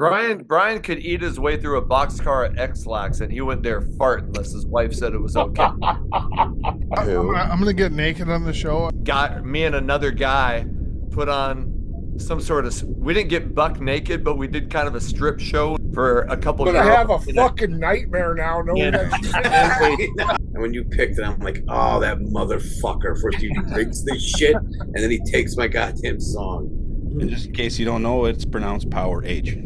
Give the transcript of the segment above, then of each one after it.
Brian could eat his way through a boxcar at X-Lax and he wouldn't dare fart unless his wife said it was okay. I'm gonna get naked on the show. Me and another guy put on some sort of. We didn't get buck naked, but we did kind of a strip show for a couple. I'm gonna have a fucking nightmare now, knowing that. And when you picked it, I'm like, oh, that motherfucker. First he drinks this shit, and then he takes my goddamn song. And just in case you don't know, it's pronounced Power H.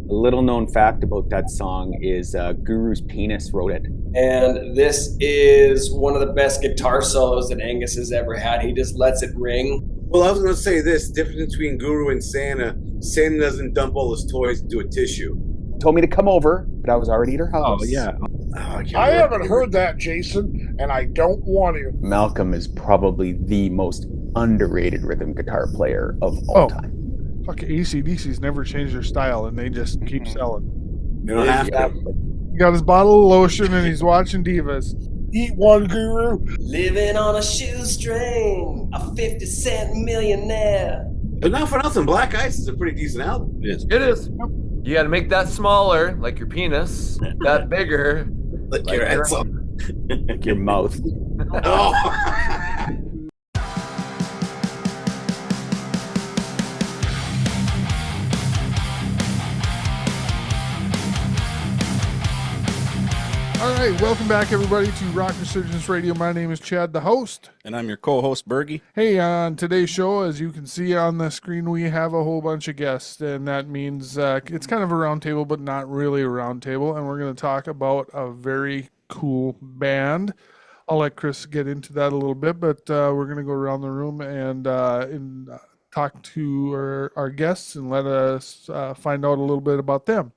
A little known fact about that song is Guru's penis wrote it. And this is one of the best guitar solos that Angus has ever had. He just lets it ring. Well, I was going to say this, difference between Guru and Santa. Santa doesn't dump all his toys into a tissue. Told me to come over, but I was already at her house. Oh, yeah. I haven't heard that, Jason, and I don't want to. Malcolm is probably the most underrated rhythm guitar player of all time. Fuck, AC/DC's never changed their style, and they just keep selling. You don't have to. He got his bottle of lotion, and he's watching divas. Eat one, Guru. Living on a shoestring, a 50-cent millionaire. But not for nothing, Black Ice is a pretty decent album. It is. You got to make that smaller, like your penis, that bigger, like your head, like your mouth. Oh. All right, welcome back, everybody, to Rock Resurgence Radio. My name is Chad, the host. And I'm your co-host, Bergie. Hey, on today's show, as you can see on the screen, we have a whole bunch of guests, and that means it's kind of a round table, but not really a round table, and we're going to talk about a very cool band. I'll let Chris get into that a little bit, but we're going to go around the room and talk to our guests and let us find out a little bit about them.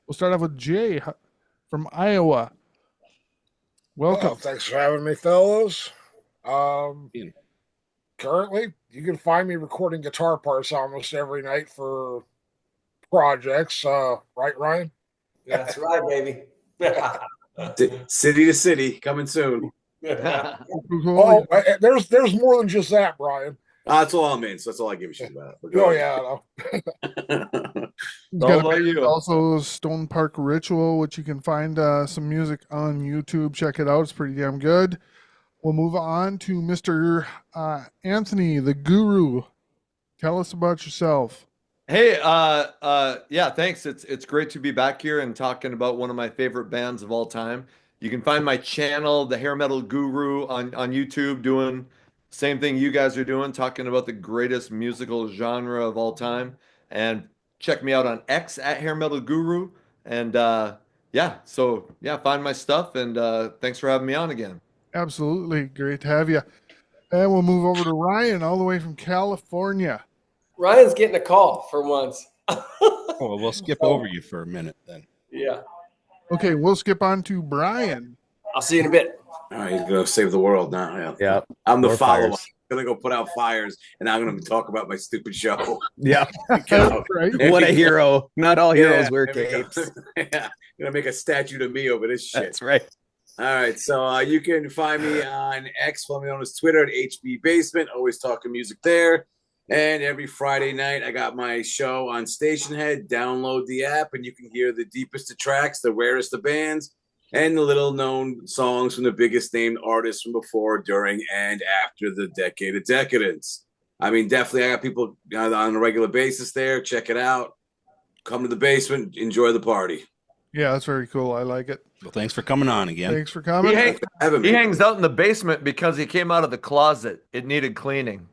We'll start off with Jay from Iowa. Welcome. Well, thanks for having me, fellas. Currently, you can find me recording guitar parts almost every night for projects. Right, Ryan? Yeah, that's right, baby. City to city, coming soon. Oh, there's more than just that, Brian. That's all I'm in, so that's all I give a shit about. Oh, yeah, I know. Also, Stone Park Ritual, which you can find some music on YouTube. Check it out. It's pretty damn good. We'll move on to Mr. Anthony, the Guru. Tell us about yourself. Hey, yeah, thanks. It's great to be back here and talking about one of my favorite bands of all time. You can find my channel, the Hair Metal Guru, on YouTube, doing same thing you guys are doing, talking about the greatest musical genre of all time. And check me out on X at Hair Metal Guru. And find my stuff. And thanks for having me on again. Absolutely. Great to have you. And we'll move over to Ryan, all the way from California. Ryan's getting a call for once. Well, we'll skip over you for a minute then. Yeah. Okay, we'll skip on to Brian. I'll see you in a bit. All right, he's gonna save the world now. Yeah. I'm the More follow-up. fires. I'm gonna go put out fires, and I'm gonna talk about my stupid show. Yeah. Right. What a hero. Not all heroes wear capes. Yeah, gonna make a statue to me over this shit. That's right. All right, so you can find me on X, formerly known as Twitter, at HB Basement. Always talking music there. And every Friday night, I got my show on Stationhead. Download the app, and you can hear the deepest of tracks, the rarest of bands, and the little-known songs from the biggest named artists from before, during, and after the Decade of Decadence. I mean, definitely, I got people on a regular basis there. Check it out. Come to the basement. Enjoy the party. Yeah, that's very cool. I like it. Well, thanks for coming on again. Thanks for coming. He hangs out in the basement because he came out of the closet. It needed cleaning.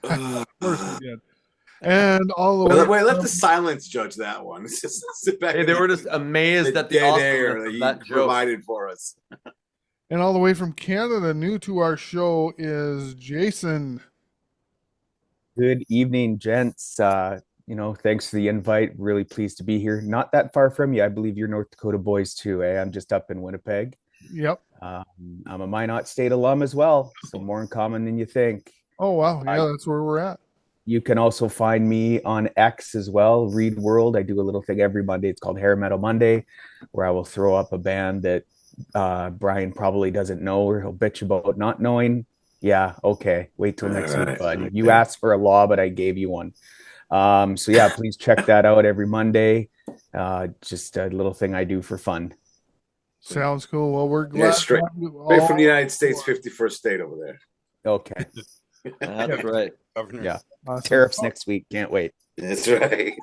Of course we did. And all the way. Wait, let the silence judge that one. Just sit back. Hey, they were just amazed at the dead air awesomeness that of that he joke. provided for us. And all the way from Canada, new to our show is Jason. Good evening, gents. Thanks for the invite. Really pleased to be here. Not that far from you. I believe you're North Dakota boys too, eh? I'm just up in Winnipeg. Yep. I'm a Minot State alum as well, so more in common than you think. Oh, wow. Yeah, that's where we're at. You can also find me on X as well, Read World. I do a little thing every Monday. It's called Hair Metal Monday, where I will throw up a band that Brian probably doesn't know, or he'll bitch about not knowing. Yeah, okay. Wait till next week, bud. You asked for a law, but I gave you one. So yeah, please check that out every Monday. Just a little thing I do for fun. Sounds cool. Well, we're glad Yeah, to straight, have you straight all from the United States, aboard. 51st state over there. Okay. That's right. Governor. Yeah. Awesome. Tariffs next week. Can't wait. That's right.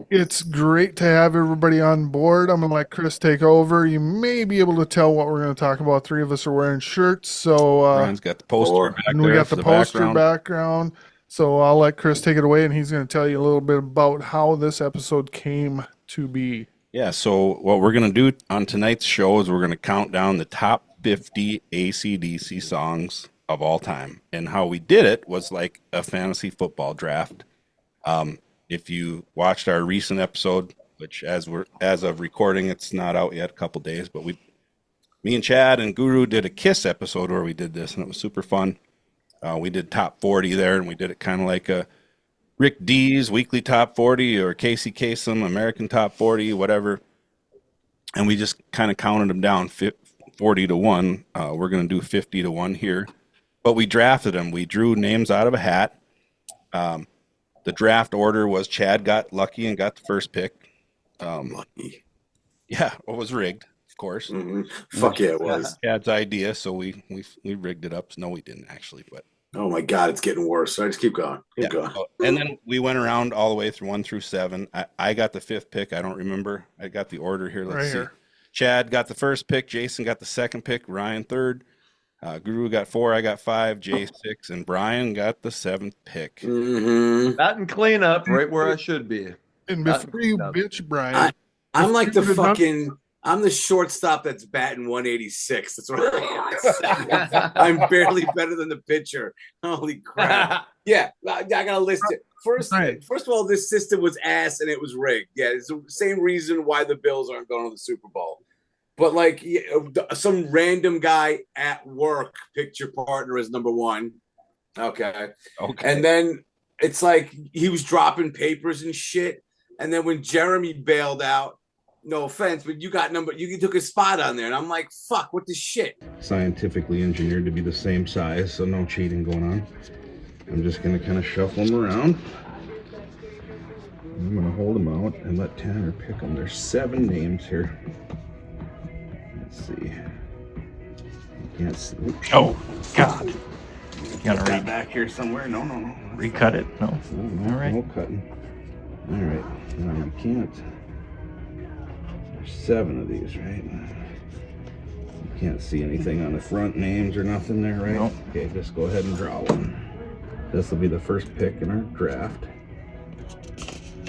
It's great to have everybody on board. I'm going to let Chris take over. You may be able to tell what we're going to talk about. Three of us are wearing shirts. So, Brian's got the poster Four. back and there we got for the poster background. background. So I'll let Chris take it away, and he's going to tell you a little bit about how this episode came to be. Yeah, so what we're going to do on tonight's show is we're going to count down the top 50 AC/DC songs of all time. And how we did it was like a fantasy football draft. If you watched our recent episode, which as of recording, it's not out yet, a couple days, but me and Chad and Guru did a Kiss episode where we did this, and it was super fun. We did top 40 there, and we did it kind of like a Rick D's weekly top 40 or Casey Kasem American top 40, whatever. And we just kind of counted them down 40 to 1. We're going to do 50 to 1 here. But we drafted them. We drew names out of a hat. The draft order was Chad got lucky and got the first pick. Lucky. Yeah, it was rigged, of course. Mm-hmm. Fuck yeah, it was. Chad's idea, so we rigged it up. No, we didn't actually, but Oh my God, it's getting worse. So I just keep going. Keep going. And then we went around all the way through 1 through 7. I got the 5th pick. I don't remember. I got the order here. Let's Right see. here. Chad got the 1st pick. Jason got the 2nd pick. Ryan 3rd. Guru got 4. I got 5. Jay 6, and Brian got the 7th pick. Mm-hmm. That and cleanup right where I should be. And before you bitch, Brian, I'm like the If you're not- fucking. I'm the shortstop that's batting 186. That's what I am. I'm barely better than the pitcher. Holy crap! Yeah, I gotta list it. First of all, this system was ass and it was rigged. Yeah, it's the same reason why the Bills aren't going to the Super Bowl. But like some random guy at work picked your partner as number 1. Okay. And then it's like he was dropping papers and shit. And then when Jeremy bailed out, no offense, but you took a spot on there. And I'm like, fuck, what the shit? Scientifically engineered to be the same size, so no cheating going on. I'm just going to kind of shuffle them around. I'm going to hold them out and let Tanner pick them. There's 7 names here. Let's see. You can't see. Oops. Oh, God. You gotta Got read. back here somewhere. No. Recut it. No. No, All right. no cutting. All right. No, you can't. There's 7 of these, right? You can't see anything on the front names or nothing there, right? Nope. Okay, just go ahead and draw one. This will be the first pick in our draft.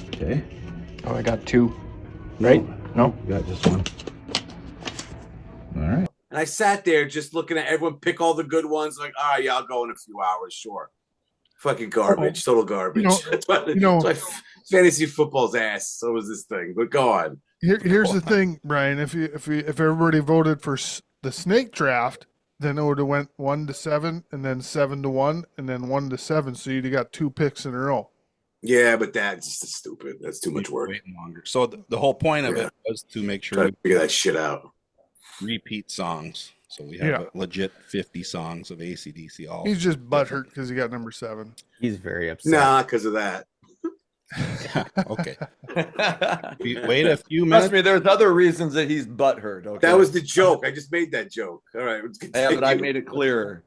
Okay. Oh, I got 2. Right? No. You got just 1. All right. And I sat there just looking at everyone pick all the good ones. Like, all right, yeah, I'll go in a few hours, sure. Fucking garbage, total garbage. That's why fantasy football's ass. So was this thing. But go on. here's the thing, Brian. If everybody voted for the snake draft, then it would have went 1 to 7, and then 7 to 1, and then 1 to 7. So you'd have got 2 picks in a row. Yeah, but that's just stupid. That's too much work. Waiting longer. So the whole point of it was to make sure Try we to figure that shit out. repeat songs. So we have a legit 50 songs of AC/DC. All He's just butthurt because he got number 7. He's very upset. Nah, because of that. okay. Wait a few Trust minutes. me, there's other reasons that he's butthurt. Okay, That was the joke. I just made that joke. All right, let's yeah, but I made it clearer.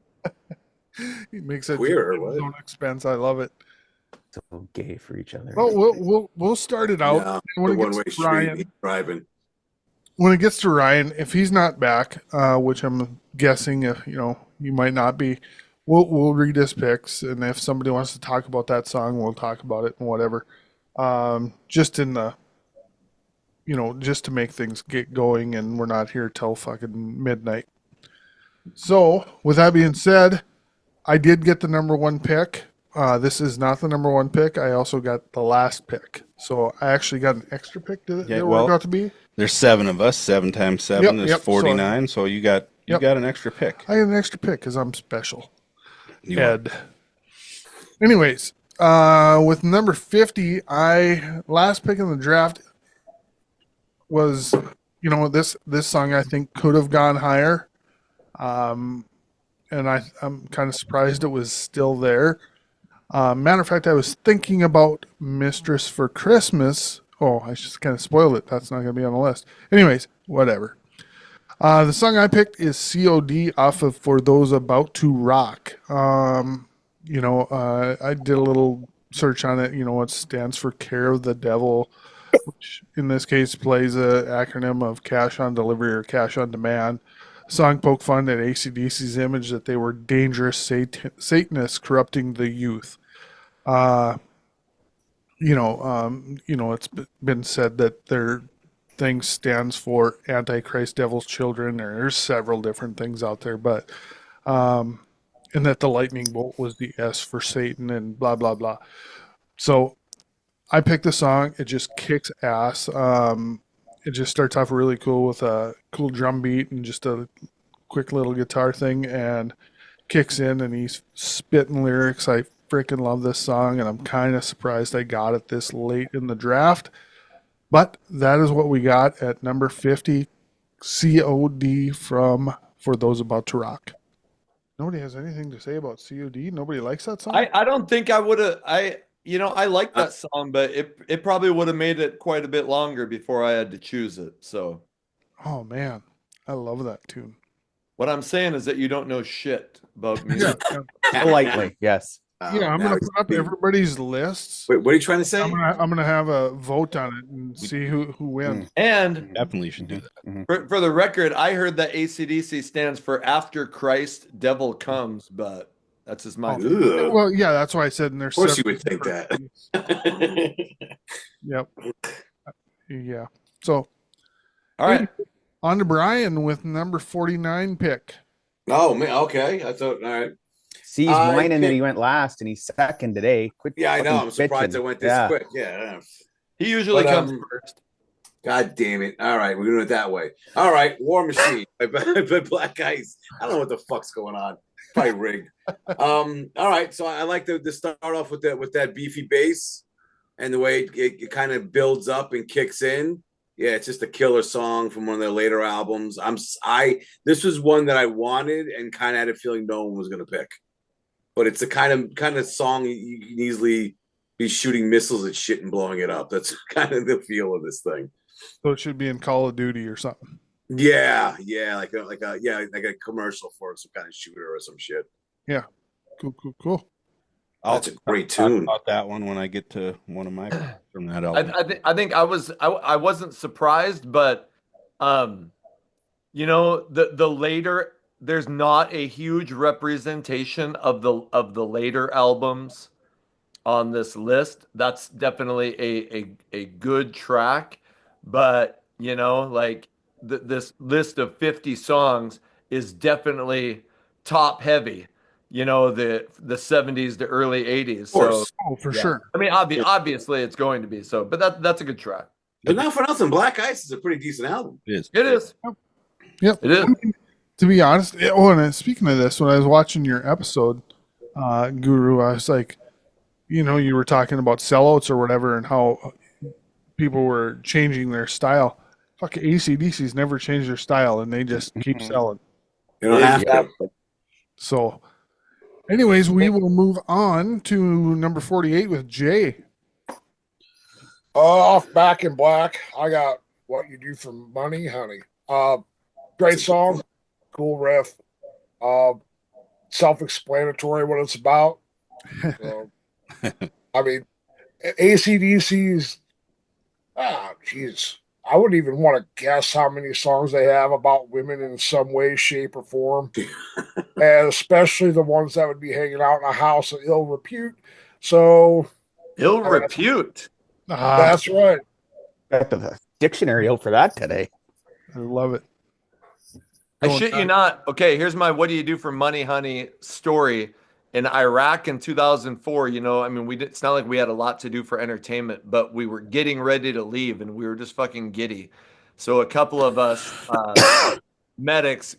He makes it Queer, at what? his own expense. I love it. So gay for each other. Well, we'll start it out. No, when, the it gets one-way to street. Ryan, He's driving. when it gets to Ryan, if he's not back, which I'm guessing, he might not be, we'll read his picks, and if somebody wants to talk about that song, we'll talk about it and whatever. Just in the, just to make things get going, and we're not here till fucking midnight. So, with that being said, I did get the number 1 pick. This is not the number 1 pick. I also got the last pick. So I actually got an extra pick. Did it work out to be? There's 7 of us. 7 times 7 is Yep, 49. So you got an extra pick. I got an extra pick because I'm special. You Ed. Anyways, with number 50, last pick in the draft was, this song I think could have gone higher. And I'm kind of surprised it was still there. Matter of fact, I was thinking about Mistress for Christmas Oh, I just kind of spoiled it. That's not going to be on the list. Anyways, whatever. The song I picked is COD off of For Those About to Rock. I did a little search on it. You know, it stands for Care of the Devil, which in this case plays a acronym of Cash on Delivery or Cash on Demand. The song poked fun at AC/DC's image that they were dangerous Satanists corrupting the youth. It's been said that their thing stands for Antichrist, Devil's Children. There's several different things out there, but and that the lightning bolt was the S for Satan and blah blah blah. So I picked the song. It just kicks ass. It just starts off really cool with a cool drum beat and just a quick little guitar thing, and kicks in and he's spitting lyrics. I freaking love this song, and I'm kind of surprised I got it this late in the draft. But that is what we got at number 50, COD from For Those About to Rock. Nobody has anything to say about COD? Nobody likes that song? I don't think I would have. I like that song, but it probably would have made it quite a bit longer before I had to choose it. So, oh man, I love that tune. what I'm saying is that you don't know shit about music. Politely, yes. Yeah, I'm gonna put up everybody's lists. Wait, what are you trying to say? I'm gonna have a vote on it and see who wins. And Definitely should do that. for the record, I heard that AC/DC stands for After Christ, Devil Comes, but that's just my opinion. Ugh. Well, yeah, that's why I said in there. Of course you would think that. Yep. Yeah. So, All right. on to Brian with number 49 pick. Oh man, okay. I thought, all right. See, he's whining that he went last and he's second today. Quit Yeah, I know. fucking I'm surprised bitching. it went this quick. Yeah. He usually But, comes first. God damn it. All right, we're doing it that way. All right, War Machine by Black Ice. I don't know what the fuck's going on. Probably rigged. All right, so I like to start off with that beefy bass and the way it kind of builds up and kicks in. Yeah, it's just a killer song from one of their later albums. This was one that I wanted and kind of had a feeling no one was gonna pick. But it's the kind of song you can easily be shooting missiles at shit and blowing it up. That's kind of the feel of this thing. So it should be in Call of Duty or something. Yeah, like a commercial for some kind of shooter or some shit. Yeah, cool. That's a great Talk tune. about that one when I get to one of my picks from that album. I think I wasn't surprised, but the later, there's not a huge representation of the later albums on this list. That's definitely a good track, but this list of 50 songs is definitely top heavy. The 70s to early 80s. So, Oh, for sure. I mean, obviously it's going to be so, but that's a good track. But not for nothing, Black Ice is a pretty decent album. It is. It is. Yep. It is. To be honest, and speaking of this, when I was watching your episode, Guru, I was like, you were talking about sellouts or whatever and how people were changing their style. Fuck, AC/DC's never changed their style and they just keep selling. You don't have to. So, anyways, we will move on to number 48 with Jay. Off Back in Black, I got What You Do for Money, Honey. Great song, cool riff, self-explanatory what it's about. I mean, AC/DC's, I wouldn't even want to guess how many songs they have about women in some way, shape, or form, and especially the ones that would be hanging out in a house of ill repute. So, Ill repute. That's right. Got the dictionary out for that today. I love it. I shit you not. Okay, here's my "What do you do for money, honey" story. In Iraq in 2004, it's not like we had a lot to do for entertainment, but we were getting ready to leave and we were just fucking giddy. So a couple of us medics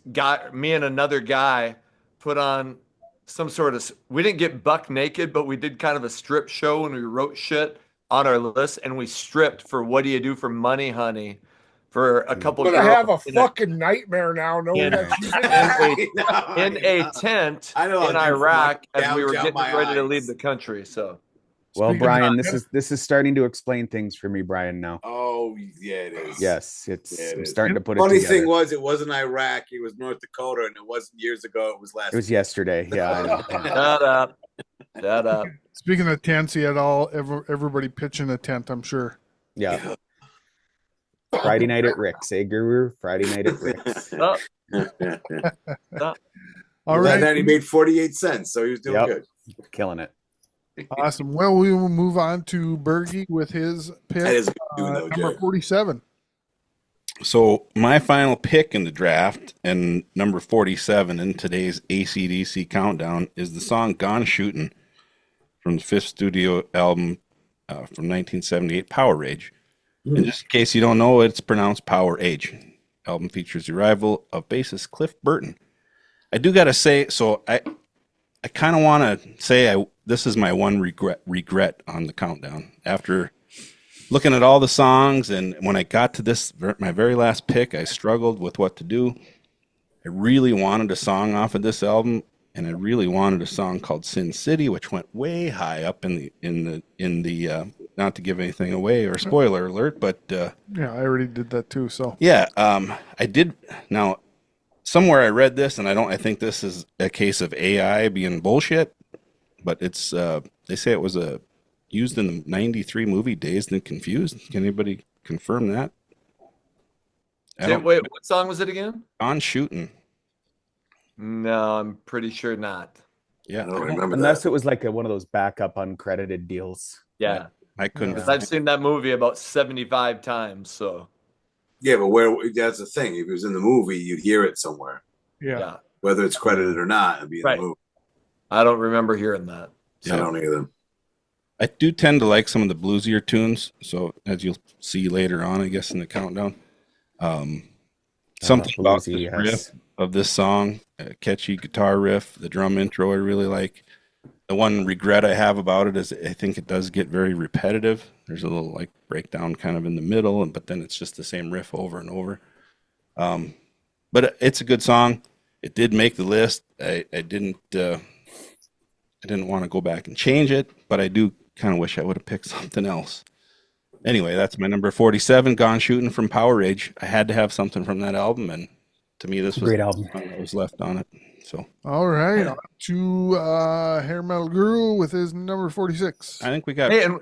me and another guy put on some sort of, we didn't get buck naked, but we did kind of a strip show and we wrote shit on our list and we stripped for "What Do You Do for Money, Honey" for a couple I'm of gonna have a fucking nightmare now knowing that in a tent in Iraq as we were getting ready to leave the country. So Well, Speaking Brian, of- this is starting to explain things for me, Brian. Now, Oh, yeah, it is. yes, it's Yeah, it I'm is. starting to put it Funny together. thing was, it wasn't Iraq. It was North Dakota, and it wasn't years ago. It was last It was week. yesterday. Yeah, I know. Shut up. Shut up. Speaking of tents, he had everybody pitching a tent, I'm sure. Yeah. Friday night at Rick's, eh, Guru? Friday night at Rick's. Oh, All That right. night he made 48 cents, so he was doing Yep. good. Killing it. Awesome. Well, we will move on to Bergie with his pick. That is a good tune, though, Number Jay. 47. So my final pick in the draft and number 47 in today's AC/DC countdown is the song "Gone Shootin'" from the fifth studio album from 1978, Power Rage. And just in case you don't know, it's pronounced Power Age. Album features the arrival of bassist Cliff Burton. I do gotta say, so I kind of want to say this is my one regret on the countdown. After looking at all the songs, and when I got to this, my very last pick, I struggled with what to do. I really wanted a song off of this album, and I really wanted a song called "Sin City," which went way high up in the not to give anything away or spoiler alert, but Yeah, I already did that too. So yeah, I did. Now, somewhere I read this, and I think this is a case of AI being bullshit, but it's they say it was used in the '93 movie Dazed and Confused. Can anybody confirm that? wait, what song was it again? On Shooting. No, I'm pretty sure not. Yeah, I don't remember Unless that. it was like one of those backup uncredited deals. Yeah, I couldn't. because I've seen that movie about 75 times. So Yeah, but that's the thing. If it was in the movie, you'd hear it somewhere. yeah. yeah, Whether it's credited or not, it'd be in Right. the movie. I don't remember hearing that. So I don't either. I do tend to like some of the bluesier tunes. So as you'll see later on, I guess in the countdown, something about bluesy, the yes. riff of this song, a catchy guitar riff, the drum intro, I really like. The one regret I have about it is I think it does get very repetitive. There's a little like breakdown kind of in the middle, but then it's just the same riff over and over. But it's a good song. It did make the list. I didn't want to go back and change it, but I do kind of wish I would have picked something else. Anyway, that's my number 47, Gone Shooting from Power Rage. I had to have something from that album, and to me, this was Great album. the song that was left on it. So All right. On to Hair Metal Guru with his number 46. I think we got. Hey, and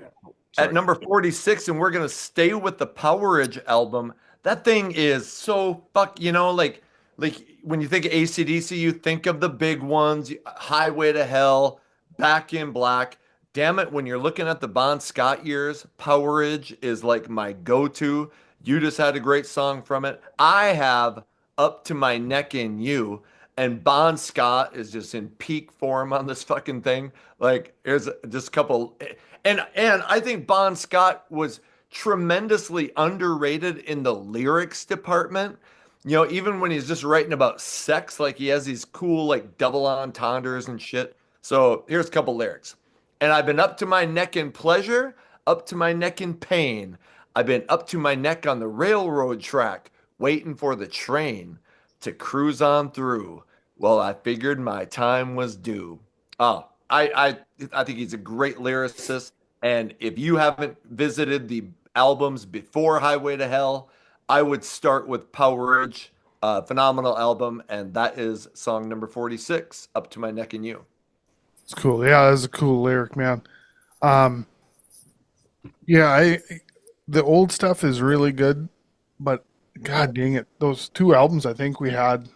Sorry. at number 46, and we're gonna stay with the Power Edge album. That thing is so like when you think of AC/DC, you think of the big ones, Highway to Hell, Back in Black. Damn it, when you're looking at the Bon Scott years, Power Edge is like my go-to. You just had a great song from it. I have Up to My Neck in You, and Bon Scott is just in peak form on this fucking thing. Like, there's just a couple, and I think Bon Scott was tremendously underrated in the lyrics department. You know, even when he's just writing about sex, like he has these cool like double entendres and shit. So here's a couple lyrics. And I've been up to my neck in pleasure, up to my neck in pain. I've been up to my neck on the railroad track, waiting for the train to cruise on through. Well, I figured my time was due. Oh, I think he's a great lyricist. And if you haven't visited the albums before Highway to Hell, I would start with Power Edge, phenomenal album, and that is song number 46, Up to My Neck in You. It's cool. Yeah, that's a cool lyric, man. Yeah, the old stuff is really good, but god dang it, those two albums I think we had,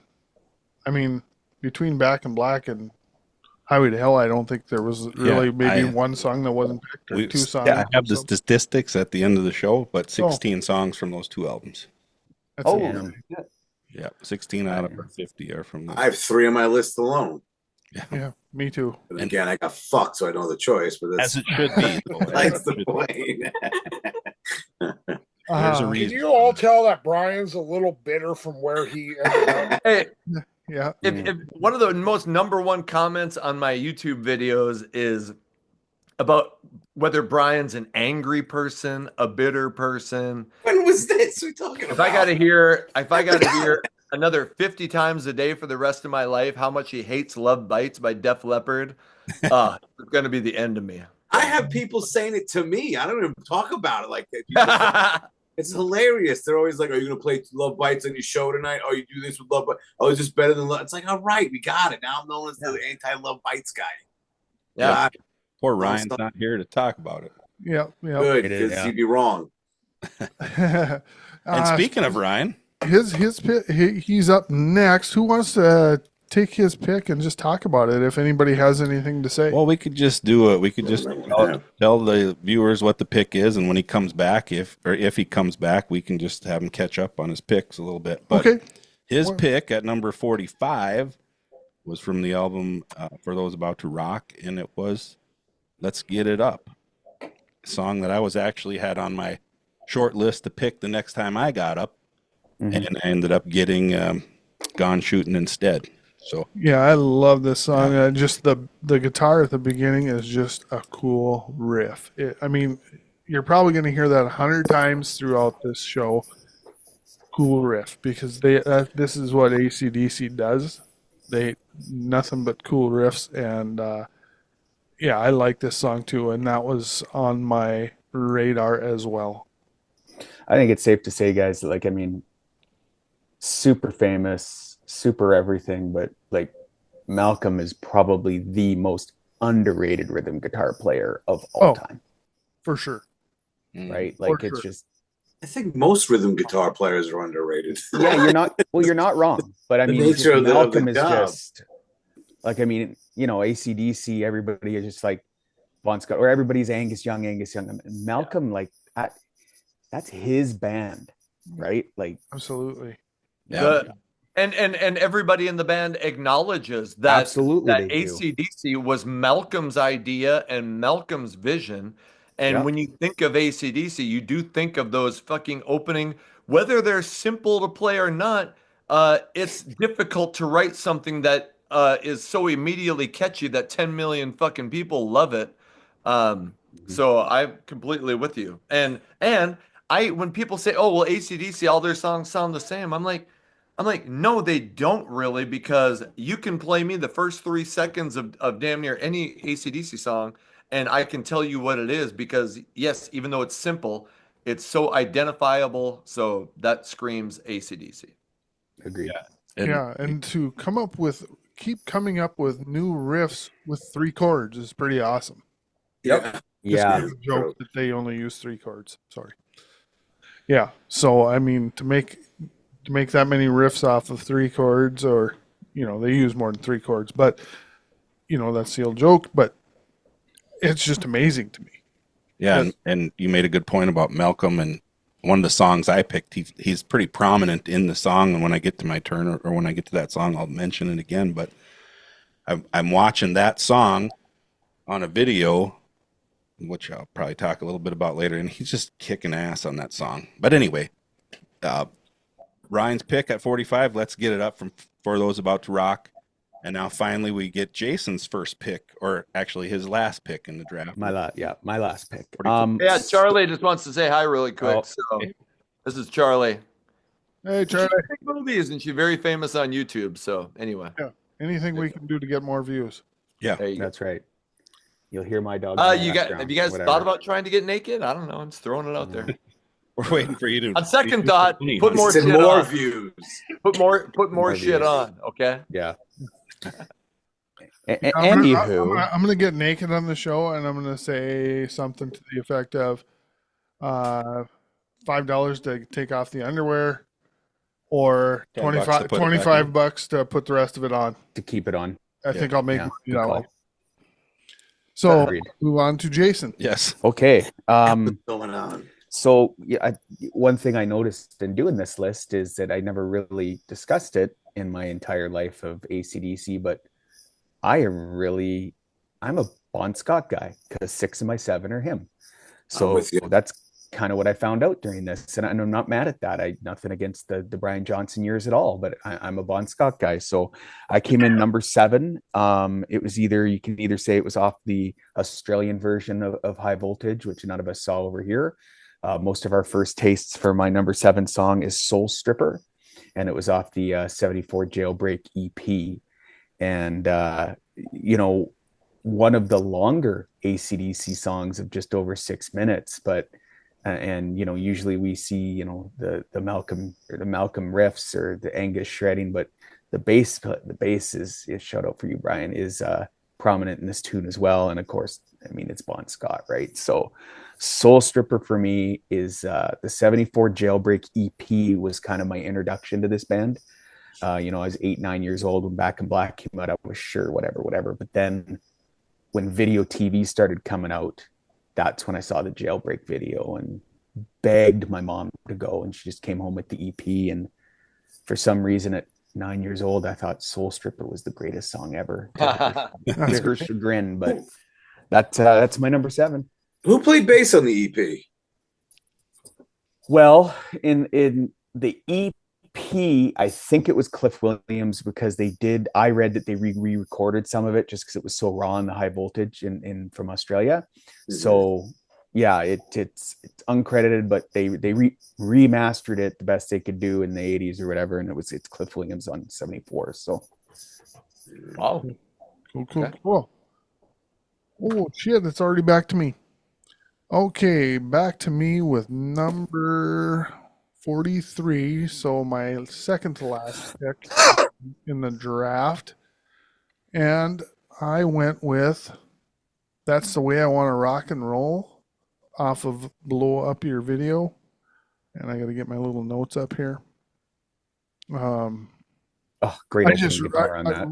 I mean, between Back in Black and Highway to Hell, I don't think there was really maybe one song that wasn't picked or two songs. Yeah, I have the statistics at the end of the show, but 16 songs from those two albums. That's Yeah, 16 out of 50 are from. I have 3 on my list alone. yeah, me too. And again, I got fucked, so I don't have the choice. But that's As it should be. that's the point. There's a Can reason. you all tell that Brian's a little bitter from where he ended up? Hey, Yeah. if one of the most number one comments on my YouTube videos is about whether Brian's an angry person, a bitter person. When was this we talking If about? I got to hear another 50 times a day for the rest of my life how much he hates Love Bites by Def Leppard, it's going to be the end of me. I have people saying it to me. I don't even talk about it like that. People, it's hilarious. They're always like, "Are you going to play Love Bites on your show tonight? Oh, you do this with Love Bites? Oh, is this better than Love?" It's like, all right, we got it. Now I'm known as the anti-Love Bites guy. Yeah. Poor Ryan's not here to talk about it. Yeah. Good, because he'd be wrong. And speaking of Ryan, his pick, he's up next. Who wants to take his pick and just talk about it? If anybody has anything to say, well, we could just do it. We could just tell the viewers what the pick is, and when he comes back, if he comes back, we can just have him catch up on his picks a little bit. But okay. His pick at number 45 was from the album For Those About to Rock, and it was "Let's Get It Up," a song that I was actually had on my short list to pick the next time I got up, and I ended up getting Gone Shooting instead. So yeah, I love this song. Just the guitar at the beginning is just a cool riff. I mean, you're probably going to hear that 100 times throughout this show. Cool riff, because this is what AC/DC does. They nothing but cool riffs, and yeah, I like this song too, and that was on my radar as well. I think it's safe to say, guys, that, like, I mean, super famous, super everything, but like Malcolm is probably the most underrated rhythm guitar player of all time. For sure. Right? Like, it's just, I think most rhythm guitar players are underrated. yeah, you're not wrong. But I mean, just Malcolm is just like, I mean, you know, AC/DC, everybody is just like Bon Scott, or everybody's Angus Young. Malcolm, like that's his band, right? Like, absolutely. Yeah. And everybody in the band acknowledges that absolutely that AC/DC was Malcolm's idea and Malcolm's vision. And when you think of AC/DC, you do think of those fucking opening, whether they're simple to play or not. It's difficult to write something that is so immediately catchy that 10 million fucking people love it. So I'm completely with you. And when people say, "Oh, well, AC/DC, all their songs sound the same," I'm like, no, they don't really, because you can play me the first 3 seconds of damn near any AC/DC song, and I can tell you what it is, because yes, even though it's simple, it's so identifiable. So that screams AC/DC. Agreed. And to keep coming up with new riffs with 3 chords is pretty awesome. Yeah. Just a joke that they only use 3 chords. Sorry. Yeah. So I mean, to make that many riffs off of 3 chords, or you know, they use more than 3 chords, but you know, that's the old joke. But it's just amazing to me. Yeah, and you made a good point about Malcolm, and one of the songs I picked, he's pretty prominent in the song, and when I get to my turn, or when I get to that song, I'll mention it again. But I'm watching that song on a video, which I'll probably talk a little bit about later, and he's just kicking ass on that song. But anyway, Ryan's pick at 45, "Let's Get It Up" For Those About to Rock. And now finally we get Jason's first pick, or actually his last pick in the draft. My last pick. Yeah, Charlie just wants to say hi really quick. So this is Charlie. Hey, Charlie. Movies, and she's very famous on YouTube. So anyway, anything we can do to get more views. Yeah, that's right. You'll hear my dog. Have you guys thought about trying to get naked? I don't know. I'm just throwing it out there. We're waiting for you to. On second thought, put more shit more on. Views. Put more shit on. Okay. Yeah. Anywho, I'm gonna get naked on the show, and I'm gonna say something to the effect of $5 to take off the underwear, or $25 to put the rest of it on. To keep it on. I think I'll make it that way. So move on to Jason. Yes. Okay. What's going on? So one thing I noticed in doing this list is that I never really discussed it in my entire life of AC/DC, but I'm a Bon Scott guy, because 6 of my 7 are him. So that's kind of what I found out during this, and I'm not mad at that. Nothing against the Brian Johnson years at all, but I'm a Bon Scott guy. So I came in number 7. It was you can either say it was off the Australian version of High Voltage, which none of us saw over here. Most of our first tastes for my number 7 song is Soul Stripper, and it was off the 74 Jailbreak EP. And, you know, one of the longer AC/DC songs of just over 6 minutes, but and usually we see the Malcolm riffs or the Angus shredding, but the bass is shout out for you, Brian, is prominent in this tune as well. And of course, I mean, it's Bon Scott, right? So Soul Stripper for me is the 74 Jailbreak EP was kind of my introduction to this band. I was 8, 9 years old when Back in Black came out. I was sure, whatever. But then when video TV started coming out, that's when I saw the Jailbreak video and begged my mom to go. And she just came home with the EP. And for some reason at 9 years old, I thought Soul Stripper was the greatest song ever. To her chagrin, but that's my number 7. Who played bass on the EP? Well, in the EP, I think it was Cliff Williams, because I read that they re-recorded some of it just because it was so raw in the high voltage in from Australia. Mm-hmm. So yeah, it's uncredited, but they remastered it the best they could do in the 80s or whatever, and it's Cliff Williams on 74. So wow, cool. Oh shit, it's already back to me. Okay, back to me with number 43. So my second to last pick in the draft, and I went with That's the Way I Want to Rock and Roll off of Blow Up Your Video. And I got to get my little notes up here. Great opening guitar on that.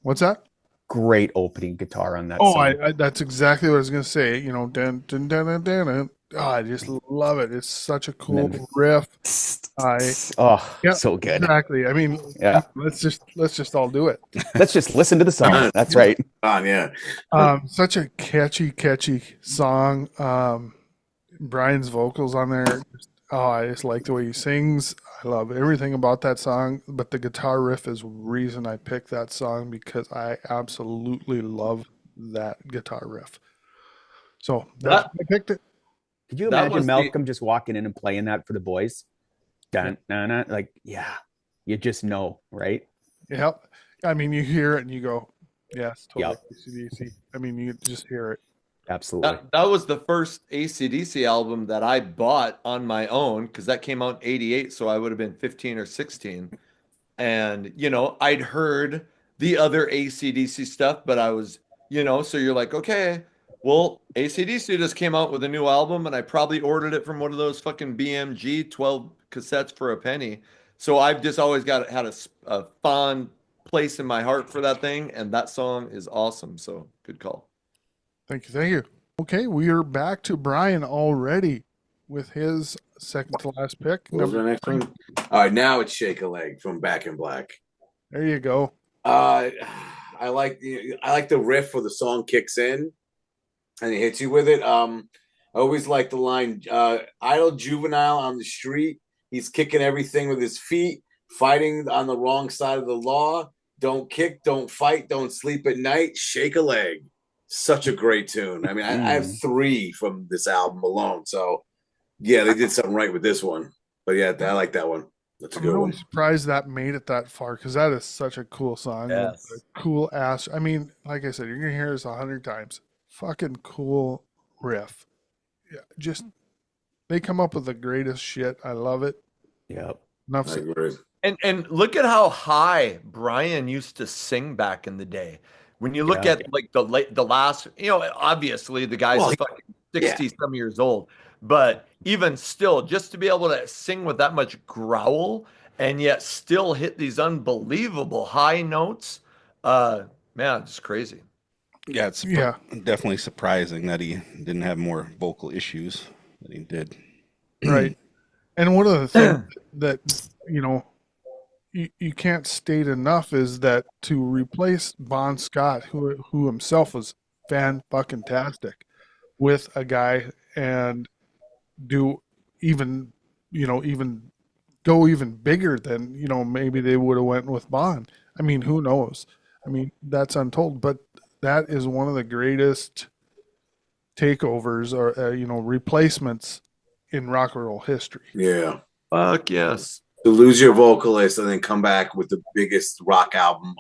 What's that? Great opening guitar on that song. That's exactly what I was going to say. Dun, dun, dun, dun, dun, dun. Oh, I just love it. It's such a cool riff. So good. Exactly. I mean, let's just all do it. Let's just listen to the song. That's right. Such a catchy song. Brian's vocals on there. I just like the way he sings. I love everything about that song. But the guitar riff is the reason I picked that song, because I absolutely love that guitar riff. So I picked it. Could you imagine Malcolm just walking in and playing that for the boys? Dun, dun, dun, like, yeah, you just know, right? Yep. I mean, you hear it and you go, yes, totally. AC/DC. I mean, you just hear it. Absolutely. That was the first AC/DC album that I bought on my own, because that came out in 88, so I would have been 15 or 16. And, I'd heard the other AC/DC stuff, but I was, so you're like, okay, well, AC/DC just came out with a new album, and I probably ordered it from one of those fucking BMG 12 cassettes for a penny. So I've just always had a fond place in my heart for that thing, and that song is awesome. So good call. Thank you. Okay, we are back to Brian already with his second to last pick. What was the next one? All right, now it's Shake a Leg from Back in Black. There you go. I like the riff where the song kicks in and it hits you with it. I always like the line, idle juvenile on the street. He's kicking everything with his feet, fighting on the wrong side of the law. Don't kick, don't fight, don't sleep at night. Shake a leg. Such a great tune. I mean, I have 3 from this album alone. So, yeah, they did something right with this one. But, yeah, I like that one. That's a good one. I'm really surprised that made it that far, because that is such a cool song. Yes. A cool ass. I mean, like I said, you're going to hear this 100 times. Fucking cool riff. Yeah, just, they come up with the greatest shit. I love it. Yep. Enough said. And look at how high Brian used to sing back in the day. When you look at like the last, obviously the guy's fucking 60 some years old, but even still, just to be able to sing with that much growl and yet still hit these unbelievable high notes, man, it's crazy. Yeah, it's definitely surprising that he didn't have more vocal issues than he did. Right. And one of the things that, you can't state enough is that to replace Bon Scott, who himself was fan-fucking-tastic, with a guy and do even go even bigger than, maybe they would have went with Bon. I mean, who knows? I mean, that's untold, but that is one of the greatest takeovers or, replacements in rock and roll history. Yeah. Fuck yes. To lose your vocalist and then come back with the biggest rock album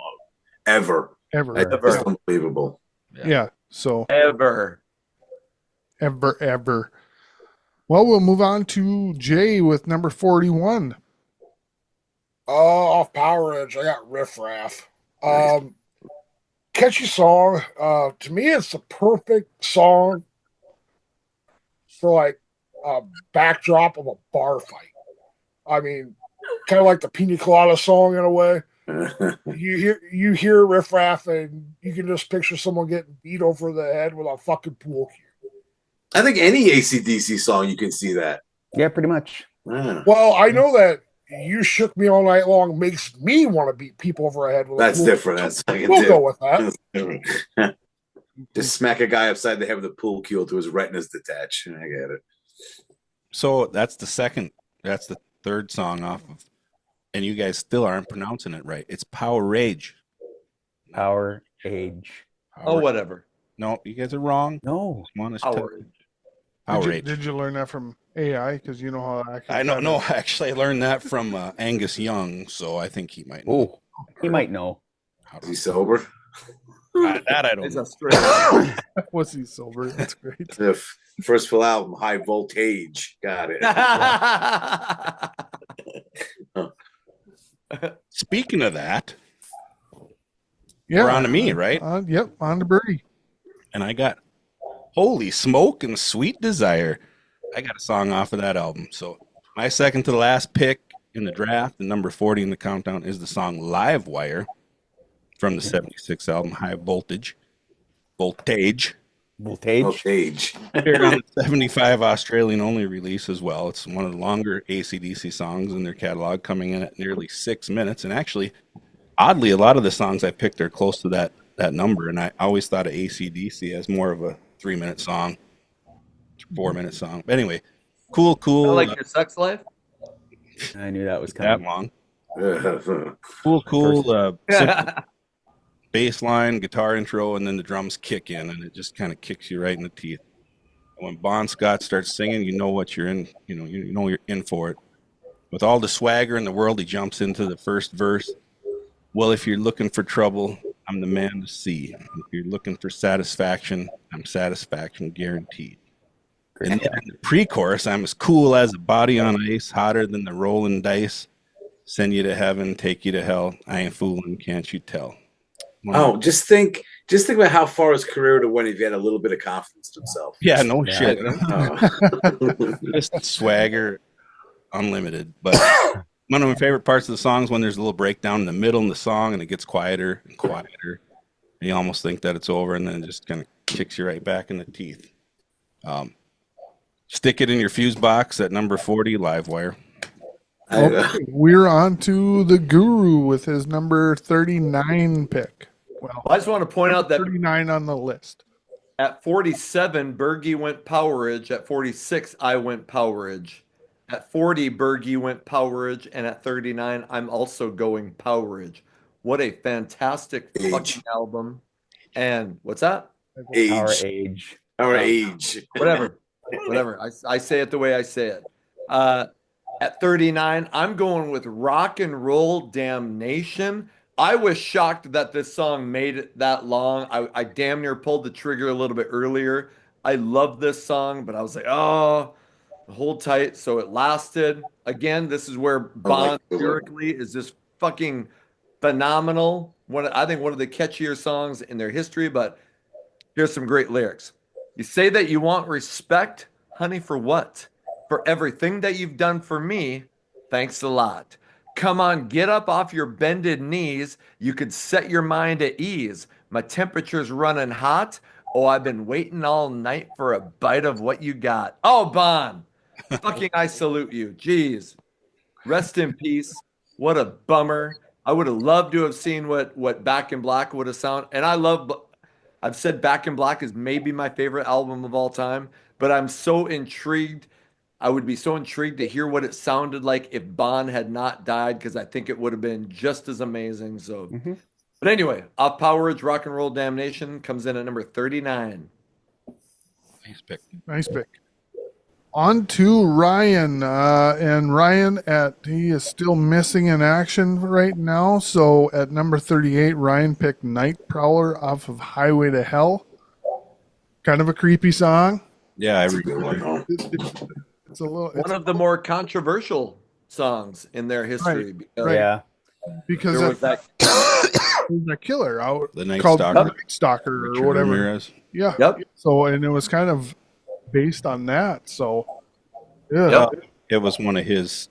ever. Ever. That's unbelievable. Yeah. So Ever. ever. Well, we'll move on to Jay with number 41. Off Power Edge, I got Riff Raff. Catchy song. To me, it's the perfect song for like a backdrop of a bar fight. I mean, kind of like the Pina Colada song in a way. You hear Riff Raff, and you can just picture someone getting beat over the head with a fucking pool cue. I think any AC/DC song you can see that. Yeah, pretty much. Yeah. Well, I know that You Shook Me All Night Long makes me want to beat people over the head with That's a pool different. cue. That's fucking We'll go different. with that. Just smack a guy upside the head with a pool cue till his retinas detach. I get it. So that's the third song off of, and you guys still aren't pronouncing it right. It's Power Rage. Power Age. Oh, whatever. No, you guys are wrong. No. Power Rage. Power Rage. Did you learn that from AI? Because you know how that I don't know. Actually, I learned that from Angus Young, so I think he might know. Oh, he might know. Is he sober? That I don't It's know. a straight. Was he sober? That's great. The first full album, High Voltage. Got it. Speaking of that, Yeah. we're on to me, right? Yep, on to Birdie. And I got Holy Smoke and Sweet Desire. I got a song off of that album. So my second to the last pick in the draft, the number 40 in the countdown, is the song Live Wire from the 76 album High Voltage. Voltage. Voltage. Appeared on the 75 Australian only release as well. It's one of the longer AC/DC songs in their catalog, coming in at nearly 6 minutes. And actually, oddly, a lot of the songs I picked are close to that number. And I always thought of AC/DC as more of a 3-minute song, 4-minute song. But anyway, cool. I like your sex life. I knew that was That coming. long. Cool. Simple bass line, guitar intro, and then the drums kick in, and it just kind of kicks you right in the teeth. When Bon Scott starts singing, you know what you're in. You know you're in for it. With all the swagger in the world, he jumps into the first verse. Well, if you're looking for trouble, I'm the man to see. If you're looking for satisfaction, I'm satisfaction guaranteed. And then in the pre-chorus, I'm as cool as a body on ice, hotter than the rolling dice. Send you to heaven, take you to hell. I ain't fooling, can't you tell? Oh, just think about how far his career would have went if he had a little bit of confidence in himself. Yeah, no Yeah. shit. Oh. Just swagger, unlimited. But one of my favorite parts of the song is when there's a little breakdown in the middle of the song and it gets quieter and quieter. And you almost think that it's over, and then it just kind of kicks you right back in the teeth. Stick it in your fuse box at number 40, Live Wire. Okay, we're on to the Guru with his number 39 pick. Well, I just want to point out that 39 on the list. at 47, Bergie went Powerage. At 46, I went Powerage. At 40, Bergie went Powerage. And at 39, I'm also going Powerage. What a fantastic fucking album. And what's that? Our Age. Age. Our age. Whatever. I say it the way I say it. At 39, I'm going with Rock and Roll Damnation. I was shocked that this song made it that long. I damn near pulled the trigger a little bit earlier. I love this song, but I was like, oh, hold tight. So it lasted. Again, this is where Bond lyrically is just fucking phenomenal. I think one of the catchier songs in their history, but here's some great lyrics. You say that you want respect, honey, for what? For everything that you've done for me, thanks a lot. Come on, get up off your bended knees. You could set your mind at ease. My temperature's running hot. Oh, I've been waiting all night for a bite of what you got. Oh, Bon, fucking I salute you. Jeez. Rest in peace. What a bummer. I would have loved to have seen what Back in Black would have sounded. And I've said Back in Black is maybe my favorite album of all time, but I'm so intrigued. I would be so intrigued to hear what it sounded like if Bon had not died, because I think it would have been just as amazing. So, But anyway, Off Powerage, Rock and Roll Damnation comes in at number 39. Nice pick. On to Ryan. And Ryan, he is still missing in action right now. So at number 38, Ryan picked Night Prowler off of Highway to Hell. Kind of a creepy song. Yeah, I That's a good one. It's a little One of the more controversial songs in their history. Because right. Yeah. because there was that. there's a killer out The Night called Stalker. Night Stalker or Richard whatever. Ramirez. Yeah. Yep. So, and it was kind of based on that. So, yeah. Yep. It was one of his.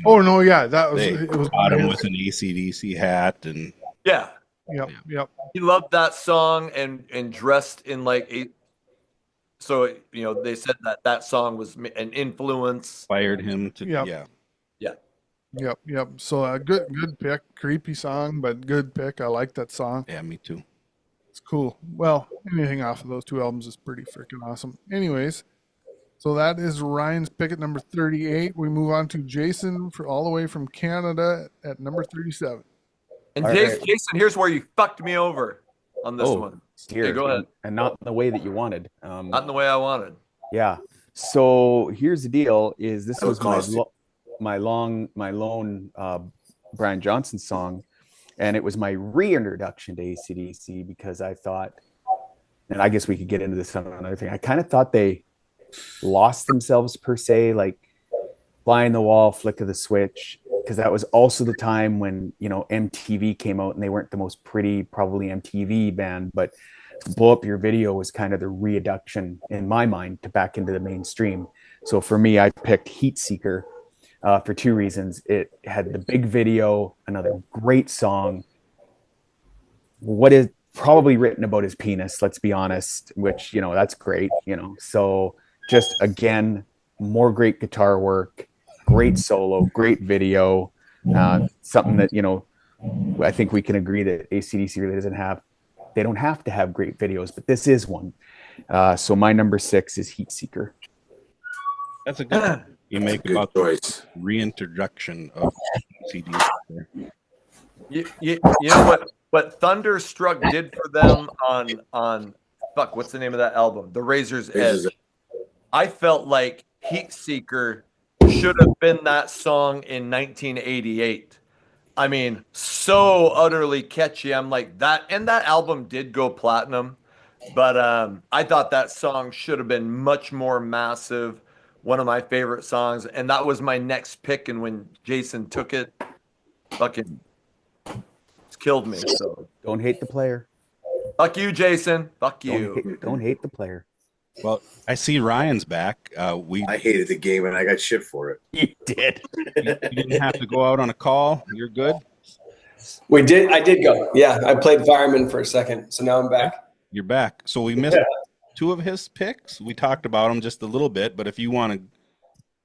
Oh no, yeah, that was They it. Was caught him with an AC/DC hat, and Yeah. Yep. He loved that song and dressed in like a. So they said that song was an influence. fired him to. Yep. Yeah, Yep. So a good pick. Creepy song, but good pick. I like that song. yeah, me too. It's cool. Well, anything off of those two albums is pretty freaking awesome. Anyways, so that is Ryan's pick at number 38. We move on to Jason all the way from Canada at number 37. And All Jason, right. Jason, here's where you fucked me over on this one. Here, Okay, go ahead. and not in the way that you wanted. Not in the way I wanted. Yeah. So here's the deal: is this That was would cost you. my lone Brian Johnson song, and it was my reintroduction to AC/DC because I thought, and I guess we could get into this on another thing. I kind of thought they lost themselves per se, like Fly in the Wall, Flick of the Switch, because that was also the time when MTV came out and they weren't the most pretty, probably MTV band, but Blow Up Your Video was kind of the reintroduction in my mind to back into the mainstream. So for me, I picked Heat Seeker for two reasons. It had the big video, another great song. What is probably written about his penis, let's be honest, which, that's great, So just, again, more great guitar work, great solo, great video, something that, I think we can agree that AC/DC really doesn't have. They don't have to have great videos, but this is one. So my number 6 is Heat Seeker. That's a good you make Good about choice. the reintroduction of CD. You know what Thunderstruck did for them on fuck, what's the name of that album? The Razor's Edge. I felt like Heat Seeker should have been that song in 1988. I mean, so utterly catchy. I'm like that, and that album did go platinum, but I thought that song should have been much more massive. One of my favorite songs, and that was my next pick. And when Jason took it, fucking killed me. So Don't hate the player. fuck you, Jason. Fuck you. Don't hate the player. Well, I see Ryan's back. I hated the game and I got shit for it. You did. You didn't have to go out on a call. You're good. I did go. Yeah, I played fireman for a second, so now I'm back. You're back. So we missed 2 of his picks. We talked about them just a little bit, but if you want to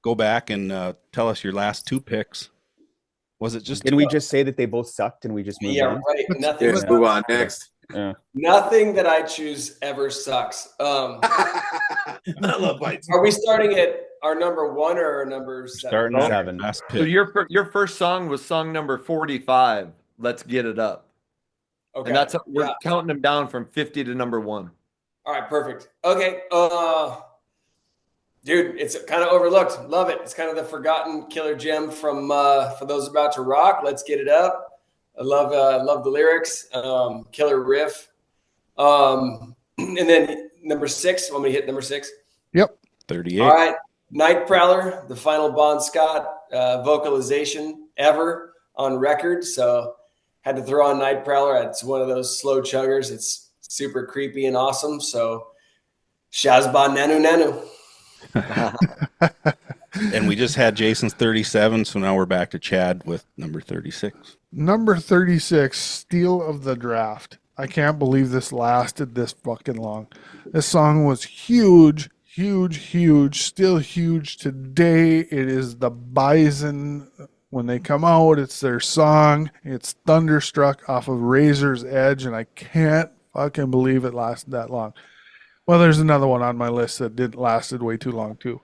go back and tell us your last 2 picks, was it just? Can we just say that they both sucked and we just moved on? Right. Nothing. Let's move on next. Yeah. Nothing that I choose ever sucks. I love bites. Are we starting at our number 1 or our number 7? Starting at 7. last So pick. your first song was song number 45. Let's Get It Up, Okay. and that's we're Yeah. counting them down from 50 to number 1. All right, perfect. Okay. Dude, it's kind of overlooked. Love it. It's kind of the forgotten killer gem from For Those About to Rock. Let's Get It Up. I love the lyrics. Killer riff. And then number 6. Want me to hit number 6? Yep. 38. All right. Night Prowler, the final Bon Scott vocalization ever on record. So had to throw on Night Prowler. It's one of those slow chuggers. It's super creepy and awesome. So Shazba Nanu Nanu. And we just had Jason's 37, so now we're back to Chad with number 36. Number 36, Steal of the Draft. I can't believe this lasted this fucking long. This song was huge, still huge today. It is the Bison. When they come out, it's their song. It's Thunderstruck off of Razor's Edge, and I can't fucking believe it lasted that long. Well, there's another one on my list that lasted way too long too.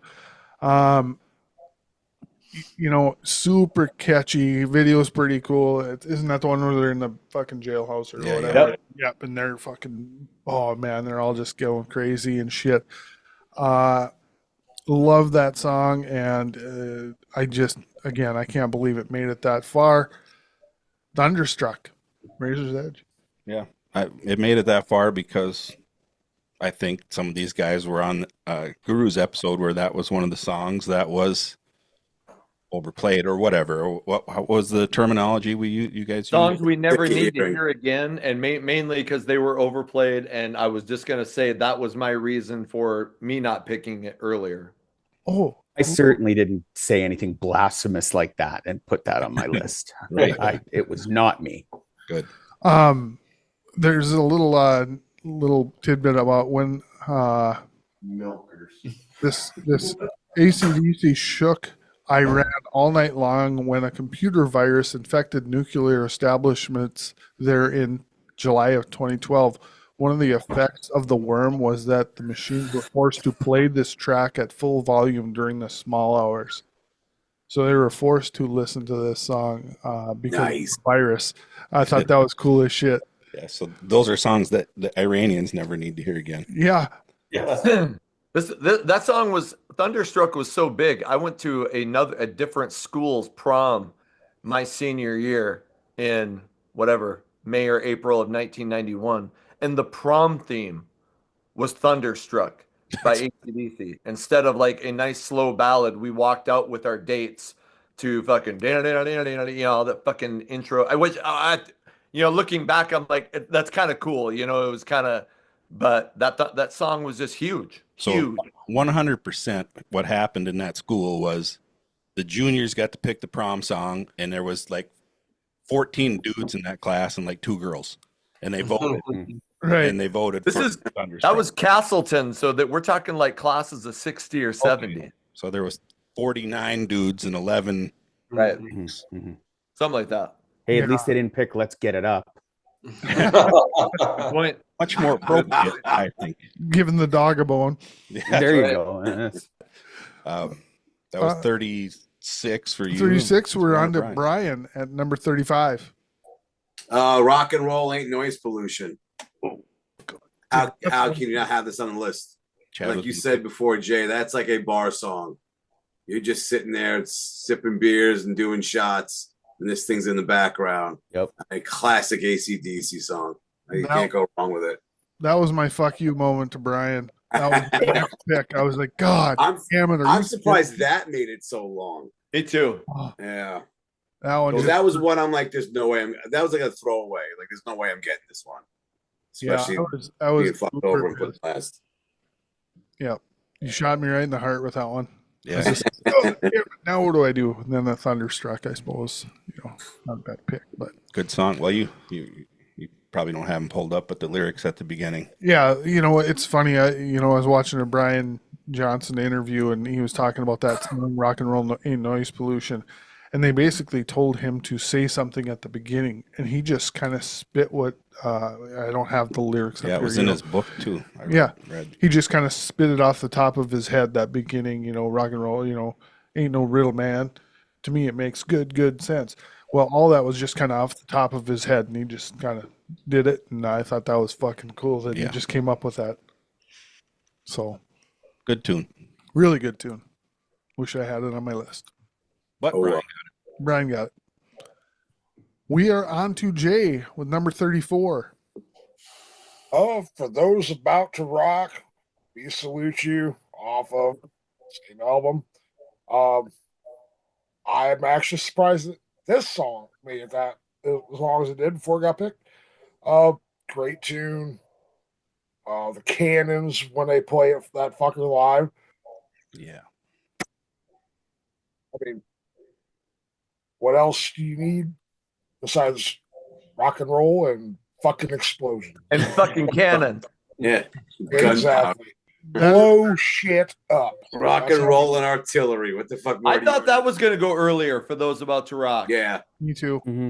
Super catchy. Video's pretty cool. Isn't that the one where they're in the fucking jailhouse or Yeah, whatever? Yep. And they're fucking, oh man, they're all just going crazy and shit. Love that song, and I can't believe it made it that far. Thunderstruck, Razor's Edge. Yeah, it made it that far because I think some of these guys were on Guru's episode where that was one of the songs that was overplayed or whatever. Or what was the terminology you guys Songs used? we never Sick of need to hearing. hear again, and mainly because they were overplayed. And I was just gonna say that was my reason for me not picking it earlier. Oh, I certainly didn't say anything blasphemous like that and put that on my list. Right. It was not me. Good. there's a little tidbit about when this AC/DC shook Iran all night long when a computer virus infected nuclear establishments there in July of 2012. One of the effects of the worm was that the machines were forced to play this track at full volume during the small hours. So they were forced to listen to this song because of Nice. the virus. I thought that was cool as shit. Yeah. So those are songs that the Iranians never need to hear again. Yeah. That song was Thunderstruck was so big. I went to a different school's prom my senior year in whatever May or April of 1991, and the prom theme was Thunderstruck by AC/DC. Instead of like a nice slow ballad, we walked out with our dates to fucking that fucking intro. Looking back, I'm like, that's kind of cool. It was kind of, but that song was just huge, So huge. 100% what happened in that school was the juniors got to pick the prom song, and there was like 14 dudes in that class and like 2 girls, and they voted. Right. And they voted. That was Castleton, so that we're talking like classes of 60 or 70. Okay. So there was 49 dudes and 11. Right. Mm-hmm. Something like that. Hey, at least they didn't pick "Let's Get It Up." Good point. Much more appropriate, I think. Giving the dog a bone. Yeah. There you right. go. That was 36 for you. 36, we're on to Brian. Brian at number 35. Rock and roll ain't noise pollution. How can you not have this on the list? Chad Like was- you said before, Jay, that's like a bar song. You're just sitting there sipping beers and doing shots, and this thing's in the background. Yep. A classic AC/DC song. You can't go wrong with it. That was my fuck you moment to Brian. That was my next pick. I was like, God damn it. I'm surprised that made it so long. Me too. Yeah. That one Well, just, that was one I'm like, there's no way. That was like a throwaway. Like, there's no way I'm getting this one. Especially I was being fucked over and put last. Yeah. You shot me right in the heart with that one. Yeah. Now what do I do? And then the Thunderstruck, I suppose. Not a bad pick, but Good song. Well, you probably don't have them pulled up, but the lyrics at the beginning. yeah, it's funny. I was watching a Brian Johnson interview, and he was talking about that song, "Rock and Roll Ain't Noise Pollution," and they basically told him to say something at the beginning, and he just kind of spit what I don't have the lyrics. Yeah, up it was here, in his book too. I Yeah. read. He just kind of spit it off the top of his head, that beginning, rock and roll, ain't no riddle, man. To me, it makes good sense. Well, all that was just kind of off the top of his head, and he just kind of did it, and I thought that was fucking cool that he Yeah. just came up with that. So, Good tune. really good tune. Wish I had it on my list. But Oh, Brian, Brian got it. We are on to Jay with number 34. Oh, for those about to rock, we salute you off of the same album. I'm actually surprised that this song made it that as long as it did before it got picked. Great tune. The Cannons when they play it that fucker live. yeah. I mean, what else do you need besides rock and roll and fucking explosion? And fucking cannon. Yeah. Gunpowder. Exactly. Blow shit up. Rock and roll and artillery. What the fuck? I more do thought you that want? was going to go earlier for those about to rock. Yeah. Me too. Mm-hmm.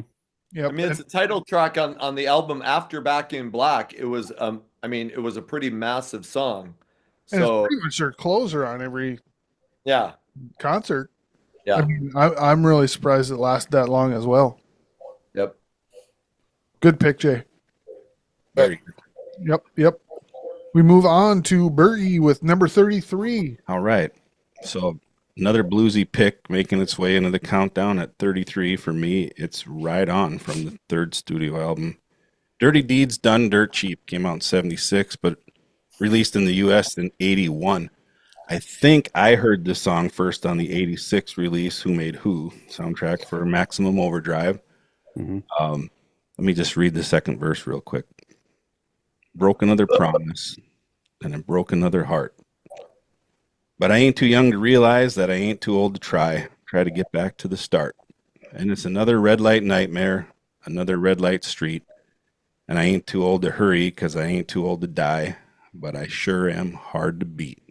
Yep. I mean, it's a title track on the album after Back in Black. It was it was a pretty massive song. And it's So pretty much their closer on every yeah. concert. Yeah. I mean, I'm really surprised it lasted that long as well. Yep. Good pick, Jay. Very good. Yep. We move on to Bertie with number 33. All right. So another bluesy pick making its way into the countdown at 33 for me. It's Right On from the third studio album. Dirty Deeds Done Dirt Cheap came out in 76, but released in the US in 81. I think I heard this song first on the 86 release, Who Made Who soundtrack for Maximum Overdrive. Mhm. Let me just read the second verse real quick. Broke another promise, and it broke another heart. But I ain't too young to realize that I ain't too old to try to get back to the start. And it's another red light nightmare, another red light street. And I ain't too old to hurry because I ain't too old to die, but I sure am hard to beat.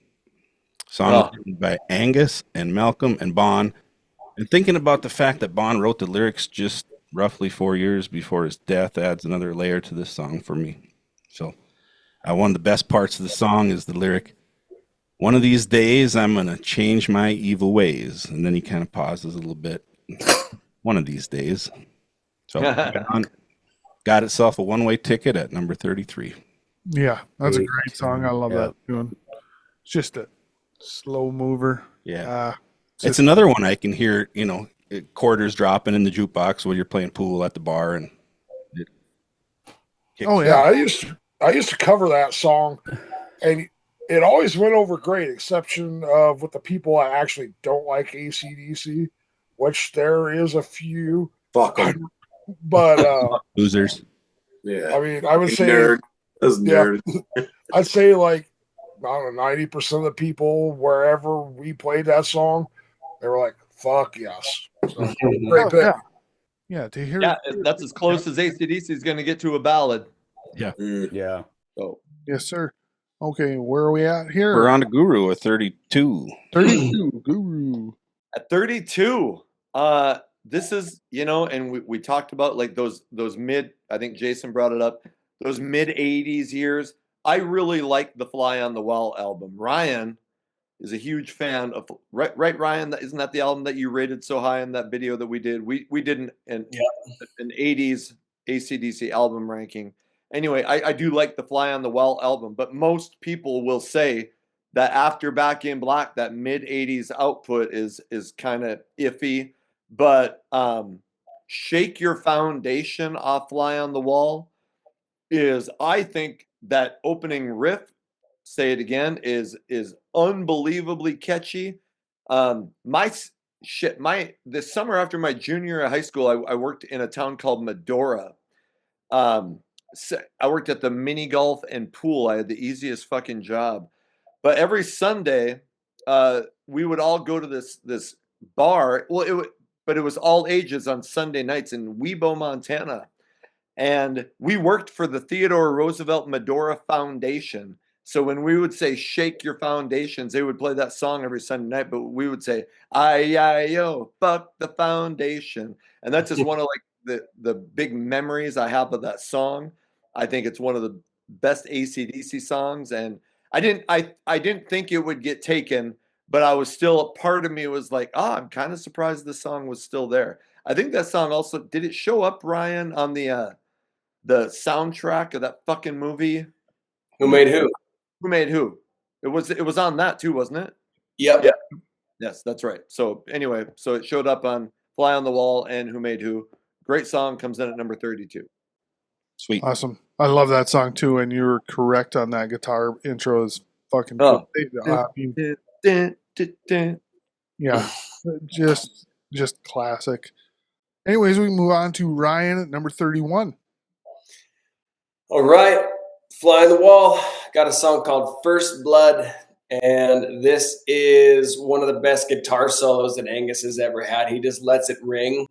Song Oh, written by Angus and Malcolm and Bon. And thinking about the fact that Bon wrote the lyrics just roughly 4 years before his death adds another layer to this song for me. So, one of the best parts of the song is the lyric, "One of these days I'm going to change my evil ways." And then he kind of pauses a little bit. One of these days. So, got itself a one-way ticket at number 33. Yeah, that's a Great great song. I love Yeah. that tune. It's just a slow mover. Yeah. It's It's just- another one I can hear, quarters dropping in the jukebox while you're playing pool at the bar, and it kicks Oh, you. Yeah, yeah. I used to cover that song, and it always went over great, exception of with the people that actually don't like AC/DC, which there is a few. Fuck 'em. But Losers. Yeah. I mean, I would say, Nerd. Those yeah, nerds. I'd say like I don't know, 90% of the people wherever we played that song, they were like, "Fuck yes!" So, great Oh, pick. yeah. Yeah, to hear yeah, that's as close as AC/DC is going to get to a ballad. Mm. Yeah. So Yes, sir. Okay, where are we at here? We're on to Guru at 32. 32, Guru. at 32, this is, and we talked about like those mid, I think Jason brought it up, those mid 80s years. I really like the Fly on the Wall album. Ryan is a huge fan of, right, Ryan? Isn't that the album that you rated so high in that video that we did? We did an 80s AC/DC album ranking. Anyway, I do like the Fly on the Wall album, but most people will say that after Back in Black, that mid 80s output is kind of iffy. But Shake Your Foundation off Fly on the Wall is, I think, that opening riff, say it again, is unbelievably catchy. My shit, this summer after my junior year of high school, I worked in a town called Medora. I worked at the mini golf and pool. I had the easiest fucking job. But every Sunday, we would all go to this bar. Well, but it was all ages on Sunday nights in Webo, Montana. And we worked for the Theodore Roosevelt Medora Foundation. So when we would say "Shake Your Foundations," they would play that song every Sunday night. But we would say "I-I-O, fuck the foundation," and that's just one of like the big memories I have of that song. I think it's one of the best AC/DC songs, and I didn't think it would get taken, but I was still, a part of me was like, I'm kind of surprised the song was still there. I think that song also, did it show up, Ryan, on the soundtrack of that fucking movie? Who made who? Who Made Who? It was on that too, wasn't it? Yep. Yeah. Yes, that's right. So anyway, so it showed up on Fly on the Wall and Who Made Who. Great song, comes in at number 32. Sweet. Awesome. I love that song too, and you were correct on that guitar intro is fucking Oh. cool. I mean, yeah, just classic. Anyways, we move on to Ryan at number 31. All right. Fly on the Wall. Got a song called First Blood. And this is one of the best guitar solos that Angus has ever had. He just lets it ring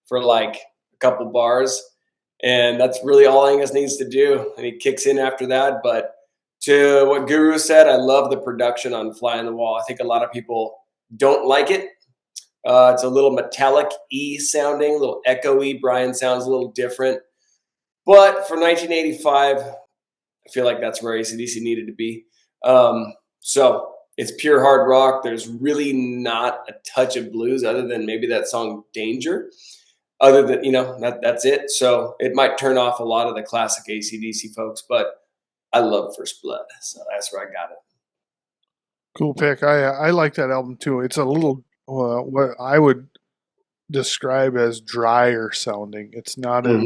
for like a couple bars. And that's really all Angus needs to do. And he kicks in after that. But to what Guru said, I love the production on Fly on the Wall. I think a lot of people don't like it. It's a little metallic-y sounding, a little echo-y. Brian sounds a little different. But for 1985, I feel like that's where AC/DC needed to be. So it's pure hard rock. There's really not a touch of blues other than maybe that song Danger. Other than, that's it. So it might turn off a lot of the classic AC/DC folks, but I love First Blood. So that's where I got it. Cool pick. I like that album too. It's a little what I would describe as drier sounding. It's not as,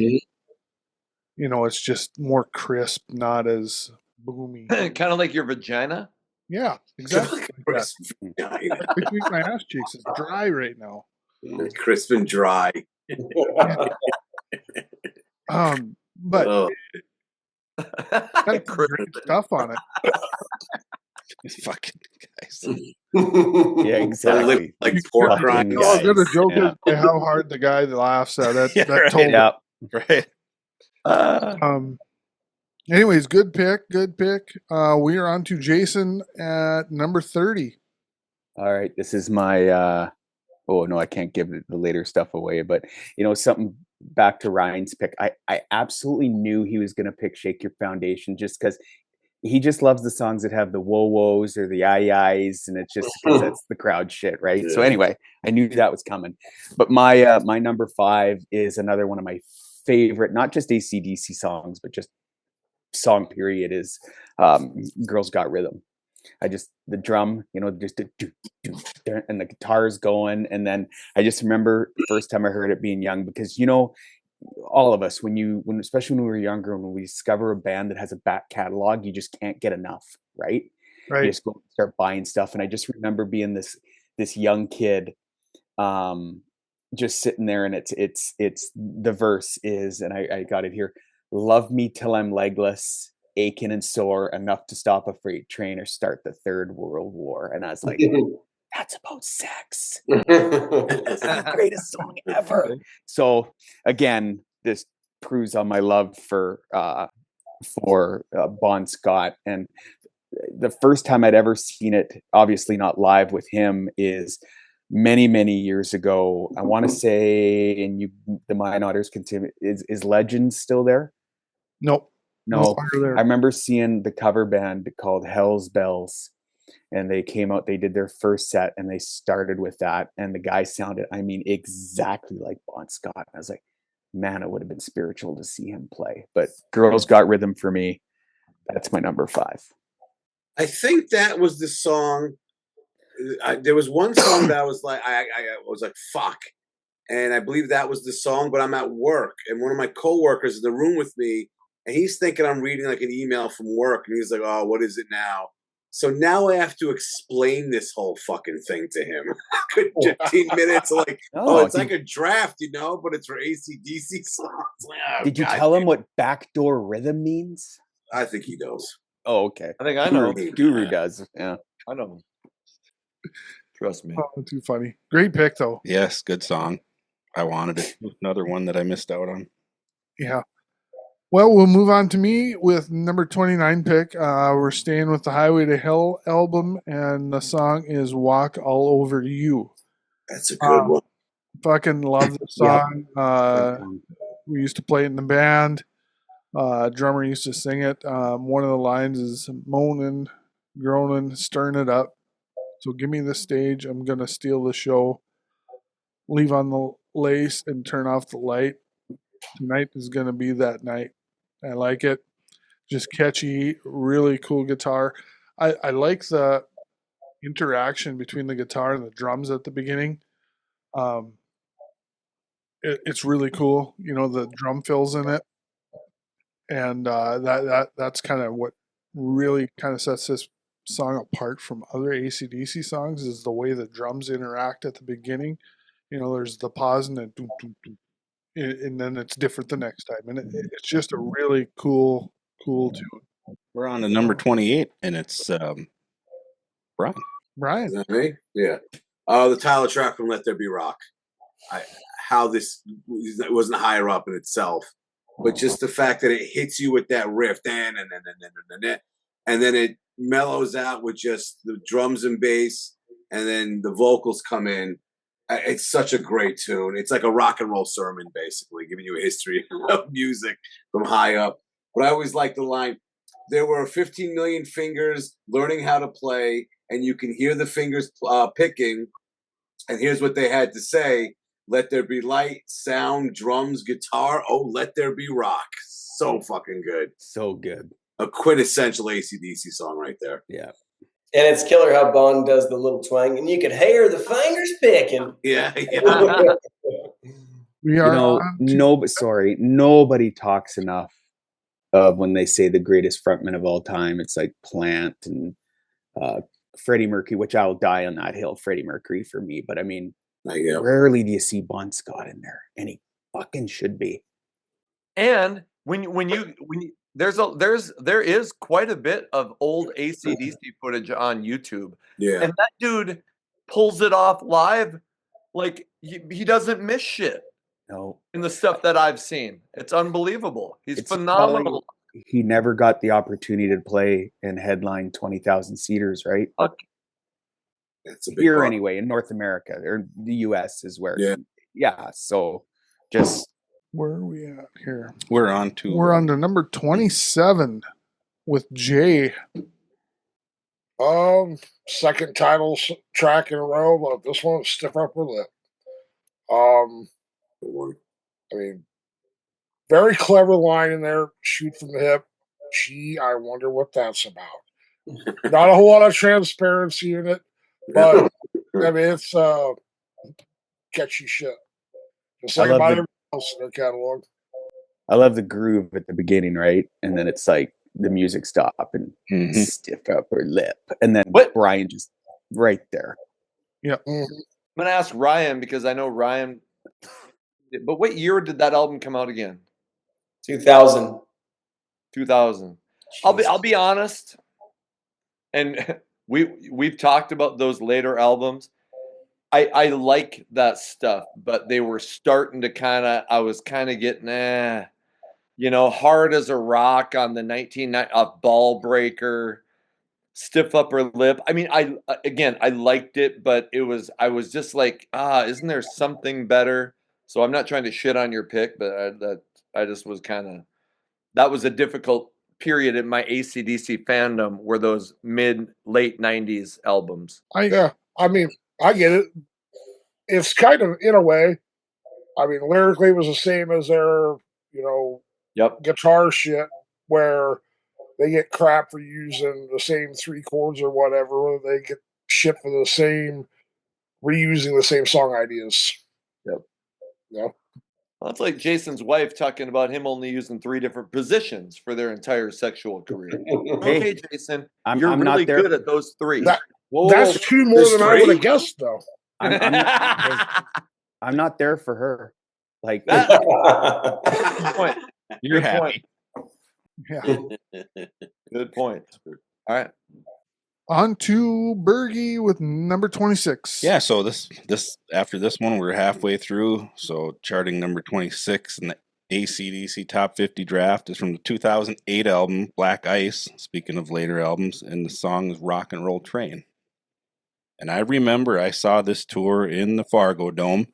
it's just more crisp, not as boomy. Kind of like your vagina. Yeah, exactly. Like that. Crisp vagina. Between my ass cheeks is dry right now. Crisp and dry. But Oh, got some great stuff on it. Fucking guys. Yeah, exactly. like pork Fucking rinds. Oh, guys. the joke Yeah. is by how hard the guy that laughs at it. Yeah, that right. told Yeah. Right. Anyways, good pick. We are on to Jason at number 30. All right. This is my oh no, I can't give the later stuff away, but something back to Ryan's pick. I absolutely knew he was gonna pick Shake Your Foundation just because he just loves the songs that have the whoa woes or the ayes, and it's just because that's the crowd shit, right? So anyway, I knew that was coming. But my my number 5 is another one of my favorite, not just AC/DC songs, but just song period, is Girls Got Rhythm. The drum, just and the guitar's going, and then I just remember the first time I heard it being young, because all of us, especially when we were younger, when we discover a band that has a back catalog, you just can't get enough, right? You Right. just go and start buying stuff. And I just remember being this young kid, just sitting there, and it's the verse is, and I got it here: love me till I'm legless, aching and sore, enough to stop a freight train or start the Third World War. And I was like, that's about sex. This is the greatest song ever. So again, this proves on my love for Bon Scott. And the first time I'd ever seen it, obviously not live with him, is many, many years ago. I want to say, and the Mine Otters continue. Is Legends still there? Nope. No. longer there. I remember seeing the cover band called Hell's Bells, and they came out, they did their first set, and they started with that, and the guy sounded, exactly like Bon Scott. I was like, man, it would have been spiritual to see him play. But Girls Got Rhythm for me, that's my number 5. I think that was the song. There was one song that I was like, I was like, fuck. And I believe that was the song, but I'm at work, and one of my coworkers in the room with me, and he's thinking I'm reading like an email from work, and he's like, oh, what is it now? So now I have to explain this whole fucking thing to him. 15 minutes, like, it's like a draft, but it's for AC/DC songs. Like, did you tell him what backdoor rhythm means? I think he knows. Oh, okay. I think I know. Guru does. Yeah. I know. Trust me. Oh, too funny. Great pick, though. Yes, good song. I wanted it. Another one that I missed out on. Yeah. Well, we'll move on to me with number 29 pick. We're staying with the Highway to Hell album, and the song is Walk All Over You. That's a good one. Fucking love the song. We used to play it in the band. Drummer used to sing it. One of the lines is moaning, groaning, stirring it up. So give me the stage. I'm going to steal the show. Leave on the lace and turn off the light. Tonight is going to be that night. I like it. Just catchy, really cool guitar. I like the interaction between the guitar and the drums at the beginning. It's really cool. The drum fills in it. And that's kind of what really kind of sets this song apart from other AC/DC songs, is the way the drums interact at the beginning. There's the pause and then doom, doom, doom, and then it's different the next time, and it's just a really cool tune. We're on to number 28, and it's Brian. Brian. Is that me? Yeah. The title track from Let There Be Rock. How this wasn't higher up in itself, but just the fact that it hits you with that riff, and then it mellows out with just the drums and bass, and then the vocals come in. It's such a great tune. It's like a rock and roll sermon, basically, giving you a history of music from high up. But I always like the line, there were 15 million fingers learning how to play, and you can hear the fingers picking. And here's what they had to say: let there be light, sound, drums, guitar. Oh, let there be rock. So fucking good. So good. A quintessential AC/DC song right there. Yeah. And it's killer how Bond does the little twang, and you can hear the fingers picking. Yeah. We are nobody talks enough of when they say the greatest frontman of all time. It's like Plant and Freddie Mercury, which I'll die on that hill. Freddie Mercury for me, but I mean, rarely do you see Bon Scott in there, and he fucking should be. And there is quite a bit of old AC/DC footage on YouTube. Yeah. And that dude pulls it off live like he doesn't miss shit. No. In the stuff that I've seen. It's unbelievable. He's It's phenomenal. He never got the opportunity to play and headline 20,000 seaters, right? That's a big Here part. anyway, in North America or the US is where. Yeah. So just Where are we at here? We're on to number 27 with Jay. Second title track in a row, but this one, Stiff Upper Lip. I mean, very clever line in there, shoot from the hip. Gee, I wonder what that's about. Not a whole lot of transparency in it, but I mean, it's catchy shit. Just like about everything else in their catalog. I love the groove at the beginning, right? And then it's like the music stop and stiff upper lip. And then Brian just right there. Yeah. I'm going to ask Ryan because I know Ryan. But what year did that album come out again? 2000. 2000. I'll be honest. And we've talked about those later albums. I like that stuff, but they were starting to I was getting Hard as a Rock on the 1990 Ball Breaker, Stiff Upper Lip. I mean, I liked it, but I was just like, isn't there something better? So I'm not trying to shit on your pick, but I just was that was a difficult period in my AC/DC fandom, were those late 90s albums. I mean, I get it. It's kind of, in a way, I mean, lyrically it was the same as their, guitar shit, where they get crap for using the same 3 chords or whatever. They get shit for reusing the same song ideas. Yep. Yeah. Well, that's like Jason's wife talking about him only using 3 different positions for their entire sexual career. Okay, Jason, you're I'm really not there. good at those 3. That's 2 more than I would have guessed, though. I'm not there for her. Like good point. You're Good happy. Point. Yeah. Good point. All right. On to Bergie with number 26. Yeah, so this after this one, we're halfway through. So charting number 26 in the AC/DC Top 50 draft is from the 2008 album Black Ice. Speaking of later albums, and the song is "Rock and Roll Train." And I remember I saw this tour in the Fargo Dome,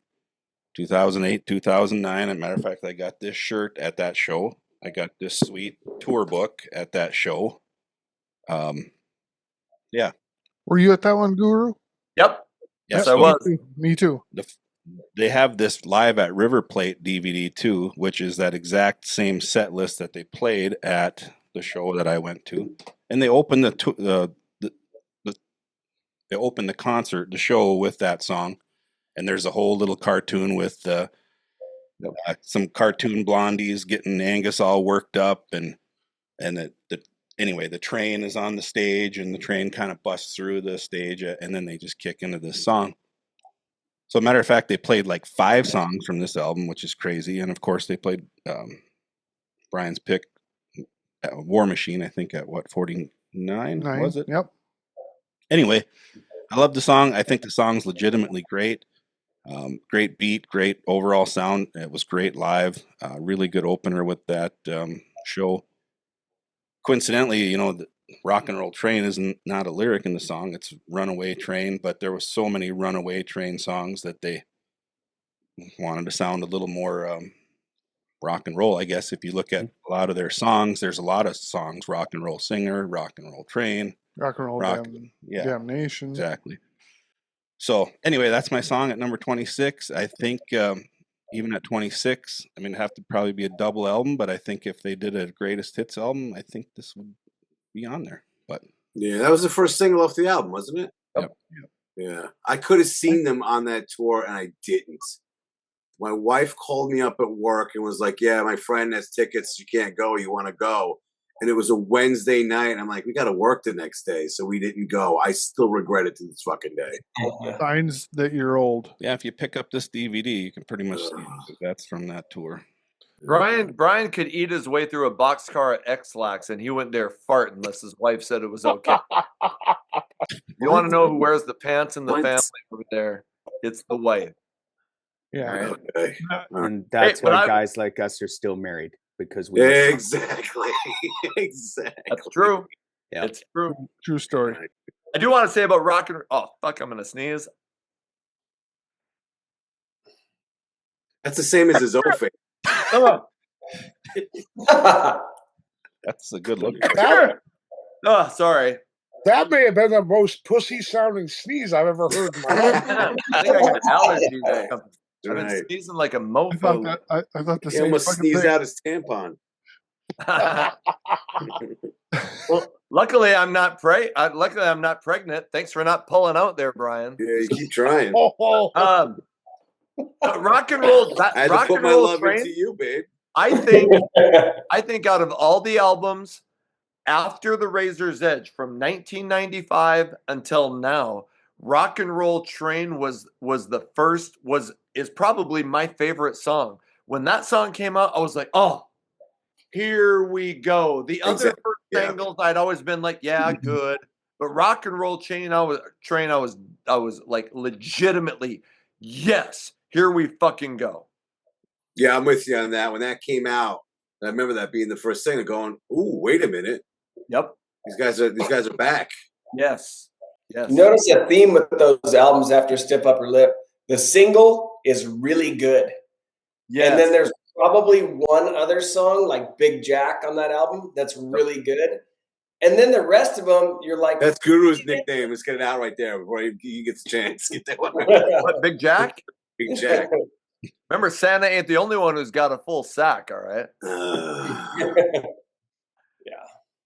2008, 2009. As a matter of fact, I got this shirt at that show. I got this sweet tour book at that show. Yeah. Were you at that one, Guru? Yep. Yes, I was. Me too. They have this Live at River Plate DVD too, which is that exact same set list that they played at the show that I went to. And they opened they opened the concert, the show, with that song. And there's a whole little cartoon with some cartoon blondies getting Angus all worked up, and anyway, the train is on the stage, and the train kind of busts through the stage, and then they just kick into this song. So, matter of fact, they played like 5 songs from this album, which is crazy. And of course, they played Brian's pick, War Machine, I think at 49 was it? Yep. Anyway, I love the song. I think the song's legitimately great. Great beat, great overall sound. It was great live. Really good opener with that show. Coincidentally, the Rock and Roll Train is not a lyric in the song. It's Runaway Train, but there was so many Runaway Train songs that they wanted to sound a little more rock and roll. I guess if you look at a lot of their songs, there's a lot of songs: Rock and Roll Singer, Rock and Roll Train, Rock and Roll Damnation. Exactly. So anyway, that's my song at number 26. I think even at 26, I mean, it'd have to probably be a double album, but I think if they did a greatest hits album, I think this would be on there. But yeah, that was the first single off the album, wasn't it? Yep. Yeah, I could have seen them on that tour, and I didn't. my wife called me up at work and was like, "Yeah, my friend has tickets. You can't go. You want to go?" And it was a Wednesday night. I'm like, "We got to work the next day," so we didn't go. I still regret it to this fucking day. Signs that you're old. Yeah, if you pick up this DVD, you can pretty much see that that's from that tour. Brian could eat his way through a boxcar at X-Lax and he wouldn't dare fart unless his wife said it was okay. You want to know who wears the pants in the family over there? It's the wife. Yeah. All right. Okay. And that's Hey, but why I- guys like us are still married, because we Exactly. Exactly. That's true. Yeah. It's true. True story. I do want to say about rock and oh fuck, I'm gonna sneeze. That's the same as his Zophane. That's a good look. Oh, sorry. That may have been the most pussy sounding sneeze I've ever heard in my life. I think I got allergies or something. I've been Right. sneezing like a I thought mofo. I thought the He same almost fucking sneezed thing. out his tampon. Well, luckily I'm not pregnant. Thanks for not pulling out there, Brian. Yeah, you keep trying. Oh, But rock and roll, that I had to rock put and my roll love train. into you, babe. I think out of all the albums after the Razor's Edge from 1995 until now, Rock and Roll Train is probably my favorite song. When that song came out, I was like, oh, here we go. The other Exactly. first Yeah. singles, I'd always been like, yeah, good. But Rock and Roll Train, I was like legitimately, yes, here we fucking go. Yeah, I'm with you on that. When that came out, I remember that being the first thing, going, "Ooh, wait a minute, Yep. these guys are back." Yes. Yes. Notice a theme with those albums after Stiff Upper Lip. The single is really good. Yes. And then there's probably one other song, like Big Jack on that album, that's really good. And then the rest of them, you're like, That's Guru's nickname. Let's get it out right there before he gets a chance. Get that one. What, Big Jack? Big Jack. Remember, Santa ain't the only one who's got a full sack. All right.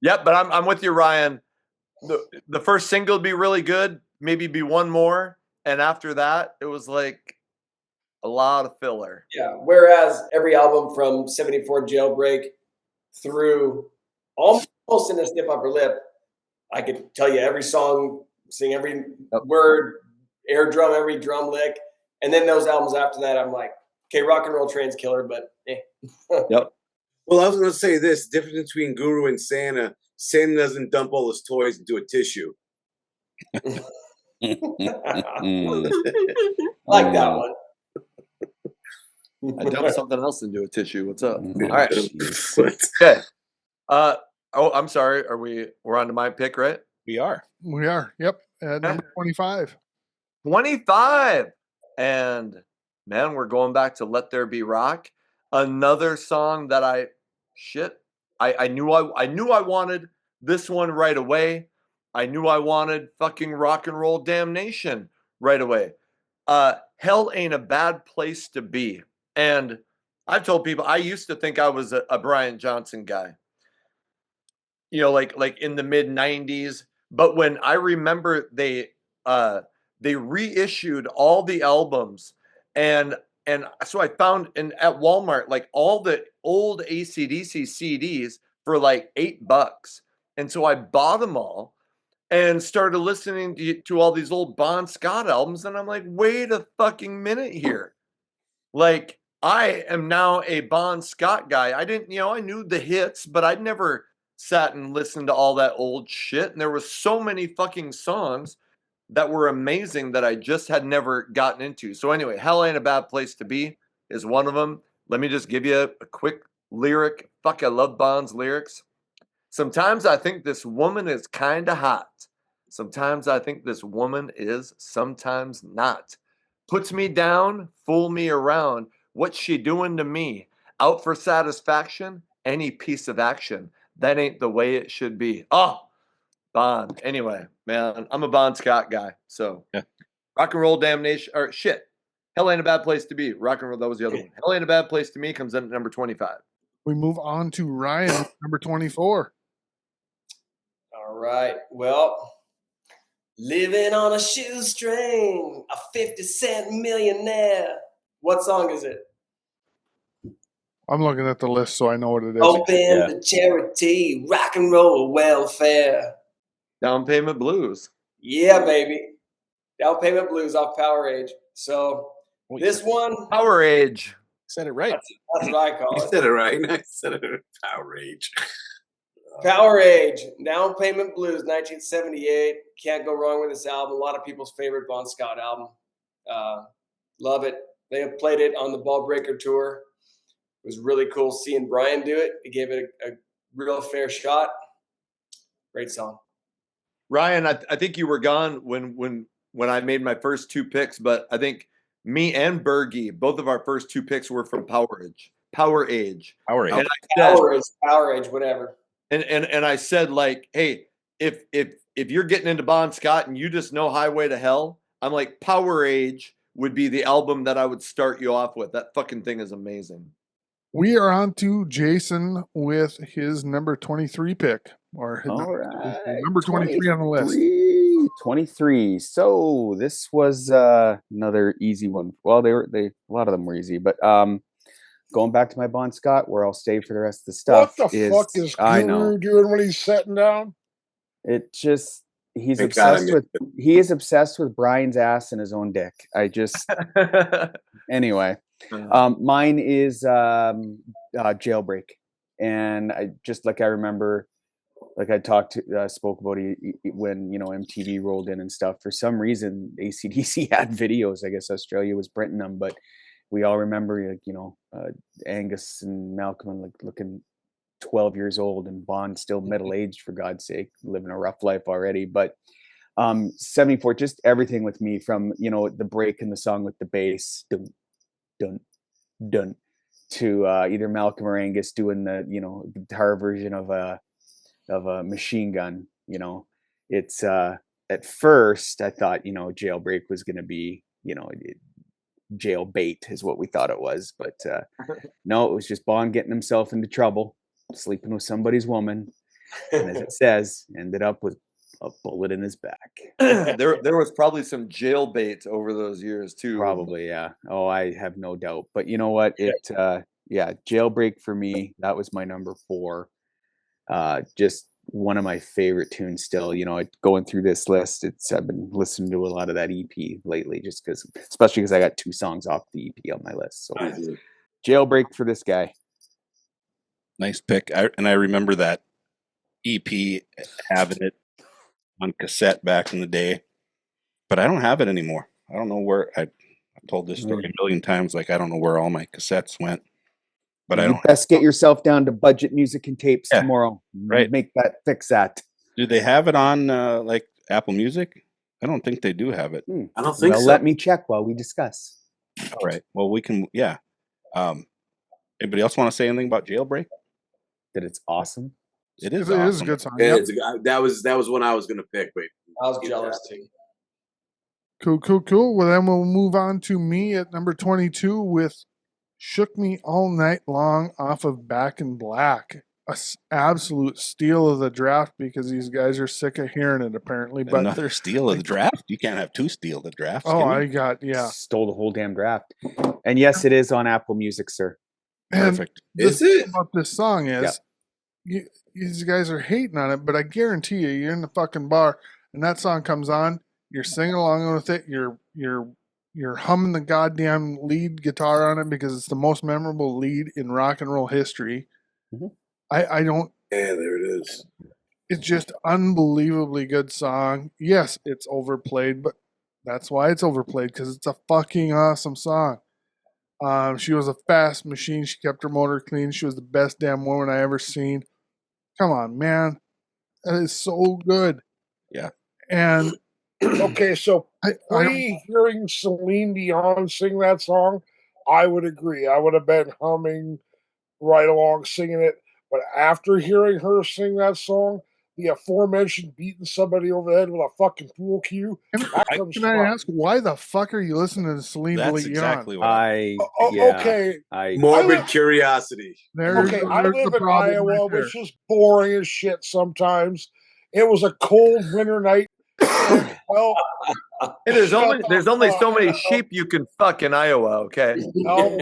Yep, but I'm with you, Ryan. The first single would be really good, maybe be one more, and after that, it was like a lot of filler. Yeah. Whereas every album from 74 Jailbreak through almost into Stiff Upper Lip, I could tell you every song, sing every word, air drum, every drum lick. And then those albums after that, I'm like, okay, Rock and Roll Train's killer, but Yep. Well, I was going to say this: difference between Guru and Santa. Santa doesn't dump all his toys into a tissue. I like that one. I dumped something else into a tissue. What's up? Mm. All right. Okay. Oh, I'm sorry. We're on to my pick, right? We are. We are. Yep. At number 25. 25. And man, we're going back to Let There Be Rock. Another song that I knew I wanted this one right away. I knew I wanted fucking Rock and Roll Damnation right away. Hell Ain't a Bad Place to Be. And I've told people I used to think I was a Brian Johnson guy. You know, like in the mid 90s. But when I remember they reissued all the albums and so I found at Walmart like all the old AC/DC CDs for like $8. And so I bought them all and started listening to all these old Bon Scott albums. And I'm like, wait a fucking minute here. Like, I am now a Bon Scott guy. I didn't, I knew the hits, but I'd never sat and listened to all that old shit. And there were so many fucking songs that were amazing that I just had never gotten into. So anyway, Hell Ain't a Bad Place to Be is one of them. Let me just give you a quick lyric. Fuck, I love Bond's lyrics. Sometimes I think this woman is kind of hot. Sometimes I think this woman is, sometimes not. Puts me down, fool me around. What's she doing to me? Out for satisfaction? Any piece of action. That ain't the way it should be. Oh, Bond. Anyway, man, I'm a Bon Scott guy. So, yeah. Rock and Roll Damnation, or shit. Hell Ain't a Bad Place to Be. Rock and Roll, that was the other one. Hell Ain't a Bad Place to Me comes in at number 25. We move on to Ryan, number 24. All right. Well, living on a shoestring, a 50-cent millionaire. What song is it? I'm looking at the list so I know what it is. Open Yeah. the charity, rock and roll welfare. Down Payment Blues. Yeah, baby. Down Payment Blues off Power Age. So this one, Power Age. Said it right. that's what I call You it. said it right. I said it. Power Rage. Power Age, Down Payment Blues, 1978. Can't go wrong with this album. A lot of people's favorite Bon Scott album. Love it. They have played it on the Ball Breaker tour. It was really cool seeing Brian do it. He gave it a real fair shot. Great song. Ryan, I think you were gone when I made my first two picks, but I think me and Bergie, both of our first two picks were from Power Age. Power Age. And I said, Power Age, whatever. And I said, like, hey, if you're getting into Bon Scott and you just know Highway to Hell, I'm like, Power Age would be the album that I would start you off with. That fucking thing is amazing. We are on to Jason with his number 23 pick. Or his All right. number 23 on the list. 23. So this was another easy one. Well, they a lot of them were easy, but going back to my Bon Scott, where I'll stay for the rest of the stuff. What the fuck is Guru doing when he's sitting down? It just he is obsessed with Brian's ass and his own dick. Anyway. Mine is Jailbreak, and I remember, like I spoke about when MTV rolled in and stuff. For some reason, AC/DC had videos. I guess Australia was printing them, but we all remember Angus and Malcolm looking 12 years old, and Bond still middle aged, for God's sake, living a rough life already. But 74, just everything with me, from the break in the song with the bass. Dun, dun, to either Malcolm or Angus doing the guitar version of a Machine Gun. It's at first I thought Jailbreak was going to be jail bait is what we thought it was, but no, it was just Bond getting himself into trouble, sleeping with somebody's woman, and as it says, ended up with a bullet in his back. There was probably some jail bait over those years too. Probably, yeah. Oh, I have no doubt. But you know what? Jailbreak for me, that was my number 4. Just one of my favorite tunes still. Going through this list, I've been listening to a lot of that EP lately, especially because I got 2 songs off the EP on my list. So Jailbreak for this guy. Nice pick. I remember that EP, having it on cassette back in the day, but I don't have it anymore. I don't know where. I've told this story a million times. Like, I don't know where all my cassettes went, but I don't. Best get yourself down to Budget Music and Tapes tomorrow. Right. Fix that. Do they have it on like Apple Music? I don't think they do have it. I don't think so. Let me check while we discuss. All right. Well, we can. Yeah. Anybody else want to say anything about Jailbreak? That it's awesome. It is a good song. Yeah, that was one I was going to pick. Wait, I was jealous too. Cool. Well, then we'll move on to me at number 22 with Shook Me All Night Long off of Back in Black. Absolute steal of the draft, because these guys are sick of hearing it, apparently. But another steal of the draft? You can't have 2 steal the drafts. Stole the whole damn draft. And yes, it is on Apple Music, sir. Perfect. Is it? About this song is, these guys are hating on it, but I guarantee you're in the fucking bar and that song comes on, you're singing along with it, you're humming the goddamn lead guitar on it, because it's the most memorable lead in rock and roll history. Mm-hmm. I don't. Yeah, there it is. It's just unbelievably good song. Yes, it's overplayed, but that's why it's overplayed, because it's a fucking awesome song. She was a fast machine. She kept her motor clean. She was the best damn woman I ever seen. Come on, man. That is so good. Yeah. And okay, so hearing Celine Dion sing that song, I would agree. I would have been humming right along singing it. But after hearing her sing that song, the aforementioned beating somebody over the head with a fucking pool cue. Can I ask, why the fuck are you listening to Celine Dion? That's exactly what okay. Morbid curiosity. I live in Iowa, which is boring as shit sometimes. It was a cold winter night. Well, Hey, there's shut only the there's only so fuck many up. sheep you can fuck in Iowa. Okay. No,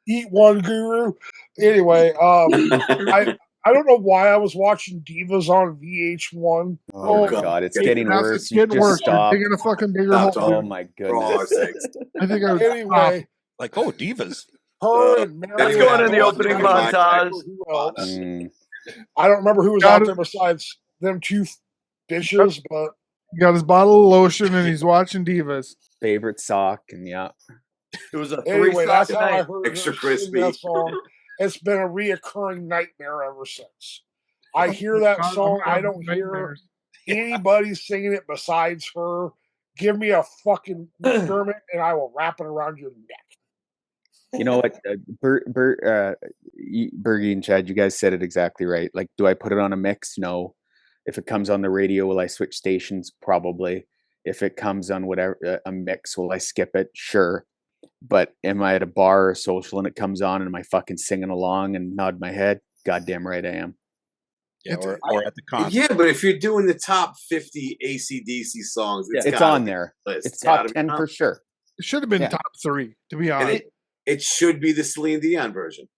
eat one, guru. Anyway, I don't know why I was watching Divas on VH1. Oh my God. God, it's getting worse. It's You getting just worse. You're stop. digging a fucking bigger Stop hole. talking. Oh my For all our goodness. sakes. I think I would Anyway, Like, oh, divas. her and Mary. Let's Anyway, go into the I'm opening trying to montage. Who else? Mm, I don't remember who was Got out it. there besides them two bitches, but He got his bottle of lotion and he's watching Divas. favorite sock, and yeah. It was a anyway, that's how I night. heard Extra her sing crispy. that song. It's been a reoccurring nightmare ever since. I hear that song. I don't hear anybody singing it besides her. Give me a fucking Dermot, and I will wrap it around your neck. You know what, Bergie and Chad, you guys said it exactly right. Like, do I put it on a mix? No. If it comes on the radio, will I switch stations? Probably. If it comes on whatever a mix, will I skip it? Sure. But am I at a bar or social and it comes on and am I fucking singing along and nod my head? Goddamn right I am. Yeah, or at the concert. Yeah, but if you're doing the top 50 AC/DC songs, It's gotta on be there. on the list. It's Gotta top be 10 on. for sure. It should have been Yeah. top 3, to be And honest. it should be the Celine Dion version.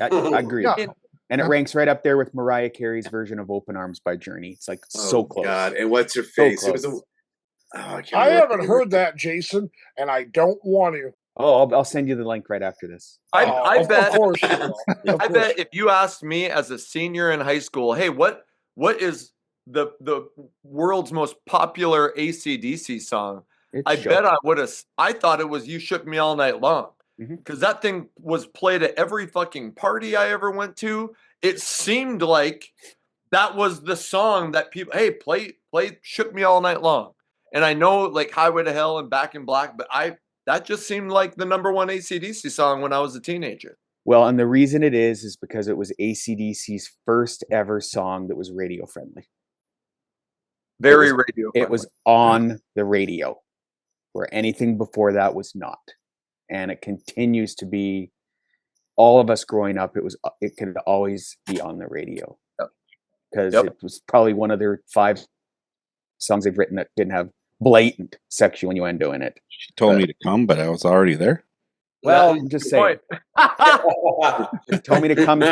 I agree. Yeah. And it ranks right up there with Mariah Carey's version of Open Arms by Journey. It's like so close. God, and what's her face? It was close. I haven't heard that, Jason, and I don't want to. Oh, I'll send you the link right after this. I bet. Of course you will. Of I course. bet if you asked me as a senior in high school, hey, what is the world's most popular AC/DC song? It's I shook. bet I would have. I thought it was "You Shook Me All Night Long" Mhm. because that thing was played at every fucking party I ever went to. It seemed like that was the song that people, hey, play "Shook Me All Night Long," and I know like "Highway to Hell" and "Back in Black," but that just seemed like the number one AC/DC song when I was a teenager. Well, and the reason it is because it was AC/DC's first ever song that was radio friendly. Very radio. It was on the radio, where anything before that was not. And it continues to be, all of us growing up, it could always be on the radio. Because it was probably one of their 5 songs they've written that didn't have blatant sexual innuendo in it. She told me to come, but I was already there. Well, I'm just saying. She told me to come.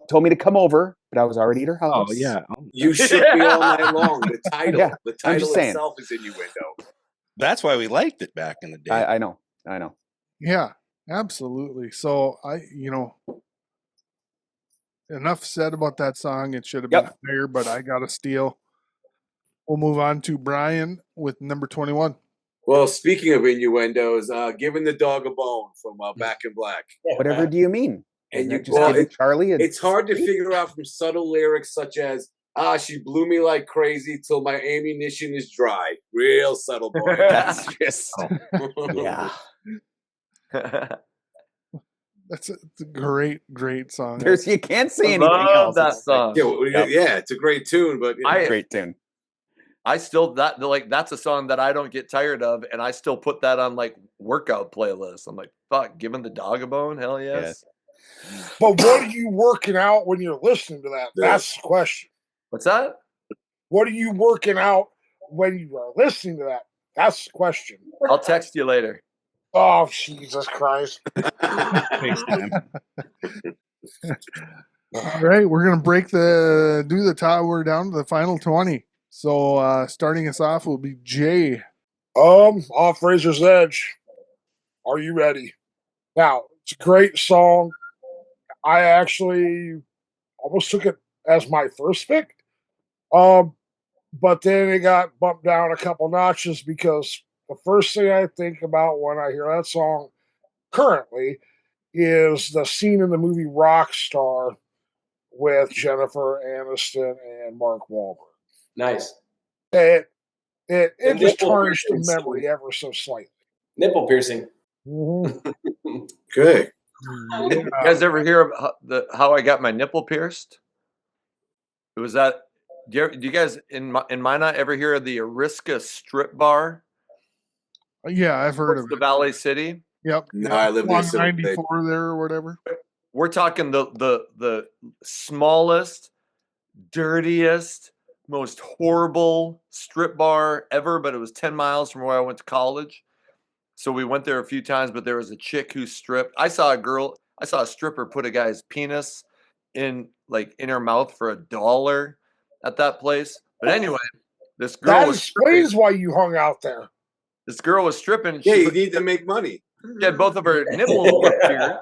Told me to come over, but I was already at her house. Oh yeah, You Shook Me All Night Long. The title, Yeah, the I'm title just saying. itself is innuendo. that's why we liked it back in the day. I know. Yeah, absolutely. So enough said about that song. It should have been higher, but I got a steal. We'll move on to Brian with number 21. Well, speaking of innuendos, giving the dog a bone from Back in Black. Whatever do you mean? And you just give Charlie. It's hard to figure out from subtle lyrics such as she blew me like crazy till my ammunition is dry. Real subtle, boy. That's just yeah. It's a great song. You can't say anything Love else. that song. Yeah, it's a great tune, but Great tune. I still that's a song that I don't get tired of, and I still put that on like workout playlists. I'm like, fuck, giving the dog a bone, hell yes. But what are you working out when you're listening to that? That's the question. What's that? What are you working out when you are listening to that? That's the question. I'll text you later. Oh, Jesus Christ. All right, we're gonna do the top. We're down to the final 20. So starting us off will be Jay. Off Razor's Edge. Are you ready? Now, it's a great song. I actually almost took it as my first pick. But then it got bumped down a couple notches because the first thing I think about when I hear that song currently is the scene in the movie Rockstar with Jennifer Aniston and Mark Wahlberg. Nice. It just nipple tarnished the piercing. memory ever so slightly. Nipple piercing. Good. You guys ever hear of how I got my nipple pierced? It was that. Do you guys in Minot ever hear of the Ariska Strip Bar? Yeah, I've heard of the it. Valley City. Yep. No, I live Along in 94 there or whatever. We're talking the smallest, dirtiest, most horrible strip bar ever, but it was 10 miles from where I went to college. So we went there a few times, but there was a chick who stripped. I saw a stripper put a guy's penis in her mouth for $1 at that place. But anyway, this girl That was stripping. explains why you hung out there. This girl was stripping. Yeah, you need to make money. She had both of her nipples were pierced.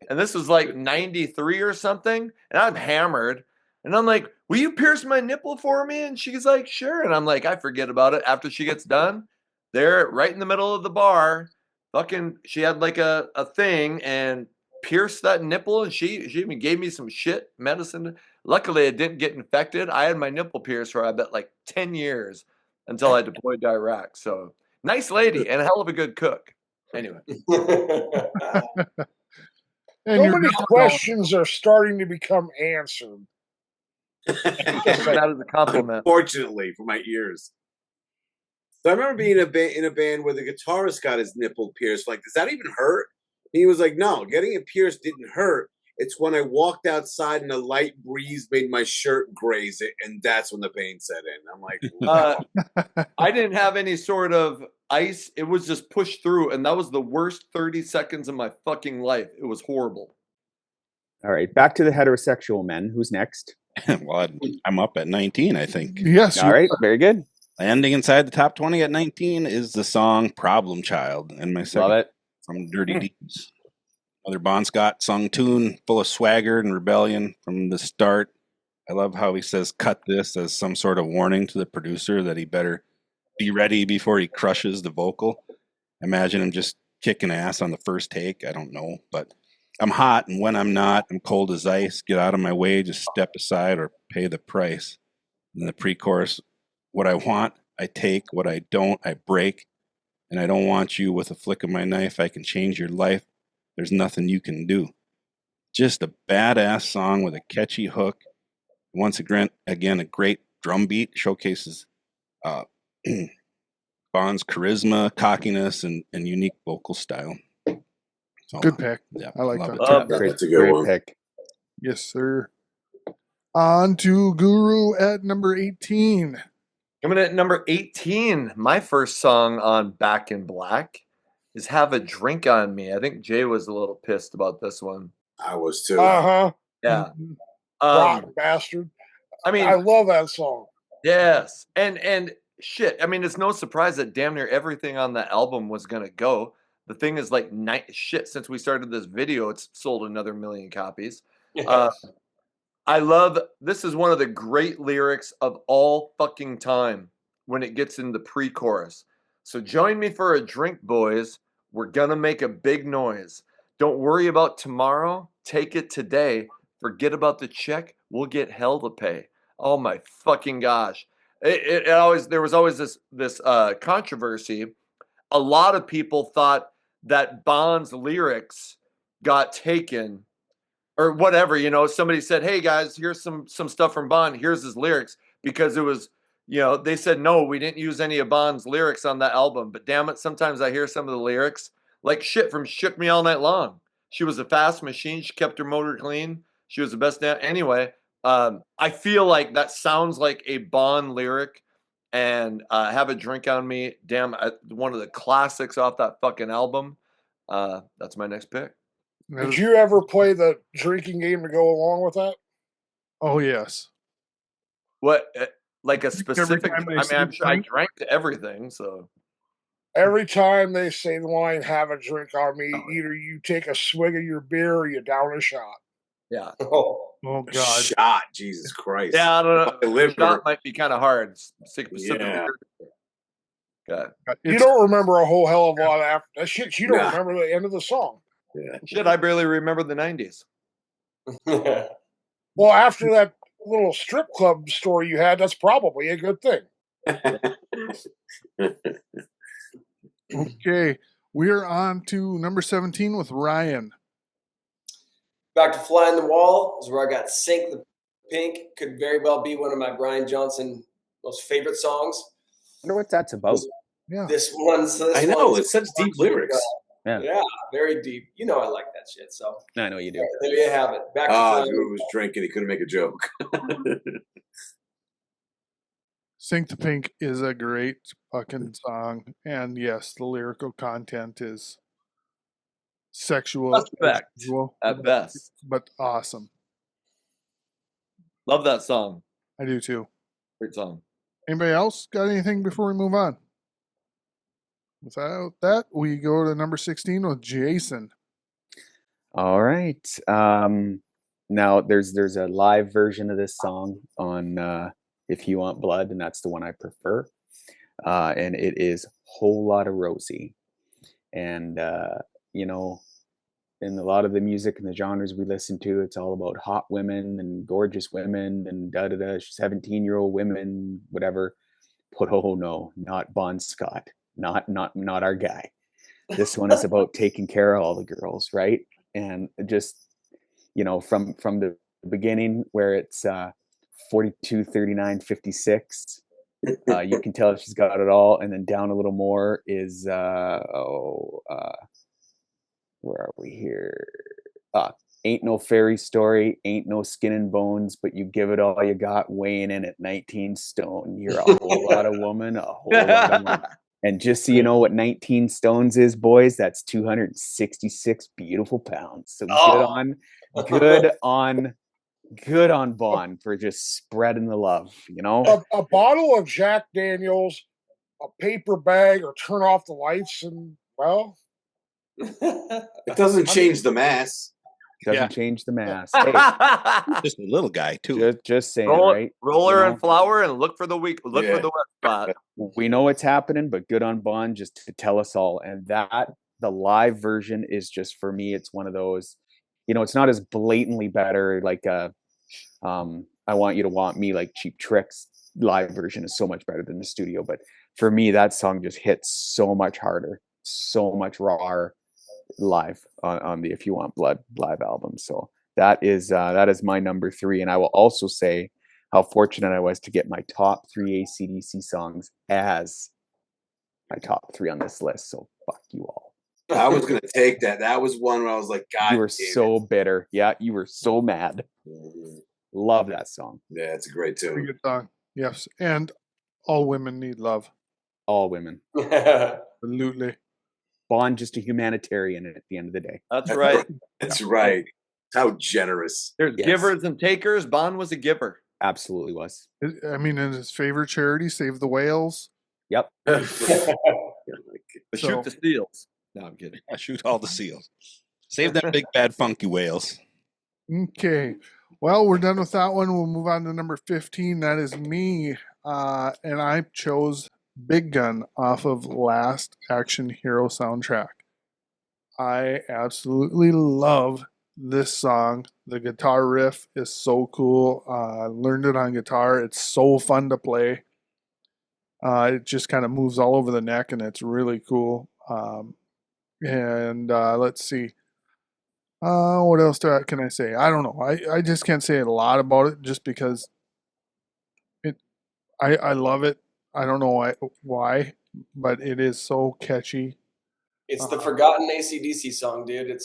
And this was like 93 or something. And I'm hammered. And I'm like, will you pierce my nipple for me? And she's like, sure. And I'm like, I forget about it. After she gets done, there, right in the middle of the bar, she had like a thing and pierced that nipple. And she even gave me some shit medicine. Luckily, it didn't get infected. I had my nipple pierced for, I bet, like 10 years until I deployed to Iraq. So nice lady and a hell of a good cook. Anyway. And So many questions are starting to become answered. That is a compliment. Unfortunately, for my ears. So I remember being in a band where the guitarist got his nipple pierced. Like, does that even hurt? He was like, no, getting it pierced didn't hurt. It's when I walked outside and a light breeze made my shirt graze it, and that's when the pain set in. I'm like, wow. I didn't have any sort of ice. It was just pushed through, and that was the worst 30 seconds of my fucking life. It was horrible. All right, back to the heterosexual men. Who's next? Well, I'm up at 19, I think. Yes. All right, very good. Landing inside the top 20 at 19 is the song Problem Child, and my second Love it. from Dirty Deeds. Another Bon Scott sung tune full of swagger and rebellion from the start. I love how he says cut this as some sort of warning to the producer that he better be ready before he crushes the vocal. Imagine him just kicking ass on the first take. I don't know, but I'm hot, and when I'm not, I'm cold as ice. Get out of my way, just step aside or pay the price. In the pre-chorus, what I want, I take. What I don't, I break. And I don't want you with a flick of my knife. I can change your life. There's nothing you can do. Just a badass song with a catchy hook. Once again, a great drum beat showcases Bon's charisma, cockiness, and unique vocal style. So, Good pick. Yeah, I like love that. it. That's a good one. Pick. Yes, sir. On to Guru at number 18. Coming at number 18, my first song on Back in Black is Have a Drink on Me. I think Jay was a little pissed about this one. I was too. Uh-huh. Yeah. Rock bastard. I mean, I love that song. yes. And shit, I mean, it's no surprise that damn near everything on the album was going to go. The thing is, like, since we started this video, it's sold another 1 million copies. This is one of the great lyrics of all fucking time when it gets in the pre-chorus. So join me for a drink, boys. We're gonna make a big noise. Don't worry about tomorrow. Take it today. Forget about the check. We'll get hell to pay. Oh my fucking gosh. There was always this controversy. A lot of people thought that Bond's lyrics got taken or whatever, somebody said, hey guys, here's some stuff from Bond. Here's his lyrics, because it was, they said, no, we didn't use any of Bond's lyrics on that album. But damn it, sometimes I hear some of the lyrics like shit from Shook Me All Night Long. She was a fast machine. She kept her motor clean. She was the best. Anyway, I feel like that sounds like a Bond lyric. And Have a Drink on Me. Damn, one of the classics off that fucking album. That's my next pick. Did you ever play the drinking game to go along with that? Oh, yes. What, like a specific? time they I mean, say I'm sure I drink? drank to everything. So Every time they say the line, have a drink on me, either you take a swig of your beer or you down a shot. yeah, Oh, God. Shot, Jesus Christ. yeah. I don't My know. liver. Shot might be kind of hard. Yeah. Okay. You don't remember a whole hell of a lot after that shit. You don't Nah. remember the end of the song. Shit, I barely remember the 90s. Well, after that little strip club story you had, that's probably a good thing. Okay. We're on to number 17 with Ryan. Back to Fly on the Wall is where I got Sink the Pink. Could very well be one of my Brian Johnson most favorite songs. I wonder what that's about. Yeah. I know, it's such deep lyrics. Yeah, very deep. You know I like that shit. So I know you do. there you have it. Back to Fly on the Drew was drinking. He couldn't make a joke. Sink to Pink is a great fucking song. And yes, the lyrical content is sexual as Suspect usual, at best. but awesome. Love that song. I do too. Great song. Anybody else got anything before we move on? Without that, we go to number 16 with Jason. All right. Now there's a live version of this song on If You Want Blood, and that's the one I prefer. And it is Whole Lotta Rosie. And you know, in a lot of the music and the genres we listen to, it's all about hot women and gorgeous women and 17-year-old women, whatever. But oh no, not Bon Scott. Not our guy. This one is about taking care of all the girls, right? And just, you know, from the beginning where it's 42, 39, 56, you can tell she's got it all. And then down a little more is where are we here? Ain't no fairy story, ain't no skin and bones, but you give it all you got, weighing in at 19 stone. You're a whole lot of woman, a whole lot of woman. And just so you know what 19 stones is, boys, that's 266 beautiful pounds. So good on Bond for just spreading the love, you know? A bottle of Jack Daniels, a paper bag, or turn off the lights, and, well... It doesn't change the mass. Doesn't change the mass. Hey, Just a little guy too. just saying, Roll, right? Roller You know? and flour, and look for the weak. Look for the wet spot. We know what's happening, but good on Bond just to tell us all. And that the live version is just, for me, it's one of those. You know, it's not as blatantly better like I Want You to Want Me, like Cheap Trick's live version is so much better than the studio. But for me, that song just hits so much harder, so much rawer live on the If You Want Blood live album. So that is my number 3. And I will also say how fortunate I was to get my top 3 AC/DC songs as my top 3 on this list. So fuck you all. I was gonna take that. That was one where I was like, God, you were so bitter. Yeah, you were so mad. Love that song. Yeah, it's a great tune. Good song. Yes, and all women need love. All women. Absolutely. Bond just a humanitarian at the end of the day. That's right. That's right. How generous. There's givers and takers. Bond was a giver. Absolutely was. I mean, in his favorite charity, Save the Whales. Yep. But shoot the seals. No, I'm kidding. I shoot all the seals. Save that big bad funky whales. Okay. Well, we're done with that one. We'll move on to number 15. That is me. And I chose Big Gun off of Last Action Hero soundtrack. I absolutely love this song. The guitar riff is so cool. Learned it on guitar. It's so fun to play. It just kind of moves all over the neck, and it's really cool. Let's see. What else can I say? I don't know. I just can't say a lot about it just because I love it. I don't know why, but it is so catchy. It's the forgotten AC/DC song, dude. It's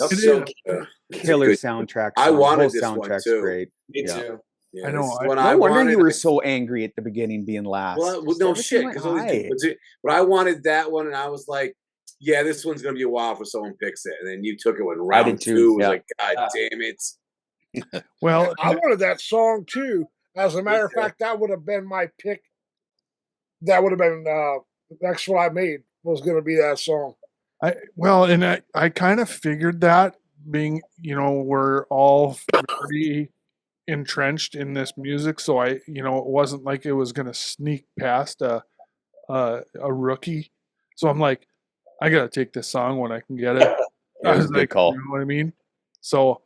killer soundtrack. I wanted this soundtrack's one too. great. Me too. Yeah, I know. No wonder you were so angry at the beginning, being last. Well, no shit. But I wanted that one, and I was like, "Yeah, this one's gonna be a while for someone picks it." And then you took it when round 2 was like, "God damn it!" Well, I wanted that song too. As a matter of fact, that would have been my pick. That would have been the next one I made was going to be that song. I kind of figured that, being, you know, we're all pretty entrenched in this music, so it wasn't like it was going to sneak past a rookie. So I'm like, I got to take this song when I can get it. I was like, call. You know what I mean? So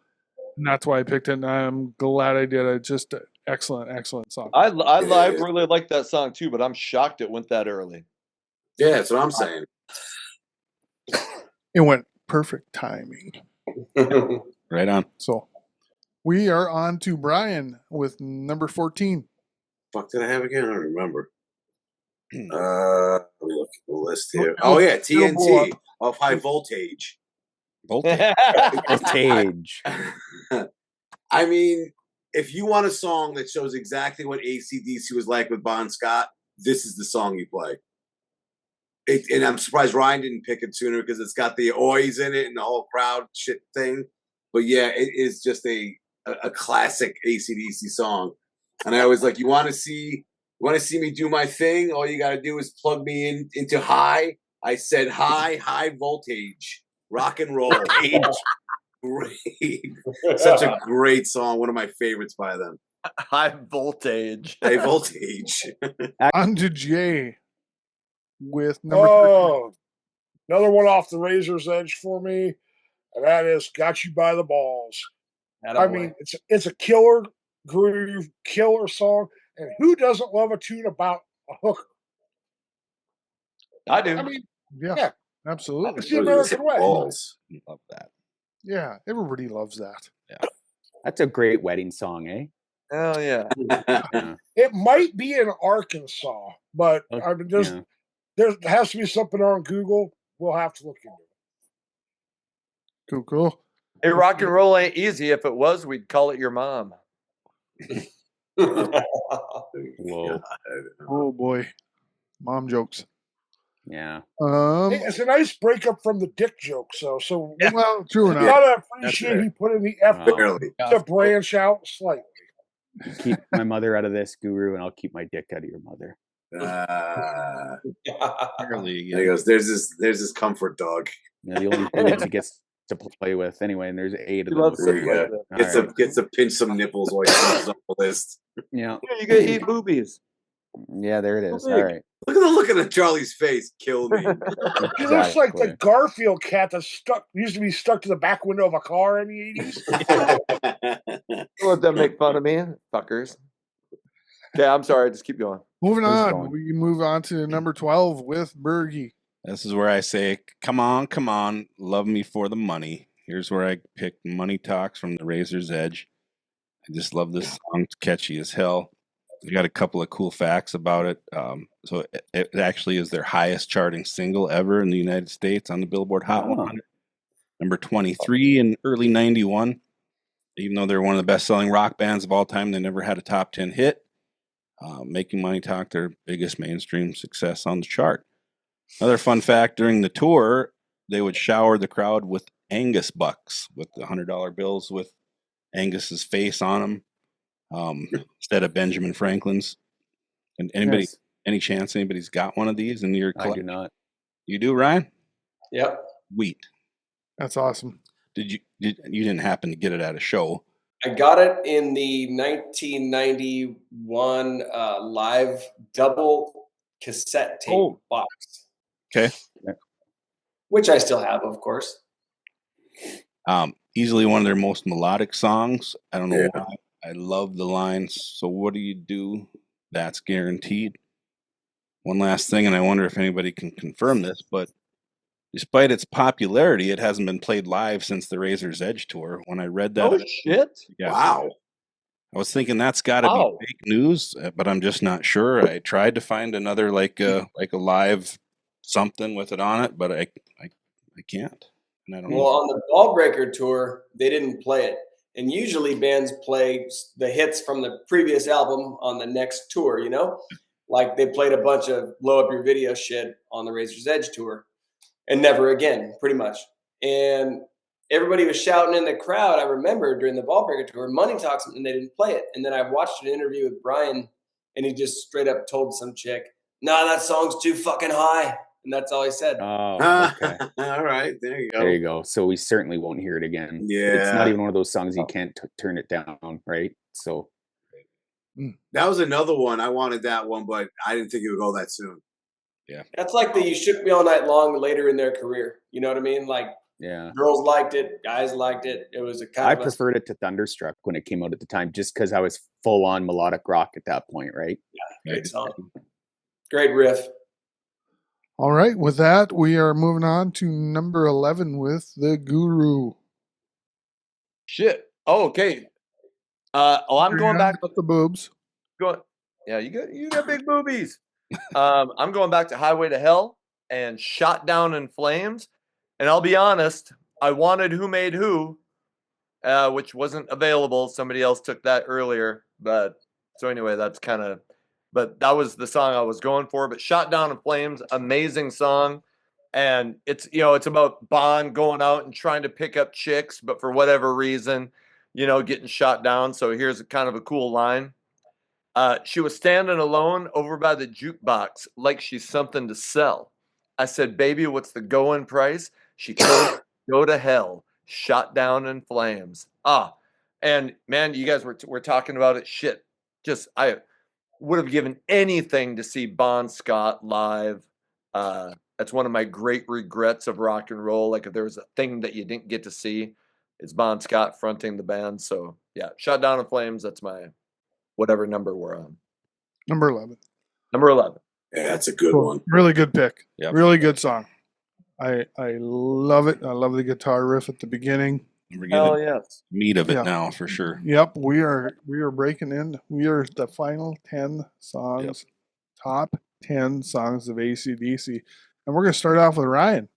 that's why I picked it, and I'm glad I did it. Just excellent song. I really like that song too, but I'm shocked it went that early. Yeah, that's what I'm saying. It went perfect timing. Right on. So we are on to Brian with number 14. Fuck did I have again? I don't remember. Let me look at the list here. Oh yeah, TNT of High Voltage. Voltage. I mean, if you want a song that shows exactly what AC/DC was like with Bon Scott, this is the song you play. And I'm surprised Ryan didn't pick it sooner because it's got the oys in it and the whole crowd shit thing. But yeah, it is just a classic AC/DC song. And I always like, you want to see me do my thing? All you got to do is plug me into high. I said high voltage, rock and roll. Great. Such a great song. One of my favorites by them. High voltage. High voltage. On to Jay with number Oh, another one off the razor's edge for me, and that is "Got You by the Balls." I mean, it's a killer groove, killer song, and who doesn't love a tune about a hooker? I do. I mean, 3. Yeah, yeah. absolutely. It's the American way. Balls. Love that. Yeah, everybody loves that. That's a great wedding song, eh? Hell yeah. Yeah. It might be in Arkansas, but I mean, Yeah. there has to be something on Google. We'll have to look into it. Cool. Hey, rock and roll ain't easy. If it was, we'd call it your mom. Whoa. Oh boy, mom jokes. Yeah. Hey, it's a nice breakup from the dick joke, so Well, true you enough. gotta appreciate he put in the effort Barely. to branch out slightly. Keep my mother out of this, Guru, and I'll keep my dick out of your mother. Barely. There he goes. There's this comfort dog. You know, the only boobs he gets to play with anyway, and there's 8 of He them. loves There it. you go. All Gets right. to pinch some nipples while he's on the list. Yeah. You gotta eat boobies. Yeah, there it is. big. All right. Look at Charlie's face. Killed me. He looks like the Exactly. Garfield cat that used to be stuck to the back window of a car in the 80s. Let them make fun of me, fuckers. Okay, I'm sorry. Just keep going. Moving Who's on, going? we move on to number 12 with Bergie. This is where I say, come on, love me for the money. Here's where I pick Money Talks from the Razor's Edge. I just love this song. It's catchy as hell. We got a couple of cool facts about it. So it actually is their highest charting single ever in the United States on the Billboard Hot Oh. 100. Number 23 in early 91. Even though they're one of the best-selling rock bands of all time, they never had a top 10 hit, making Money Talk their biggest mainstream success on the chart. Another fun fact, during the tour, they would shower the crowd with Angus bucks, with the $100 bills with Angus's face on them, instead of Benjamin Franklin's. And Yes. any chance anybody's got one of these in your I do collection? not. You do, Ryan? Yep. Sweet. That's awesome. You didn't happen to get it at a show? I got it in the 1991 live double cassette tape box. Okay. Which I still have, of course. Easily one of their most melodic songs. I don't know Yeah. why. I love the lines. So what do you do? That's guaranteed. One last thing, and I wonder if anybody can confirm this, but despite its popularity, it hasn't been played live since the Razor's Edge tour. When I read that, Oh shit! yeah, Wow. I was thinking that's got to Wow. be fake news, but I'm just not sure. I tried to find another like a live something with it on it, but I can't. And I don't Well, know. on the Ball Breaker tour, they didn't play it. And usually bands play the hits from the previous album on the next tour, you know? Like they played a bunch of Blow Up Your Video shit on the Razor's Edge tour and never again, pretty much. And everybody was shouting in the crowd. I remember during the Ball Breaker tour, Money Talks, and they didn't play it. And then I watched an interview with Brian, and he just straight up told some chick, "Nah, that song's too fucking high." And that's all he said. Oh, okay. All right. There you go. There you go. So we certainly won't hear it again. Yeah. It's not even one of those songs you can't turn it down, right? So That was another one. I wanted that one, but I didn't think it would go that soon. That's like the You Shook Me All Night Long later in their career. You know what I mean? Like yeah. girls liked it, guys liked it. It was a kind I of preferred it to Thunderstruck when it came out at the time, just because I was full on melodic rock at that point, right? a great song. Great riff. All right, with that, we are moving on to number 11 with the Guru. Shit. Oh, okay. I'm going back. Up the boobs. Going. Yeah, you got big boobies. I'm going back to Highway to Hell and Shot Down in Flames. And I'll be honest, I wanted Who Made Who, which wasn't available. Somebody else took that earlier. But so anyway, that's kind of but that was the song I was going for. But Shot Down in Flames, amazing song. And it's, it's about Bond going out and trying to pick up chicks, but for whatever reason, getting shot down. So here's a kind of a cool line. She was standing alone over by the jukebox like she's something to sell. I said, baby, what's the going price? She told me, go to hell, shot down in flames. And man, you guys were talking about it. Shit, I would have given anything to see Bon Scott live. That's one of my great regrets of rock and roll. Like if there was a thing that you didn't get to see, it's Bon Scott fronting the band. So yeah, Shot Down in Flames. That's my whatever number we're on. Number 11. Number 11. Yeah, that's a good Cool. one. Really good pick. Yep. Really good song. I love it. I love the guitar riff at the beginning. We're Hell getting yes. meat of it Yeah. now for sure. Yep, we are breaking in. We are the final 10 songs, top 10 songs of AC/DC. And we're going to start off with Ryan.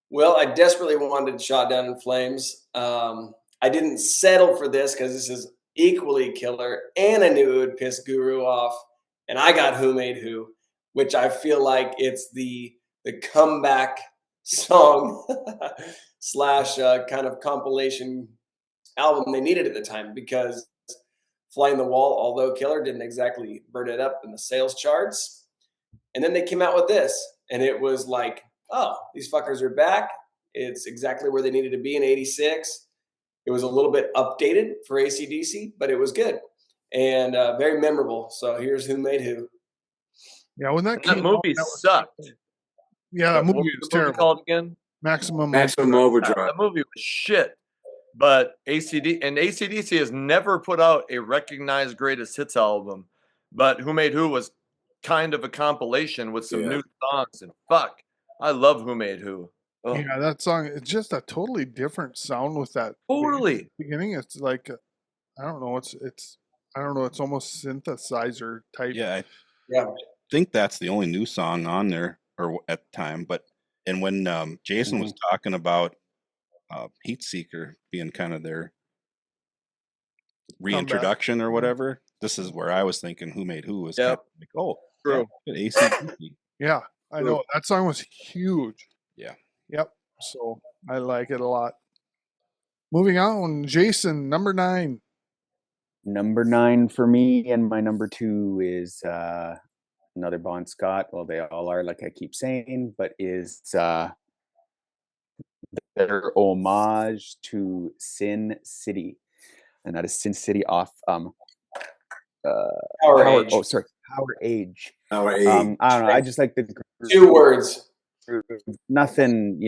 Well, I desperately wanted Shot Down in Flames. I didn't settle for this because this is equally killer, and I knew it would piss Guru off. And I got Who Made Who, which I feel like it's the comeback song slash kind of compilation album they needed at the time, because Fly in the Wall, although killer, didn't exactly burn it up in the sales charts. And then they came out with this, and it was like, oh, these fuckers are back. It's exactly where they needed to be in 86. It was a little bit updated for AC/DC, but it was good and very memorable. So here's Who Made Who. Yeah, when that That came movie out, that was- sucked. Yeah, that What movie was was the movie terrible. called again? Maximum Maximum Yeah, Overdrive. that movie was shit. But AC/DC has never put out a recognized greatest hits album. But Who Made Who was kind of a compilation with some Yeah. new songs. And fuck, I love Who Made Who. Oh, Yeah, that song, it's just a totally different sound with that totally. beginning. It's like I don't know, it's I don't know, it's almost synthesizer type. Yeah, Yeah. I think that's the only new song on there or at the time. But and when Jason was talking about Heat Seeker being kind of their reintroduction or whatever, this is where I was thinking Who Made Who was kind of like, oh, True. yeah, AC/DC. Yeah, I know. That song was huge. Yeah. Yep. So I like it a lot. Moving on, Jason, number 9. Number 9 for me, and my number 2 is another Bon Scott. Well, they all are, like I keep saying, but is their homage to Sin City, and that is Sin City off Power Power. Age. Oh, sorry, Power Age. Our age. I don't know. I just like the 2 words. nothing,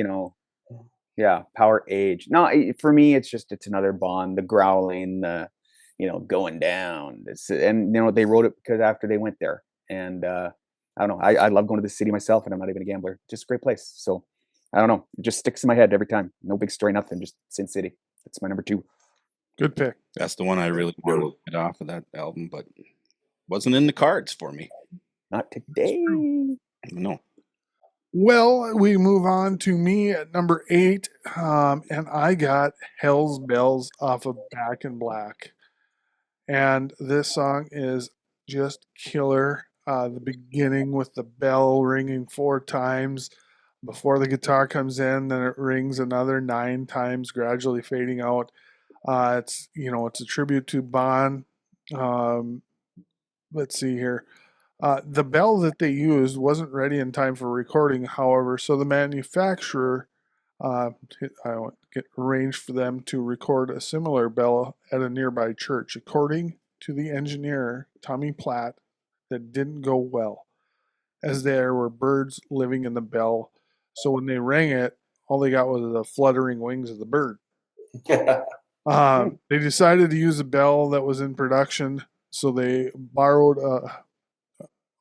yeah, Power Age. No, for me, it's another Bond, the growling, the going down. And they wrote it because after they went there, and I don't know. I love going to the city myself, and I'm not even a gambler. Just a great place. So I don't know. It just sticks in my head every time. No big story, nothing. Just Sin City. That's my number 2. Good pick. That's the one I really wanted to get off of that album, but wasn't in the cards for me. Not today. No. Well, we move on to me at number 8, and I got Hell's Bells off of Back in Black. And this song is just killer. The beginning with the bell ringing 4 times before the guitar comes in, then it rings another 9 times, gradually fading out. It's a tribute to Bon. Let's see here. The bell that they used wasn't ready in time for recording, however, so the manufacturer arranged for them to record a similar bell at a nearby church. According to the engineer, Tommy Platt, that didn't go well, as there were birds living in the bell, so when they rang it, all they got was the fluttering wings of the bird. They decided to use a bell that was in production, so they borrowed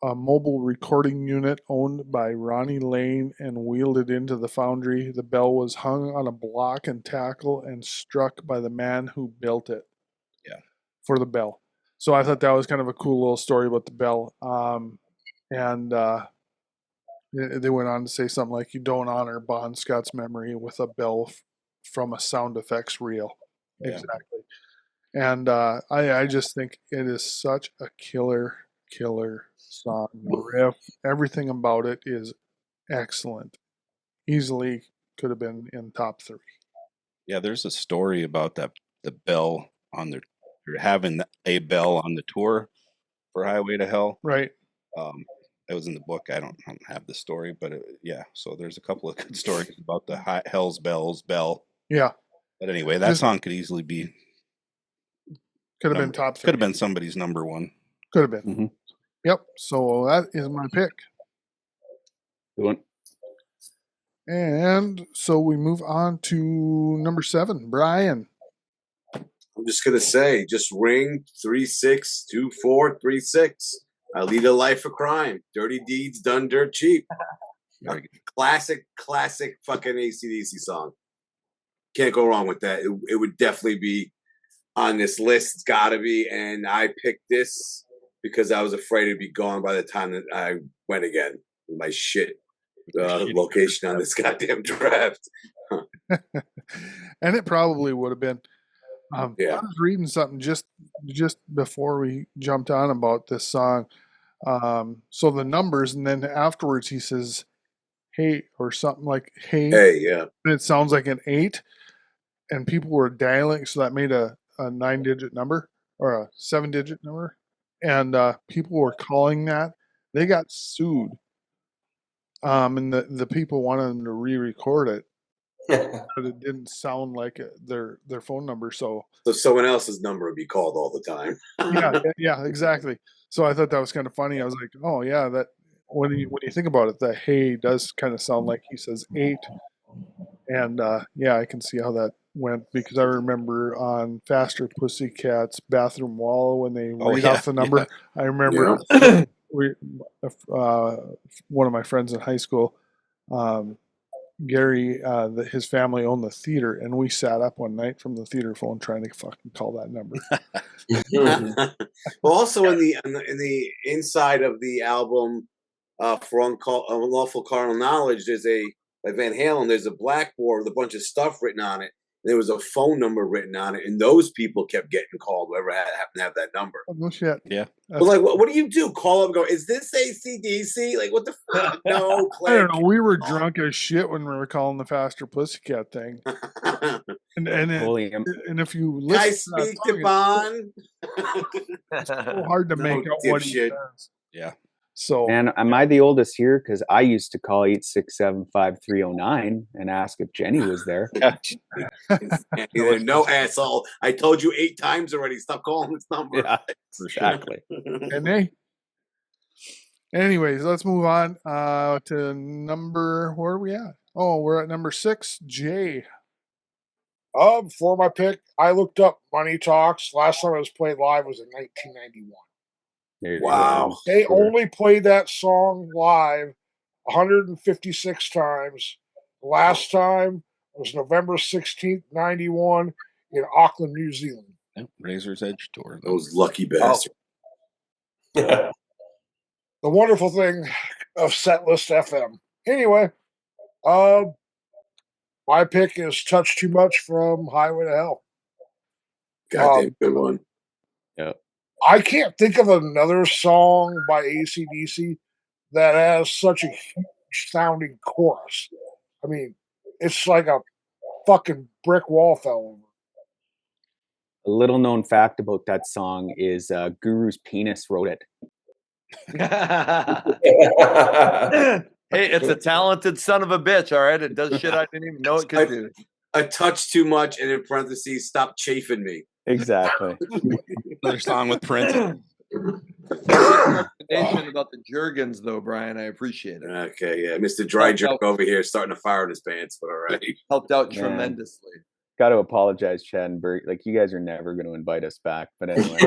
a mobile recording unit owned by Ronnie Lane and wheeled it into the foundry. The bell was hung on a block and tackle and struck by the man who built it. Yeah. For the bell. So I thought that was kind of a cool little story about the bell. And they went on to say something like, you don't honor Bon Scott's memory with a bell from a sound effects reel. Yeah. Exactly. And I just think it is such a killer song. The riff, everything about it is excellent. Easily could have been in top 3. Yeah, there's a story about that the bell on their they're having a bell on the tour for Highway to Hell. Right. It was in the book. I don't have the story, but yeah. So there's a couple of good stories about the Hell's Bells bell. Yeah. But anyway, that song could easily be could have been top 3. Could have been somebody's number 1. Could have been. Mm-hmm. Yep. So that is my pick. Good one. And so we move on to number 7, Brian. I'm just gonna say, just ring 362436. I lead a life of crime. Dirty deeds done dirt cheap. Classic fucking AC/DC song. Can't go wrong with that. It would definitely be on this list. It's got to be. And I picked this because I was afraid it'd be gone by the time that I went again with my shit location on this goddamn draft. And it probably would have been. Yeah. I was reading something just before we jumped on about this song. So the numbers, and then afterwards he says, "Hey," or something like "Hey." Hey, yeah. And it sounds like an 8, and people were dialing, so that made a 9-digit number or a 7-digit number, and people were calling that. They got sued, and the people wanted them to re-record it, but it didn't sound like their phone number. So someone else's number would be called all the time. yeah, exactly. So I thought that was kind of funny. I was like, oh yeah, that when you think about it, that "hey" does kind of sound like he says 8, and yeah, I can see how that went, because I remember on Faster Pussycat's bathroom wall when they read off the number. I remember one of my friends in high school, Gary, his family owned the theater, and we sat up one night from the theater phone trying to fucking call that number. Well, also in the inside of the album, for Unlawful Carnal Knowledge, there's by Van Halen, there's a blackboard with a bunch of stuff written on it. There was a phone number written on it, and those people kept getting called, whoever happened to have that number. Oh, no shit. Yeah. But like, what do you do? Call up and go, is this AC/DC? Like, what the fuck? No, click. I don't know. We were drunk as shit when we were calling the Faster Pussycat thing. And if you listen, I speak to Bon. It's so hard to make out what he says. Yeah. So, and am I the oldest here? Because I used to call 867-5309 and ask if Jenny was there. No, asshole. I told you 8 times already. Stop calling this number. Yeah, exactly. And anyways, let's move on to number. Where are we at? Oh, we're at number 6, Jay. For my pick, I looked up Money Talks. Last time it was played live was in 1991. Wow. They only played that song live 156 times. Last time was November 16th, 91 in Auckland, New Zealand. Razor's Edge tour. Those lucky bastards. The wonderful thing of Setlist FM. Anyway, my pick is Touch Too Much from Highway to Hell. Goddamn good one. Yeah. I can't think of another song by AC/DC that has such a huge sounding chorus. I mean, it's like a fucking brick wall fell over. A little known fact about that song is Guru's penis wrote it. Hey, it's a talented son of a bitch, all right? It does shit I didn't even know it could do. A touch too much, and in parentheses, stop chafing me. Exactly. Another song with Prince. Recommendation about the Jergens, though, Brian. I appreciate it. Okay, yeah. Mr. Dry Jerk over here starting to fire in his pants, but all right. Helped out tremendously. Got to apologize, Chad and Bert. Like, you guys are never going to invite us back. But anyway.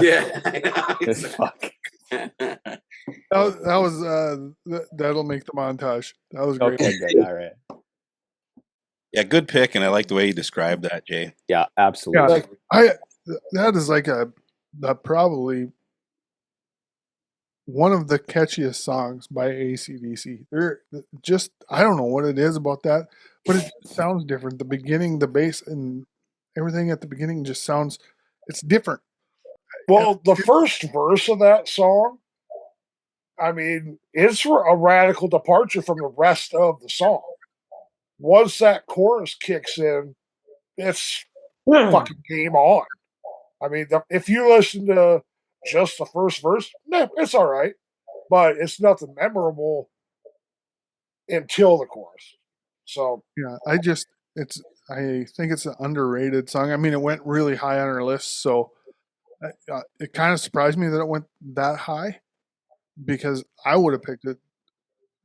Yeah, I know. Fuck. That'll make the montage. That was great. Okay, good. All right. Yeah, good pick, and I like the way you described that, Jay. Yeah, absolutely. Yeah, that is like probably one of the catchiest songs by AC/DC. They're just, I don't know what it is about that, but it sounds different. The beginning, the bass, and everything at the beginning just sounds. it's different. Well, the first verse of that song, I mean, it's a radical departure from the rest of the song. Once that chorus kicks in, it's fucking game on. I mean, if you listen to just the first verse, it's all right, but it's nothing memorable until the chorus. So Yeah, I think it's an underrated song. I mean, it went really high on our list, so it kind of surprised me that it went that high because I would have picked it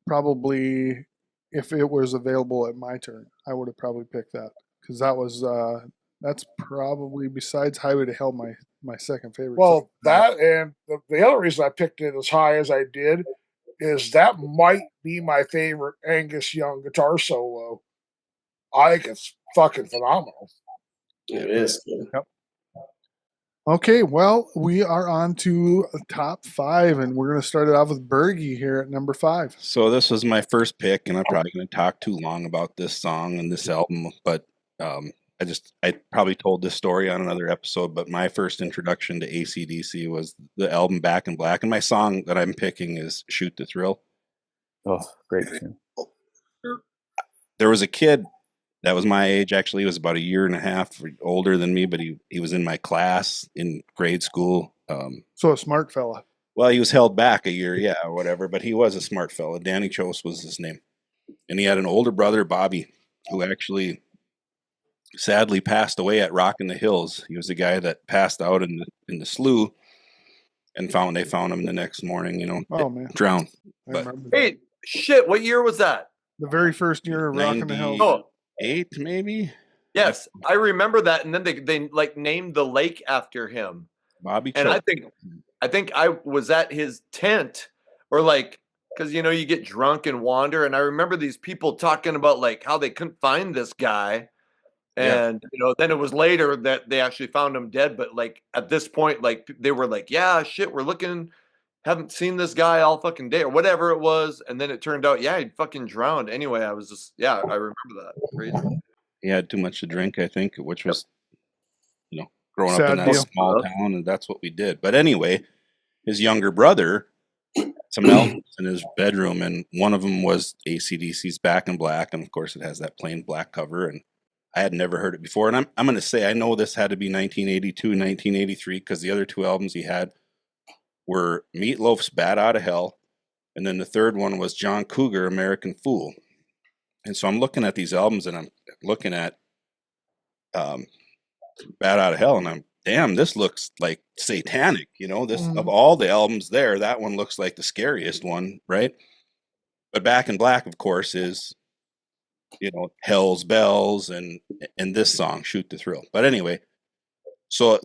probably if it was available at my turn. I would have probably picked that because that's probably besides Highway to Hell my second favorite. well, song. that and the other reason I picked it as high as I did is that might be my favorite Angus Young guitar solo. I think it's fucking phenomenal. It is. Yep. Okay, well, we are on to top 5, and we're going to start it off with Bergie here at number 5. So this was my first pick, and I'm probably going to talk too long about this song and this album, but I probably told this story on another episode, but my first introduction to AC/DC was the album Back in Black, and my song that I'm picking is Shoot to Thrill. Oh, great tune. There was a kid that was my age. Actually, he was about a year and a half older than me, but he was in my class in grade school. So a smart fella. Well, he was held back a year, yeah, or whatever, but he was a smart fella. Danny Chose was his name. And he had an older brother, Bobby, who actually sadly passed away at Rock in the Hills. He was the guy that passed out in the slough, and they found him the next morning, Oh man, drowned. I But remember Hey, shit! What year was that? the very first year of Rockin' the Hills. Oh, 8 maybe? yes, I remember that. And then they like named the lake after him. Bobby And Chose. I think I was at his tent, or like, because you get drunk and wander. And I remember these people talking about like how they couldn't find this guy. And then it was later that they actually found him dead. But like at this point, like they were like, yeah, shit, we're looking, haven't seen this guy all fucking day or whatever it was. And then it turned out, yeah, he'd fucking drowned. Anyway, I was just, I remember that. Crazy. He had too much to drink, I think, which was, growing up Sad in that deal. small town, and that's what we did. But anyway, his younger brother, some albums in his bedroom, and one of them was AC/DC's Back in Black, and of course it has that plain black cover, and I had never heard it before. And I'm going to say I know this had to be 1982, 1983, because the other two albums he had were Meatloaf's Bat Out of Hell, and then the third one was John Cougar, American Fool. And so I'm looking at these albums, and I'm looking at Bat Out of Hell, and damn, this looks like satanic, this of all the albums there, that one looks like the scariest one, right? But Back in Black, of course, is Hell's Bells and this song, Shoot to Thrill. But anyway, so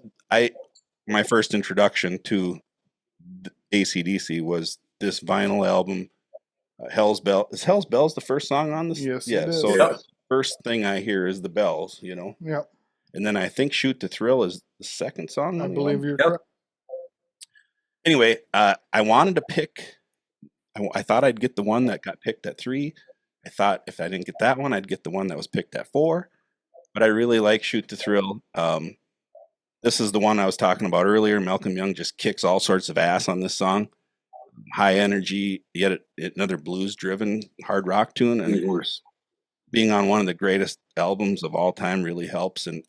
my first introduction to AC/DC was this vinyl album, Hell's Bell. Is Hell's Bells the first song on this? Yes, yeah. it is. So Yep. the first thing I hear is the bells, Yep, and then I think Shoot to Thrill is the second song. I on the believe album. you're Yep. correct. Anyway, I wanted to pick. I thought I'd get the one that got picked at 3. I thought if I didn't get that one, I'd get the one that was picked at 4. But I really like Shoot to Thrill. This is the one I was talking about earlier. Malcolm Young just kicks all sorts of ass on this song. High energy, yet another blues-driven hard rock tune, and of course, being on one of the greatest albums of all time really helps. And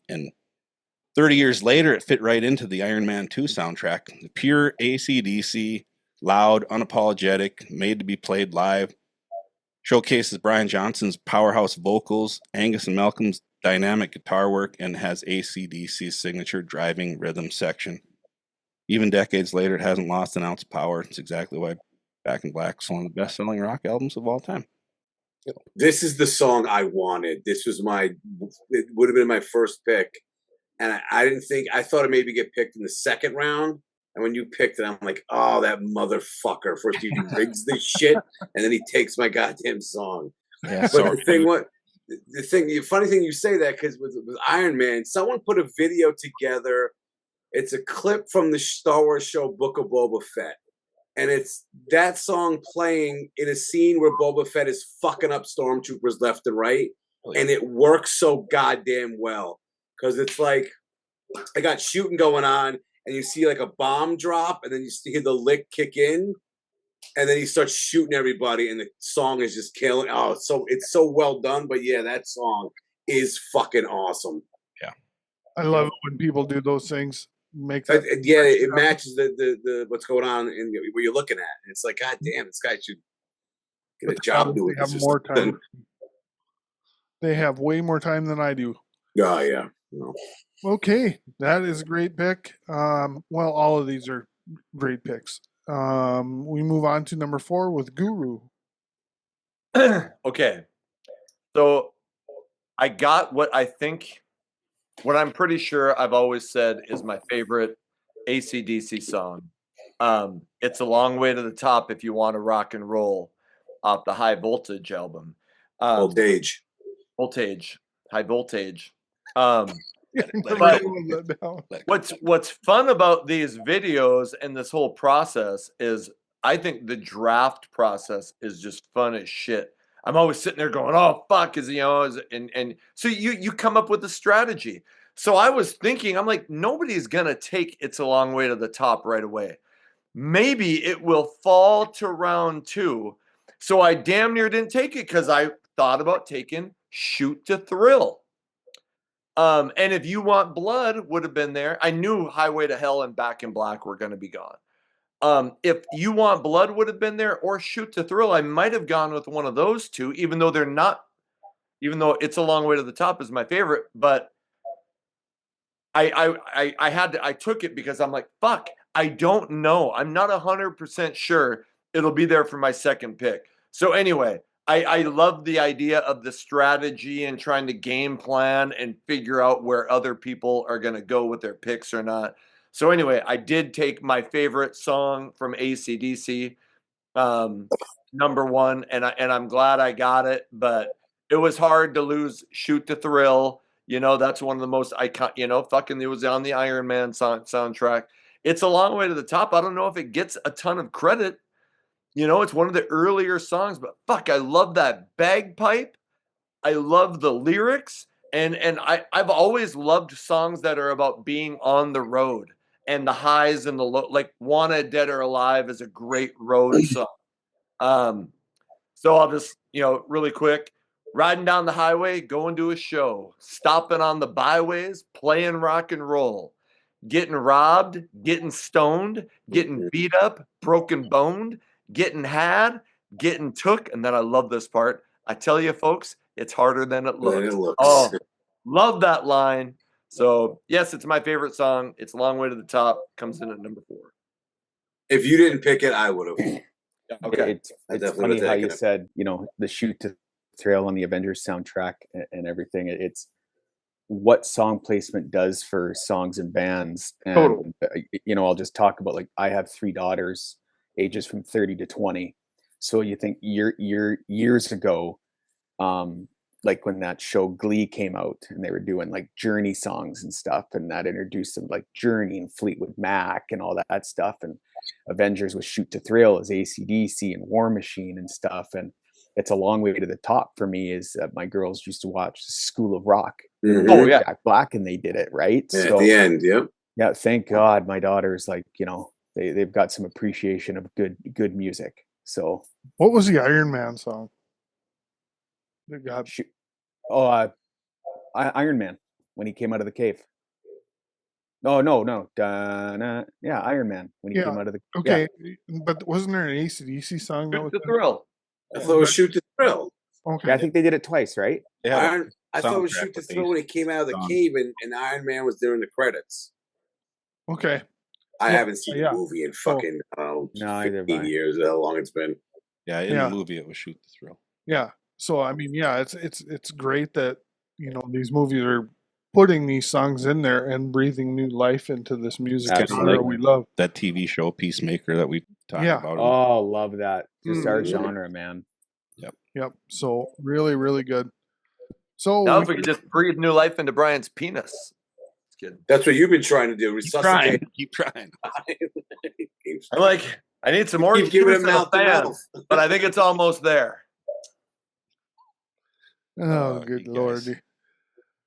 30 years later, it fit right into the Iron Man 2 soundtrack. The pure AC/DC, loud, unapologetic, made to be played live. Showcases Brian Johnson's powerhouse vocals, Angus and Malcolm's dynamic guitar work, and has AC/DC's signature driving rhythm section. Even decades later, it hasn't lost an ounce of power. It's exactly why Back in Black is one of the best-selling rock albums of all time. This is the song I wanted. It would have been my first pick. And I thought it maybe get picked in the second round. And when you picked it, I'm like, oh, that motherfucker. First he rigs this shit, and then he takes my goddamn song. Yeah, But the funny thing you say that, because with Iron Man, someone put a video together. It's a clip from the Star Wars show Book of Boba Fett. And it's that song playing in a scene where Boba Fett is fucking up stormtroopers left and right. And it works so goddamn well. Because it's like, I got shooting going on, and you see like a bomb drop, and then you hear the lick kick in, and then he starts shooting everybody, and the song is just killing. Oh, it's so well done. But yeah, that song is fucking awesome. I love it when people do those things. Make that. Yeah, it matches the what's going on in what you're looking at. And it's like, God damn, this guy should get a job doing They have this. more time. They have way more time than I do. Oh yeah. No. Okay, that is a great pick. Well, all of these are great picks. We move on to number 4 with Guru. Okay. So I got what I'm pretty sure I've always said is my favorite AC/DC song. It's A Long Way to the Top if you want to rock and roll off the High Voltage album. Voltage. High Voltage. What's fun about these videos and this whole process is I think the draft process is just fun as shit. I'm always sitting there going, "Oh fuck," and so you come up with a strategy. So I was thinking, I'm like, nobody's gonna take It's a Long Way to the Top right away. Maybe it will fall to round 2. So I damn near didn't take it because I thought about taking Shoot to Thrill. And If You Want Blood would have been there. I knew Highway to Hell and Back in Black were going to be gone. If You Want Blood would have been there or Shoot to Thrill, I might have gone with one of those two, even though they're not, even though It's a Long Way to the Top is my favorite. But I took it because I'm like, fuck, I don't know. I'm not 100% sure it'll be there for my second pick. So anyway, I love the idea of the strategy and trying to game plan and figure out where other people are going to go with their picks or not. So anyway, I did take my favorite song from AC/DC, number 1, and I'm glad I got it, but it was hard to lose Shoot to Thrill. That's one of the most iconic, fucking it was on the Iron Man soundtrack. It's a Long Way to the Top. I don't know if it gets a ton of credit. It's one of the earlier songs, but fuck, I love that bagpipe. I love the lyrics. And I've always loved songs that are about being on the road and the highs and the low. Like Wanted Dead or Alive is a great road song. So I'll just, really quick, riding down the highway, going to a show, stopping on the byways, playing rock and roll, getting robbed, getting stoned, getting beat up, broken boned, getting had, getting took. And then I love this part. I tell you, folks, it's harder than it looks. Oh, love that line. So, yes, it's my favorite song. It's A Long Way to the Top. Comes in at number 4. If you didn't pick it, I would have. Okay. It's funny how you said, the Shoot to Thrill on the Avengers soundtrack and everything. It's what song placement does for songs and bands. And, Totally. I'll just talk about, like, I have 3 daughters, ages from 30 to 20. So you think years ago, like when that show Glee came out and they were doing like Journey songs and stuff, and that introduced them like Journey and Fleetwood Mac and all that stuff. And Avengers was Shoot to Thrill as AC/DC and War Machine and stuff. And It's a Long Way to the Top for me is my girls used to watch School of Rock. Mm-hmm. Oh yeah, Jack Black, and they did it right. Yeah, so, at the end, yeah. Yeah, thank God my daughters they've got some appreciation of good music. So what was the Iron Man song? Iron Man when he came out of the cave. No. Yeah, Iron Man when he came out of the okay, but wasn't there an AC/DC song? Shoot to Thrill. I thought it was Shoot to Thrill. Okay, yeah, I think they did it twice, right? Yeah, I thought it was Shoot to Thrill when he came out of the cave and Iron Man was during the credits. Okay. I haven't seen the movie in fucking 15 years. How long it's been? Yeah, in the movie it was Shoot to Thrill. Yeah. So I mean, yeah, it's great that these movies are putting these songs in there and breathing new life into this music genre we love. That TV show Peacemaker that we talked about. Oh, love that. Just our genre, man. Yep. So really, really good. So now if we could just breathe new life into Brian's penis. That's what you've been trying to do. Resuscitate. Keep trying. I'm like, I need some more. Keep giving him mouth to mouth. But I think it's almost there. Oh, good lordy.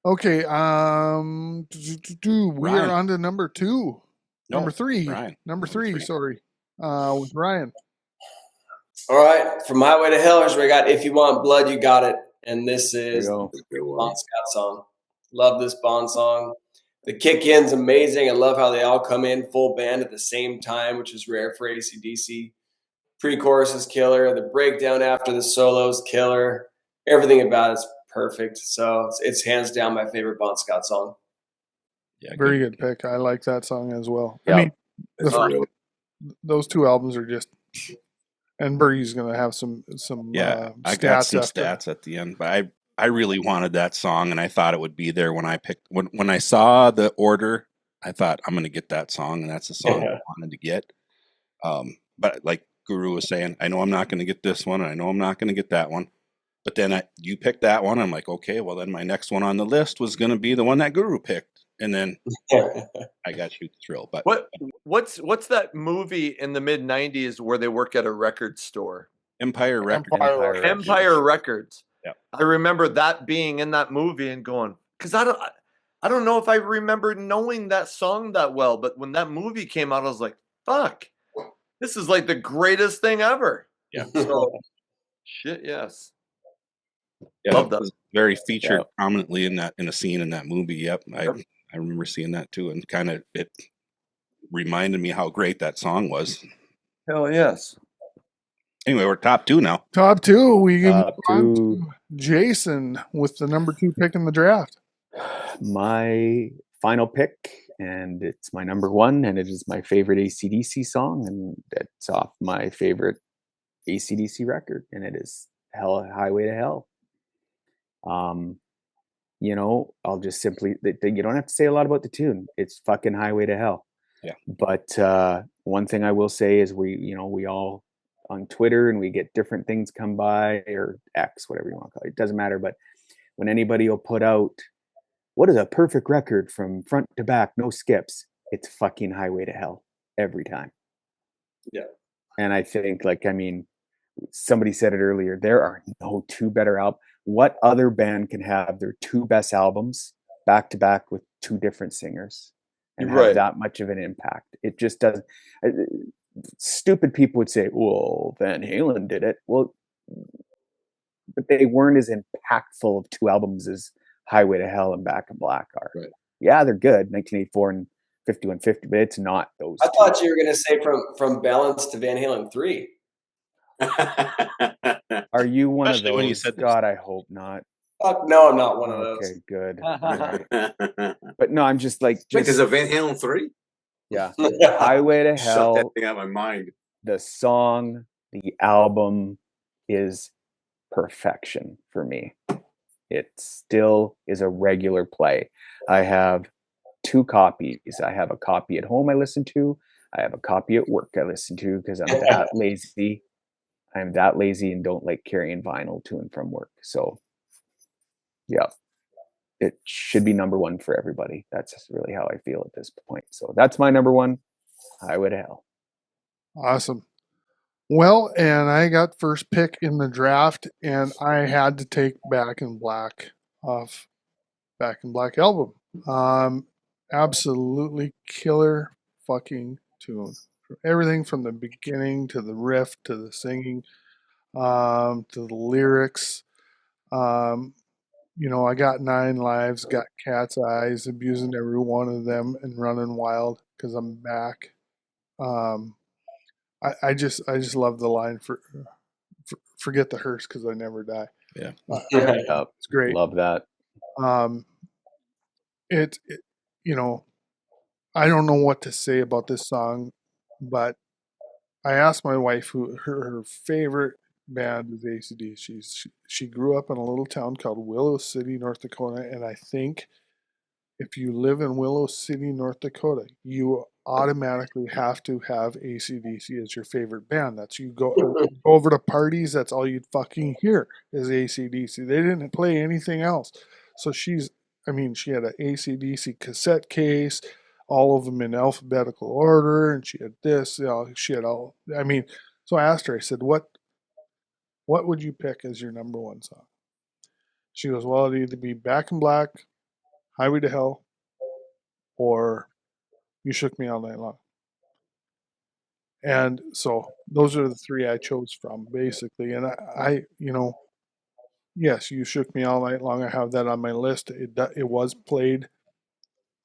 Okay. We are Ryan. on to number 2. No, Number 3. Ryan. Number 3, sorry. With Ryan. All right, from Highway to Hell, here's where I got If You Want Blood, You Got It. And this There is you the go. Bon Scott song. Love this Bon song. The kick-in's amazing. I love how they all come in full band at the same time, which is rare for AC/DC. Pre-chorus is killer. The breakdown after the solo's killer. Everything about it's perfect. So it's hands down my favorite Bon Scott song. Yeah, Very good pick. I like that song as well. Yeah. I mean, That's really those 2 albums are just. And Bergie's going to have some Yeah, I stats got some after. stats at the end, but I really wanted that song, and I thought it would be there when I picked when I saw the order. I thought I'm going to get that song, and that's the song I wanted to get. But like Guru was saying, I know I'm not going to get this one, and I know I'm not going to get that one. But then you picked that one. I'm like, okay, well then my next one on the list was going to be the one that Guru picked, and then I got you the thrill. But What's that movie in the mid '90s where they work at a record store? Empire Records. Empire Records. Yeah. I remember that being in that movie and going, because I don't know if I remember knowing that song that well, but when that movie came out, I was like, fuck, this is like the greatest thing ever. Yeah. So, shit, yes. Yeah, Love it that. was very featured prominently in a scene in that movie. Yep. I remember seeing that too, and kind of it reminded me how great that song was. Hell yes. Anyway, we're top 2 now. Top 2. We move Top on 2. to Jason with the number 2 pick in the draft. My final pick, and it's my number 1, and it is my favorite AC/DC song, and it's off my favorite AC/DC record, and it is Highway to Hell. I'll just simply, you don't have to say a lot about the tune. It's fucking Highway to Hell. Yeah. But one thing I will say is we all on Twitter, and we get different things come by, or X, whatever you want to call it. It doesn't matter. But when anybody will put out, what is a perfect record from front to back, no skips, it's fucking Highway to Hell every time. Yeah. And I think, somebody said it earlier, there are no 2 better albums. What other band can have their 2 best albums back to back with 2 different singers and have that much of an impact? It just doesn't. Stupid people would say, well, Van Halen did it. Well, but they weren't as impactful of 2 albums as Highway to Hell and Back in Black are. Right. Yeah, they're good, 1984 and 5150, but it's not those. I thought you were going to say from Balance to Van Halen 3. Are you one Especially of when you those? said God, I hope not. No, I'm not one of those. Okay, good. Wait, But no, I'm just like, there's a Van Halen 3? yeah, Highway to Shut Hell. that thing out of my mind. The song, the album is perfection for me. It still is a regular play. I have 2 copies. I have a copy at home I listen to. I have a copy at work I listen to because I'm that lazy. I'm that lazy and don't like carrying vinyl to and from work. So, yeah, it should be number 1 for everybody. That's really how I feel at this point. So that's my number 1, Highway to Hell. Awesome. Well, and I got first pick in the draft, and I had to take Back in Black off Back in Black album. Absolutely killer fucking tune. Everything from the beginning to the riff to the singing, to the lyrics. I got 9 lives, got cat's eyes, abusing every one of them, and running wild because I'm back. I just love the line for forget the hearse because I never die. Yeah. It's great. Love that. It I don't know what to say about this song, but I asked my wife who her favorite band is AC/DC. She grew up in a little town called Willow City, North Dakota, and I think if you live in Willow City, North Dakota, you automatically have to have AC/DC as your favorite band. That's you go over to parties, that's all you'd fucking hear is AC/DC. They didn't play anything else. So she had an AC/DC cassette case, all of them in alphabetical order, and she had this, she had all, so I asked her, I said, what would you pick as your number 1 song? She goes, well, it'd either be Back in Black Highway to Hell, or You Shook Me All Night Long. And so those are the three I chose from, basically. And yes, You Shook Me All Night Long. I have that on my list. It was played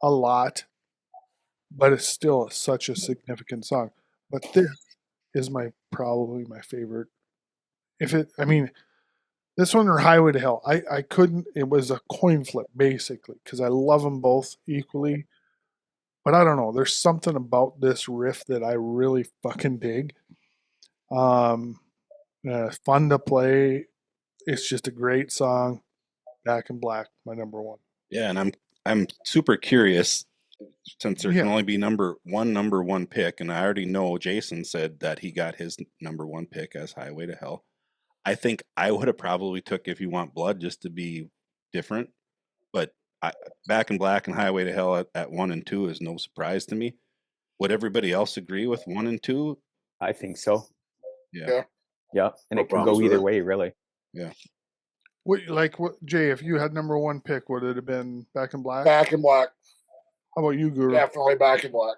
a lot, but it's still such a significant song. But this is probably my favorite. This one or Highway to Hell. I couldn't. It was a coin flip basically because I love them both equally. But I don't know. There's something about this riff that I really fucking dig. Fun to play. It's just a great song. Back in Black, my number one. Yeah, and I'm super curious since there can only be number one pick, and I already know Jason said that he got his number one pick as Highway to Hell. I think I would have probably took If You Want Blood just to be different, but Back in Black and Highway to Hell at 1 and 2 is no surprise to me. Would everybody else agree with 1 and 2? I think so. Yeah. Yeah, and No it can go problems with either it. way, really. Yeah. What, Jay? If you had number one pick, would it have been Back in Black? Back in Black. How about you, Guru? Definitely Back in Black.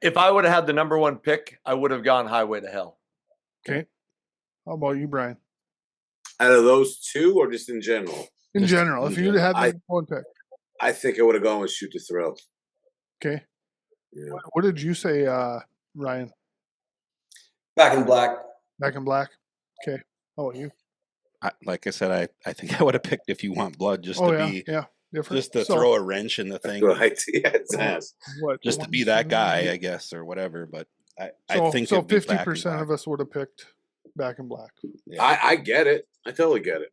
If I would have had the number one pick, I would have gone Highway to Hell. Okay. How about you, Brian? Out of those two, or just in general? In general, if you'd had I- the one pick. I think I would have gone with Shoot to Thrill. Okay. Yeah. What did you say, Ryan? Back in Black. Back in Black. Okay. How about you? Like I said, I think I would have picked If You Want Blood just to be different. just to throw a wrench in the thing. Right. Yeah, it's ass. What? Just to be that guy, I guess, or whatever. But I think so. it'd be Back in 50% Black. of us would have picked Back in Black. Yeah. I get it. I totally get it.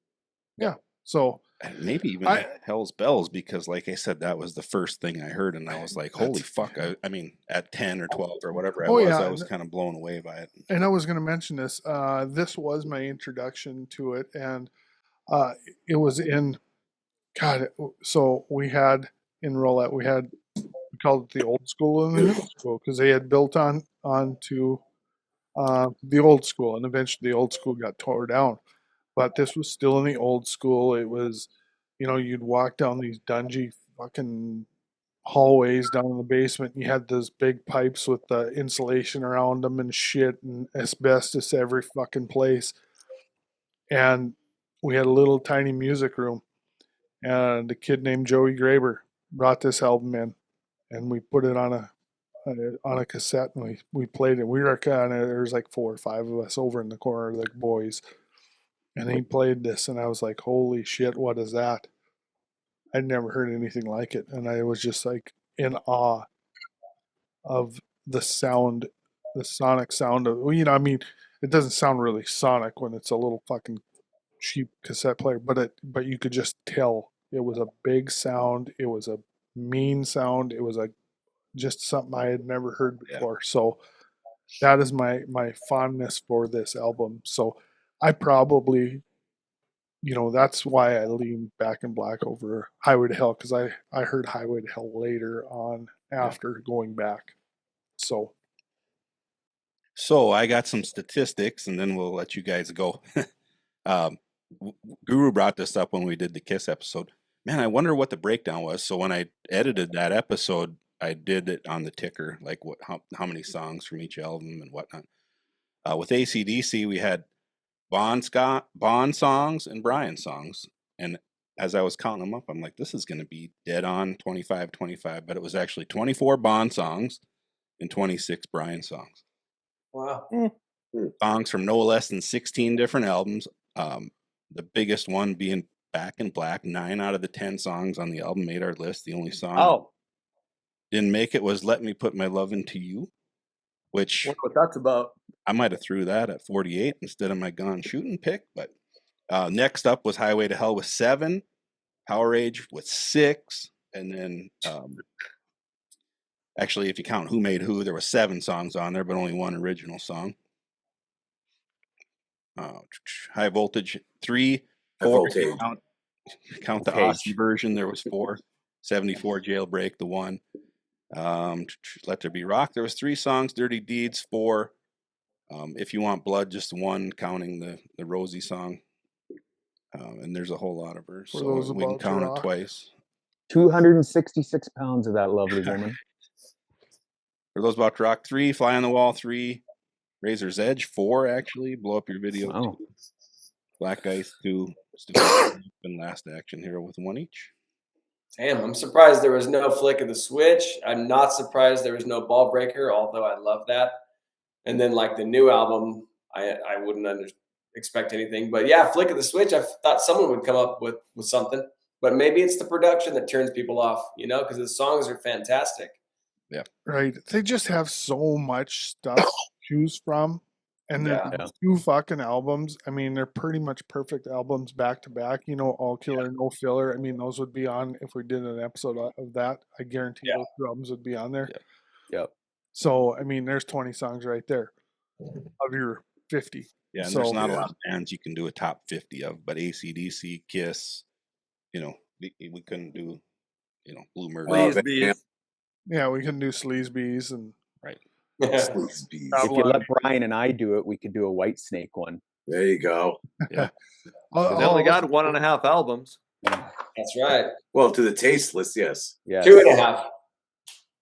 Yeah. So And maybe even Hell's Bells, because like I said, that was the first thing I heard, and I was like, "Holy fuck!" I mean, at 10 or 12 or whatever I was kind of blown away by it. And I was going to mention this. This was my introduction to it, and it was in God. So we had in Roulette, we called it the old school and the new school because they had built onto the old school, and eventually the old school got tore down. But this was still in the old school. It was, you'd walk down these dungy fucking hallways down in the basement, and you had those big pipes with the insulation around them and shit and asbestos every fucking place. And we had a little tiny music room, and a kid named Joey Graber brought this album in, and we put it on a cassette, and we played it. We were kind of, there's like 4 or 5 of us over in the corner, like boys. And he played this, and I was like, holy shit, what is that? I'd never heard anything like it. And I was just like in awe of the sound, the sonic sound of, it doesn't sound really sonic when it's a little fucking cheap cassette player, but you could just tell it was a big sound. It was a mean sound. It was just something I had never heard before. Yeah. So that is my fondness for this album. So I probably, that's why I lean Back in Black over Highway to Hell, because I heard Highway to Hell later on after going back. So I got some statistics, and then we'll let you guys go. Guru brought this up when we did the Kiss episode. Man, I wonder what the breakdown was. So when I edited that episode, I did it on the ticker, like how many songs from each album and whatnot. With AC/DC, we had Bon songs and Brian songs. And as I was counting them up, I'm like, this is going to be dead on 25, but it was actually 24 Bon songs and 26 Brian songs. Wow. Songs from no less than 16 different albums. The biggest one being Back in Black. 9 out of the 10 songs on the album made our list. The only song didn't make it was Let Me Put My Love Into You, which what that's about. I might have threw that at 48 instead of my Gone Shooting pick. But next up was Highway to Hell with 7, Power Age with 6, and then actually, if you count Who Made Who, there were 7 songs on there, but only 1 original song. High Voltage 3, 4. Count the Aussie version, there was 4. 74 Jailbreak, the 1. Let There Be Rock, there was 3 songs. Dirty Deeds, 4. If You Want Blood, just 1, counting the Rosie song. And there's a whole lot of hers, so we can count it twice. 266 pounds of that lovely woman. For those about to rock, 3, Fly on the Wall, 3, Razor's Edge, 4 actually, Blow Up Your Video, Wow. 2, Black Ice, 2, and Last Action Hero with 1 each. Damn, I'm surprised there was no Flick of the Switch. I'm not surprised there was no Ball Breaker, although I love that. And then like the new album, I wouldn't expect anything. But yeah, Flick of the Switch, I thought someone would come up with something. But maybe it's the production that turns people off, because the songs are fantastic. Yeah. Right. They just have so much stuff to choose from. And then Yeah. 2 fucking albums. I mean, they're pretty much perfect albums back to back. All killer, no filler. I mean, those would be on if we did an episode of that. I guarantee those 2 albums would be on there. Yep. So, I mean, there's 20 songs right there of your 50. Yeah, and So- there's not a lot of bands you can do a top 50 of, but AC/DC, Kiss, we couldn't do, Blue Murder. Please be. Yeah, we can do Sleazebees and Right. Sleaze bees. If you let Brian and I do it, we could do a White Snake one. There you go. They only got 1.5 albums. That's right. Well, to the tasteless, yes. Yeah. 2.5.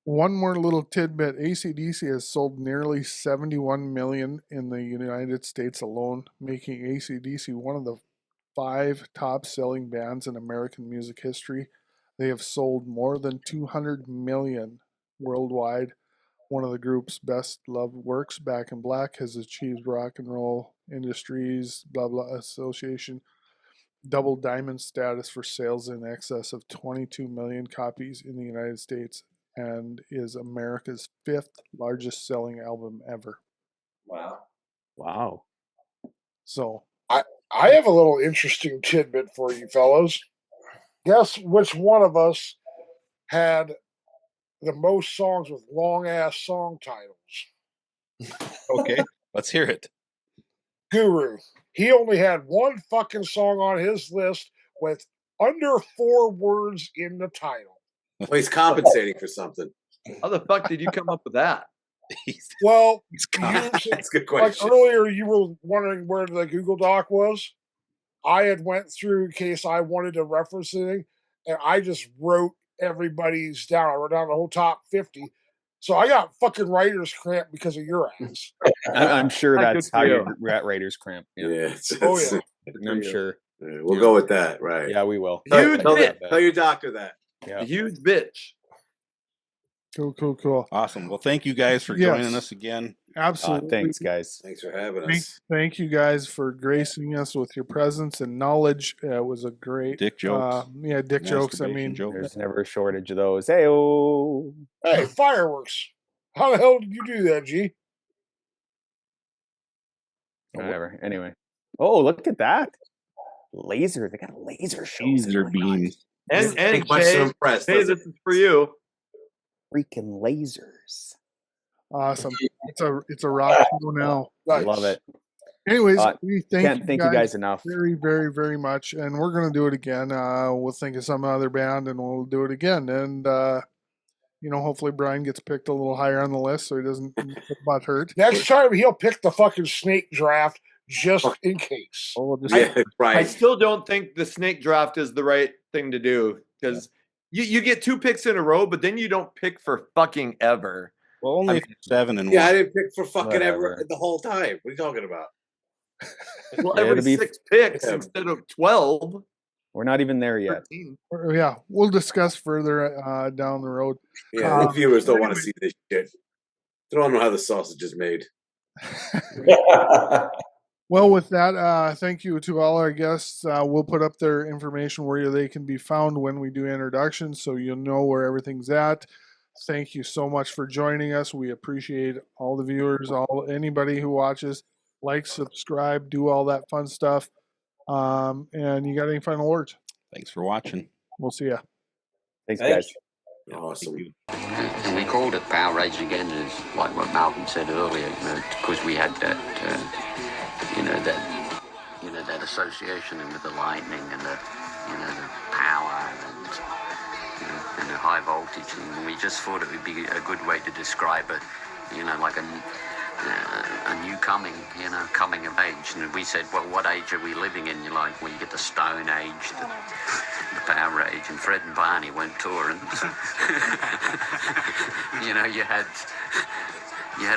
One more little tidbit. AC/DC has sold nearly 71 million in the United States alone, making AC/DC one of the 5 top-selling bands in American music history. They have sold more than 200 million worldwide. One of the group's best-loved works, Back in Black, has achieved Rock and Roll Industries blah blah Association double diamond status for sales in excess of 22 million copies in the United States, and is America's 5th largest selling album ever. Wow. So I have a little interesting tidbit for you fellows. Guess which one of us had the most songs with long ass song titles? Okay, let's hear it. Guru. He only had one fucking song on his list with under 4 words in the title. Well, he's compensating for something. How the fuck did you come up with that? Well, That's a good like question. earlier, you were wondering where the Google Doc was. I had went through in case I wanted to reference anything, and I just wrote everybody's down. I wrote down the whole top 50. So I got fucking writer's cramp because of your ass. I'm sure Not that's good how for you rat Raiders cramp. Yeah. Oh, yeah. I'm sure. We'll go with that, right? Yeah, we will. Huge Tell, bit. tell your doctor that. Yeah. A huge bitch. Cool. Awesome. Well, thank you guys for Yes. joining us again. Absolutely. Thanks, guys. Thanks for having us. Thank you guys for gracing us with your presence and knowledge. It was a great Dick jokes. Dick jokes. I Masturbation mean, jokes. There's never a shortage of those. Hey-oh. Hey, fireworks. How the hell did you do that, G? Whatever. Anyway. Oh, look at that. Laser. They got a laser show. Laser beams. And Ain't much to Jay, impress, hey, does it? this is for you. Freaking lasers. awesome. It's a rock show now. Nice. Love it. Anyways, we Can't thank you guys enough. very, very, very much, and we're gonna do it again. We'll think of some other band, and we'll do it again. And hopefully Brian gets picked a little higher on the list, so he doesn't get his butt hurt. Next time he'll pick the fucking snake draft just in case. Oh, we'll just Yeah, I right. still don't think the snake draft is the right thing to do because you get 2 picks in a row, but then you don't pick for fucking ever. Well, only if you're 7 and Yeah, I 1. didn't pick for fucking ever Whatever. the whole time. What are you talking about? Well, Yeah, every it'll be- 6 picks Yeah. instead of 12. We're not even there yet. 13. Yeah, we'll discuss further down the road. Yeah, the viewers don't want to see this shit. They don't know how the sausage is made. Well, with that, thank you to all our guests. We'll put up their information where they can be found when we do introductions, so you'll know where everything's at. Thank you so much for joining us. We appreciate all the viewers, anybody who watches. Like, subscribe, do all that fun stuff. And you got any final words? Thanks for watching. We'll see ya. Thanks, Thanks. guys. Yeah, Awesome. thank you. And we called it Power Rage Again, is like what Malcolm said earlier, because we had that, that association with the lightning and the power and the high voltage, and we just thought it would be a good way to describe it, like a new coming of age. And we said, well, what age are we living in? You're like, well, you get the Stone Age, the Power Age, and Fred and Barney went touring. You know, you had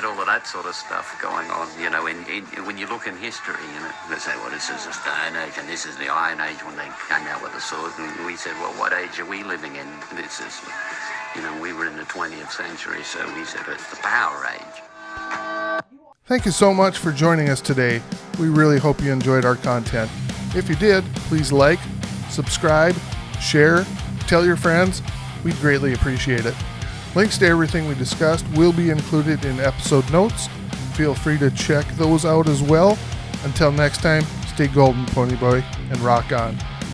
all of that sort of stuff going on, you know, when you look in history, you know, they say, well, this is the Stone Age and this is the Iron Age when they came out with the sword. And we said, well, what age are we living in? This is, you know, we were in the 20th century, so we said it's the Power Age. Thank you so much for joining us today. We really hope you enjoyed our content. If you did, please like, subscribe, share, tell your friends. We'd greatly appreciate it. Links to everything we discussed will be included in episode notes. Feel free to check those out as well. Until next time, stay golden, Pony Boy, and rock on.